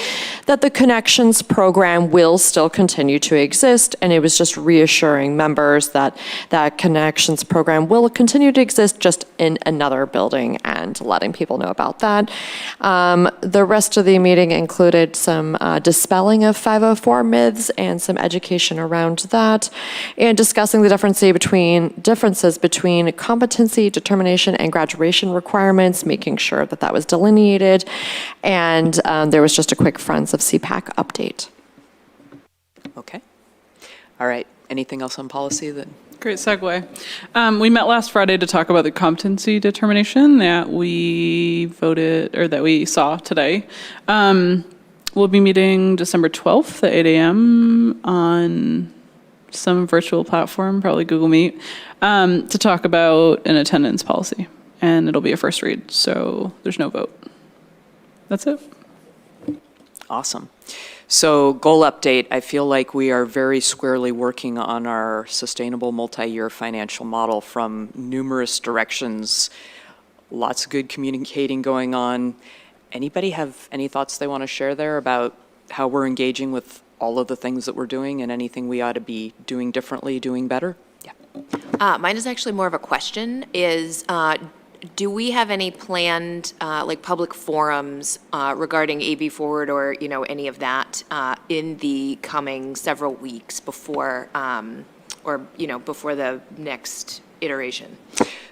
that the Connections program will still continue to exist, and it was just reassuring members that that Connections program will continue to exist just in another building and letting people know about that. The rest of the meeting included some dispelling of 504 myths and some education around that, and discussing the differences between competency, determination, and graduation requirements, making sure that that was delineated, and there was just a quick Friends of CPAC update. Okay. All right. Anything else on policy that? Great segue. We met last Friday to talk about the competency determination that we voted, or that we saw today. We'll be meeting December 12th at 8 a.m. on some virtual platform, probably Google Meet, to talk about an attendance policy. And it'll be a first read, so there's no vote. That's it. Awesome. So goal update, I feel like we are very squarely working on our sustainable multi-year financial model from numerous directions. Lots of good communicating going on. Anybody have any thoughts they want to share there about how we're engaging with all of the things that we're doing and anything we ought to be doing differently, doing better? Yeah. Mine is actually more of a question, do we have any planned public forums regarding AB Forward or any of that in the coming several weeks before before the next iteration?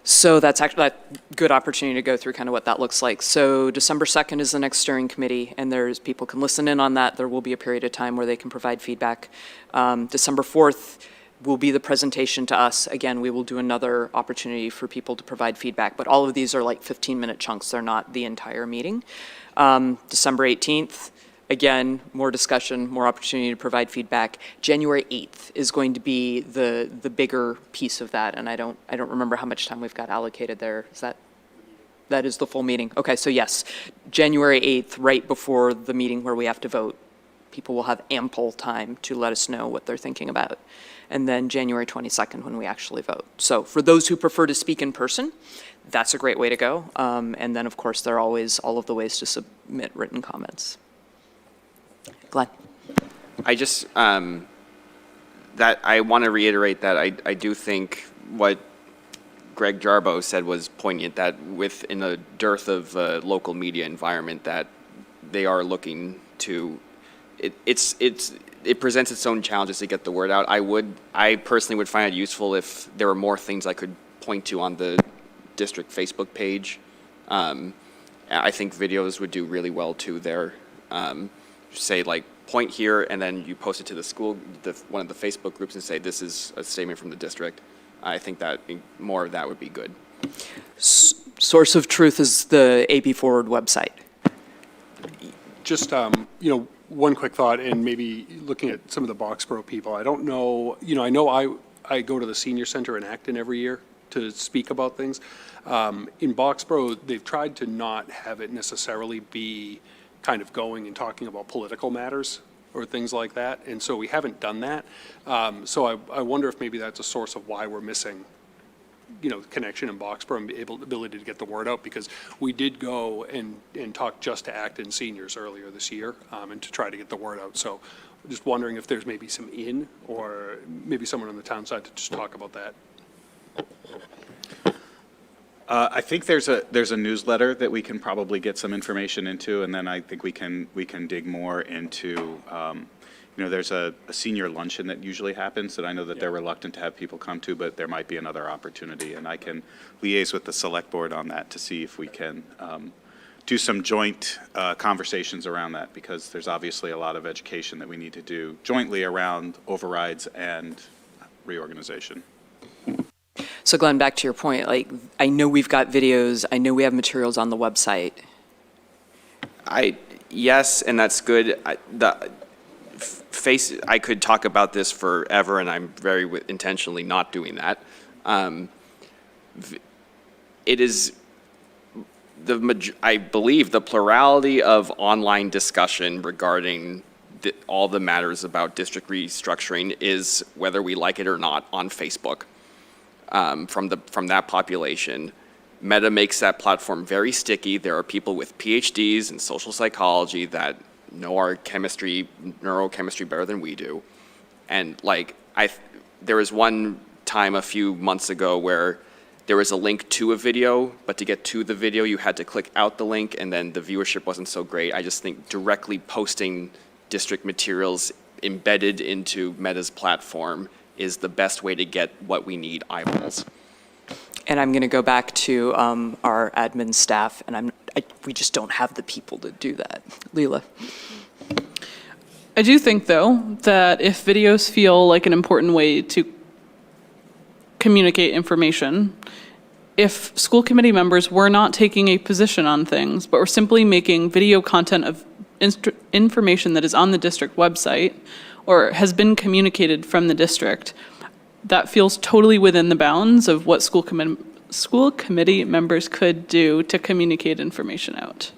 So that's actually a good opportunity to go through kind of what that looks like. So December 2nd is the next steering committee, and people can listen in on that. There will be a period of time where they can provide feedback. December 4th will be the presentation to us. Again, we will do another opportunity for people to provide feedback, but all of these are like 15-minute chunks. They're not the entire meeting. December 18th, again, more discussion, more opportunity to provide feedback. January 8th is going to be the bigger piece of that, and I don't remember how much time we've got allocated there. Is that is the full meeting? Okay, so yes, January 8th, right before the meeting where we have to vote, people will have ample time to let us know what they're thinking about. And then January 22nd when we actually vote. So for those who prefer to speak in person, that's a great way to go. And then, of course, there are always all of the ways to submit written comments. Glenn. I just, that I want to reiterate that I do think what Greg Jarboe said was poignant, that in a dearth of local media environment, that they are looking to, it presents its own challenges to get the word out. I personally would find it useful if there were more things I could point to on the district Facebook page. I think videos would do really well too there. Say like point here and then you post it to the school, one of the Facebook groups, and say this is a statement from the district. I think that more of that would be good. Source of truth is the AB Forward website. Just, one quick thought, and maybe looking at some of the Boxborough people, I don't know, I know I go to the senior center in Acton every year to speak about things. In Boxborough, they've tried to not have it necessarily be kind of going and talking about political matters or things like that, and so we haven't done that. So I wonder if maybe that's a source of why we're missing connection in Boxborough and ability to get the word out, because we did go and talk just to Acton seniors earlier this year and to try to get the word out. So just wondering if there's maybe some or maybe someone on the town side to just talk about that. I think there's a newsletter that we can probably get some information into, and then I think we can dig more into, there's a senior luncheon that usually happens that I know that they're reluctant to have people come to, but there might be another opportunity, and I can liaise with the select board on that to see if we can do some joint conversations around that, because there's obviously a lot of education that we need to do jointly around overrides and reorganization. So Glenn, back to your point, I know we've got videos, I know we have materials on the website. Yes, and that's good. I could talk about this forever, and I'm very intentionally not doing that. It is I believe the plurality of online discussion regarding all the matters about district restructuring is, whether we like it or not, on Facebook. From that population. Meta makes that platform very sticky. There are people with PhDs in social psychology that know our neurochemistry better than we do. And there was one time a few months ago where there was a link to a video, but to get to the video, you had to click out the link, and then the viewership wasn't so great. I just think directly posting district materials embedded into Meta's platform is the best way to get what we need, eyeballs. And I'm going to go back to our admin staff, and we just don't have the people to do that. Leela. I do think, though, that if videos feel like an important way to communicate information, if school committee members were not taking a position on things, but were simply making video content of information that is on the district website, or has been communicated from the district, that feels totally within the bounds of what school committee members could do to communicate information out.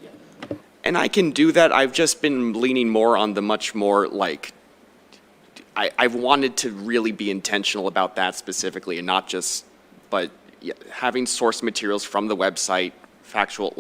And I can do that. I've just been leaning more on the much more I've wanted to really be intentional about that specifically, and not just, but having source materials from the website, factual,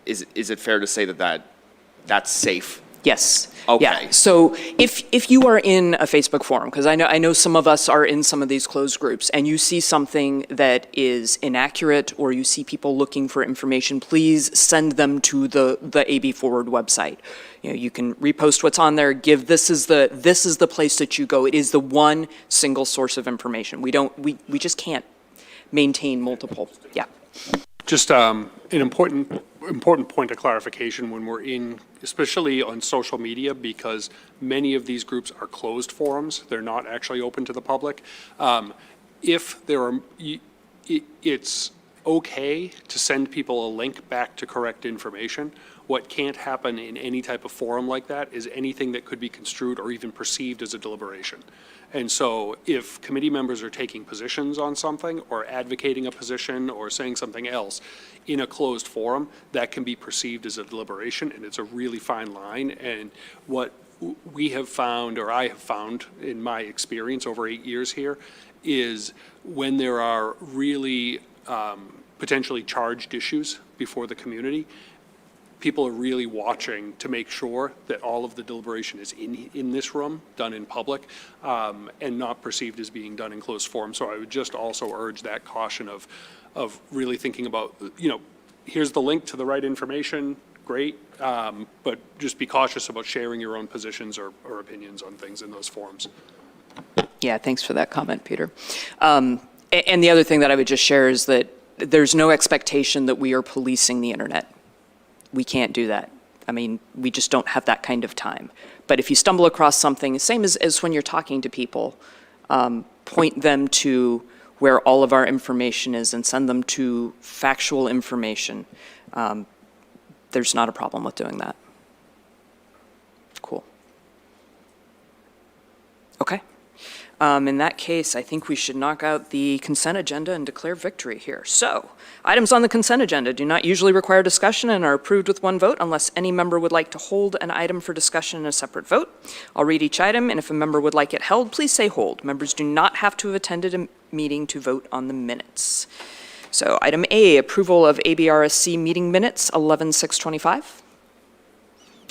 is it fair to say that's safe? Yes. Okay. Yeah. So if you are in a Facebook forum, because I know some of us are in some of these closed groups, and you see something that is inaccurate, or you see people looking for information, please send them to the AB Forward website. You can repost what's on there. This is the place that you go. It is the one single source of information. We just can't maintain multiple. Yeah. Just an important point of clarification when we're in, especially on social media, because many of these groups are closed forums. They're not actually open to the public. If there are, it's okay to send people a link back to correct information. What can't happen in any type of forum like that is anything that could be construed or even perceived as a deliberation. And so if committee members are taking positions on something or advocating a position or saying something else in a closed forum, that can be perceived as a deliberation, and it's a really fine line. And what we have found, or I have found in my experience over 8 years here, is when there are really potentially charged issues before the community, people are really watching to make sure that all of the deliberation is in this room, done in public, and not perceived as being done in closed forum. So I would just also urge that caution of really thinking about, here's the link to the right information, great, but just be cautious about sharing your own positions or opinions on things in those forums. Yeah, thanks for that comment, Peter. And the other thing that I would just share is that there's no expectation that we are policing the internet. We can't do that. I mean, we just don't have that kind of time. But if you stumble across something, same as when you're talking to people, point them to where all of our information is and send them to factual information. There's not a problem with doing that. Cool. Okay. In that case, I think we should knock out the consent agenda and declare victory here. So, items on the consent agenda do not usually require discussion and are approved with one vote unless any member would like to hold an item for discussion in a separate vote. I'll read each item, and if a member would like it held, please say hold. Members do not have to have attended a meeting to vote on the minutes. So, item A, approval of ABRSC meeting minutes 11/6/25.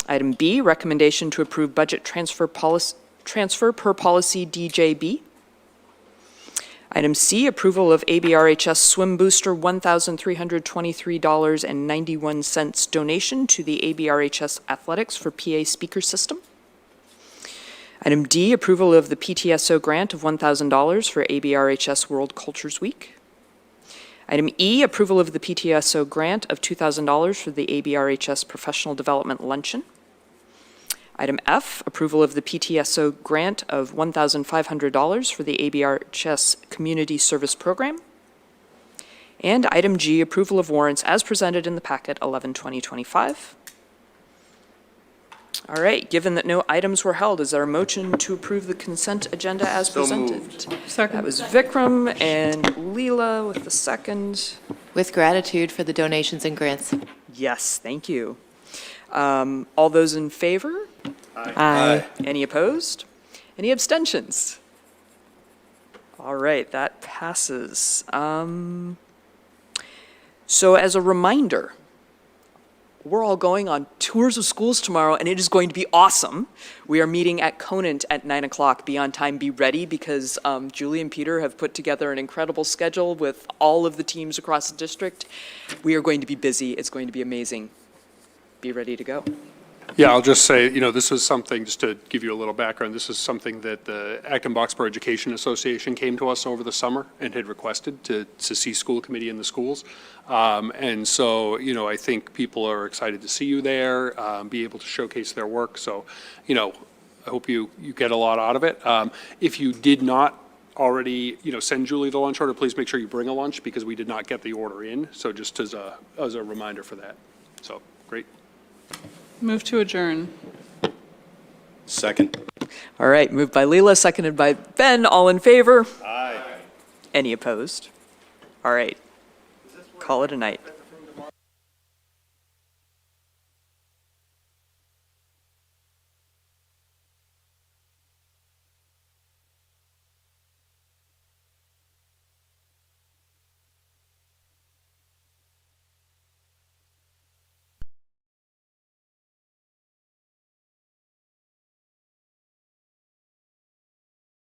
Item B, recommendation to approve budget transfer per policy DJB. Item C, approval of ABRHS Swim Booster $1,323.91 donation to the ABRHS Athletics for PA speaker system. Item D, approval of the PTSO grant of $1,000 for ABRHS World Cultures Week. Item E, approval of the PTSO grant of $2,000 for the ABRHS Professional Development Luncheon. Item F, approval of the PTSO grant of $1,500 for the ABRHS Community Service Program. And item G, approval of warrants as presented in the packet 11/2025. All right, given that no items were held, is there a motion to approve the consent agenda as presented? Second. That was Vikram and Leela with the second. With gratitude for the donations and grants. Yes, thank you. All those in favor? Aye. Any opposed? Any abstentions? All right, that passes. So as a reminder, we're all going on tours of schools tomorrow, and it is going to be awesome. We are meeting at Conant at 9 o'clock. Be on time, be ready, because Julie and Peter have put together an incredible schedule with all of the teams across the district. We are going to be busy. It's going to be amazing. Be ready to go. Yeah, I'll just say, this is something, just to give you a little background, this is something that the Acton-Boxborough Education Association came to us over the summer and had requested to see school committee in the schools. And so, I think people are excited to see you there, be able to showcase their work. So, I hope you get a lot out of it. If you did not already, send Julie the lunch order, please make sure you bring a lunch because we did not get the order in. So just as a reminder for that. So, great. Move to adjourn. Second. All right, moved by Leela, seconded by Ben. All in favor? Aye. Any opposed? All right, call it a night.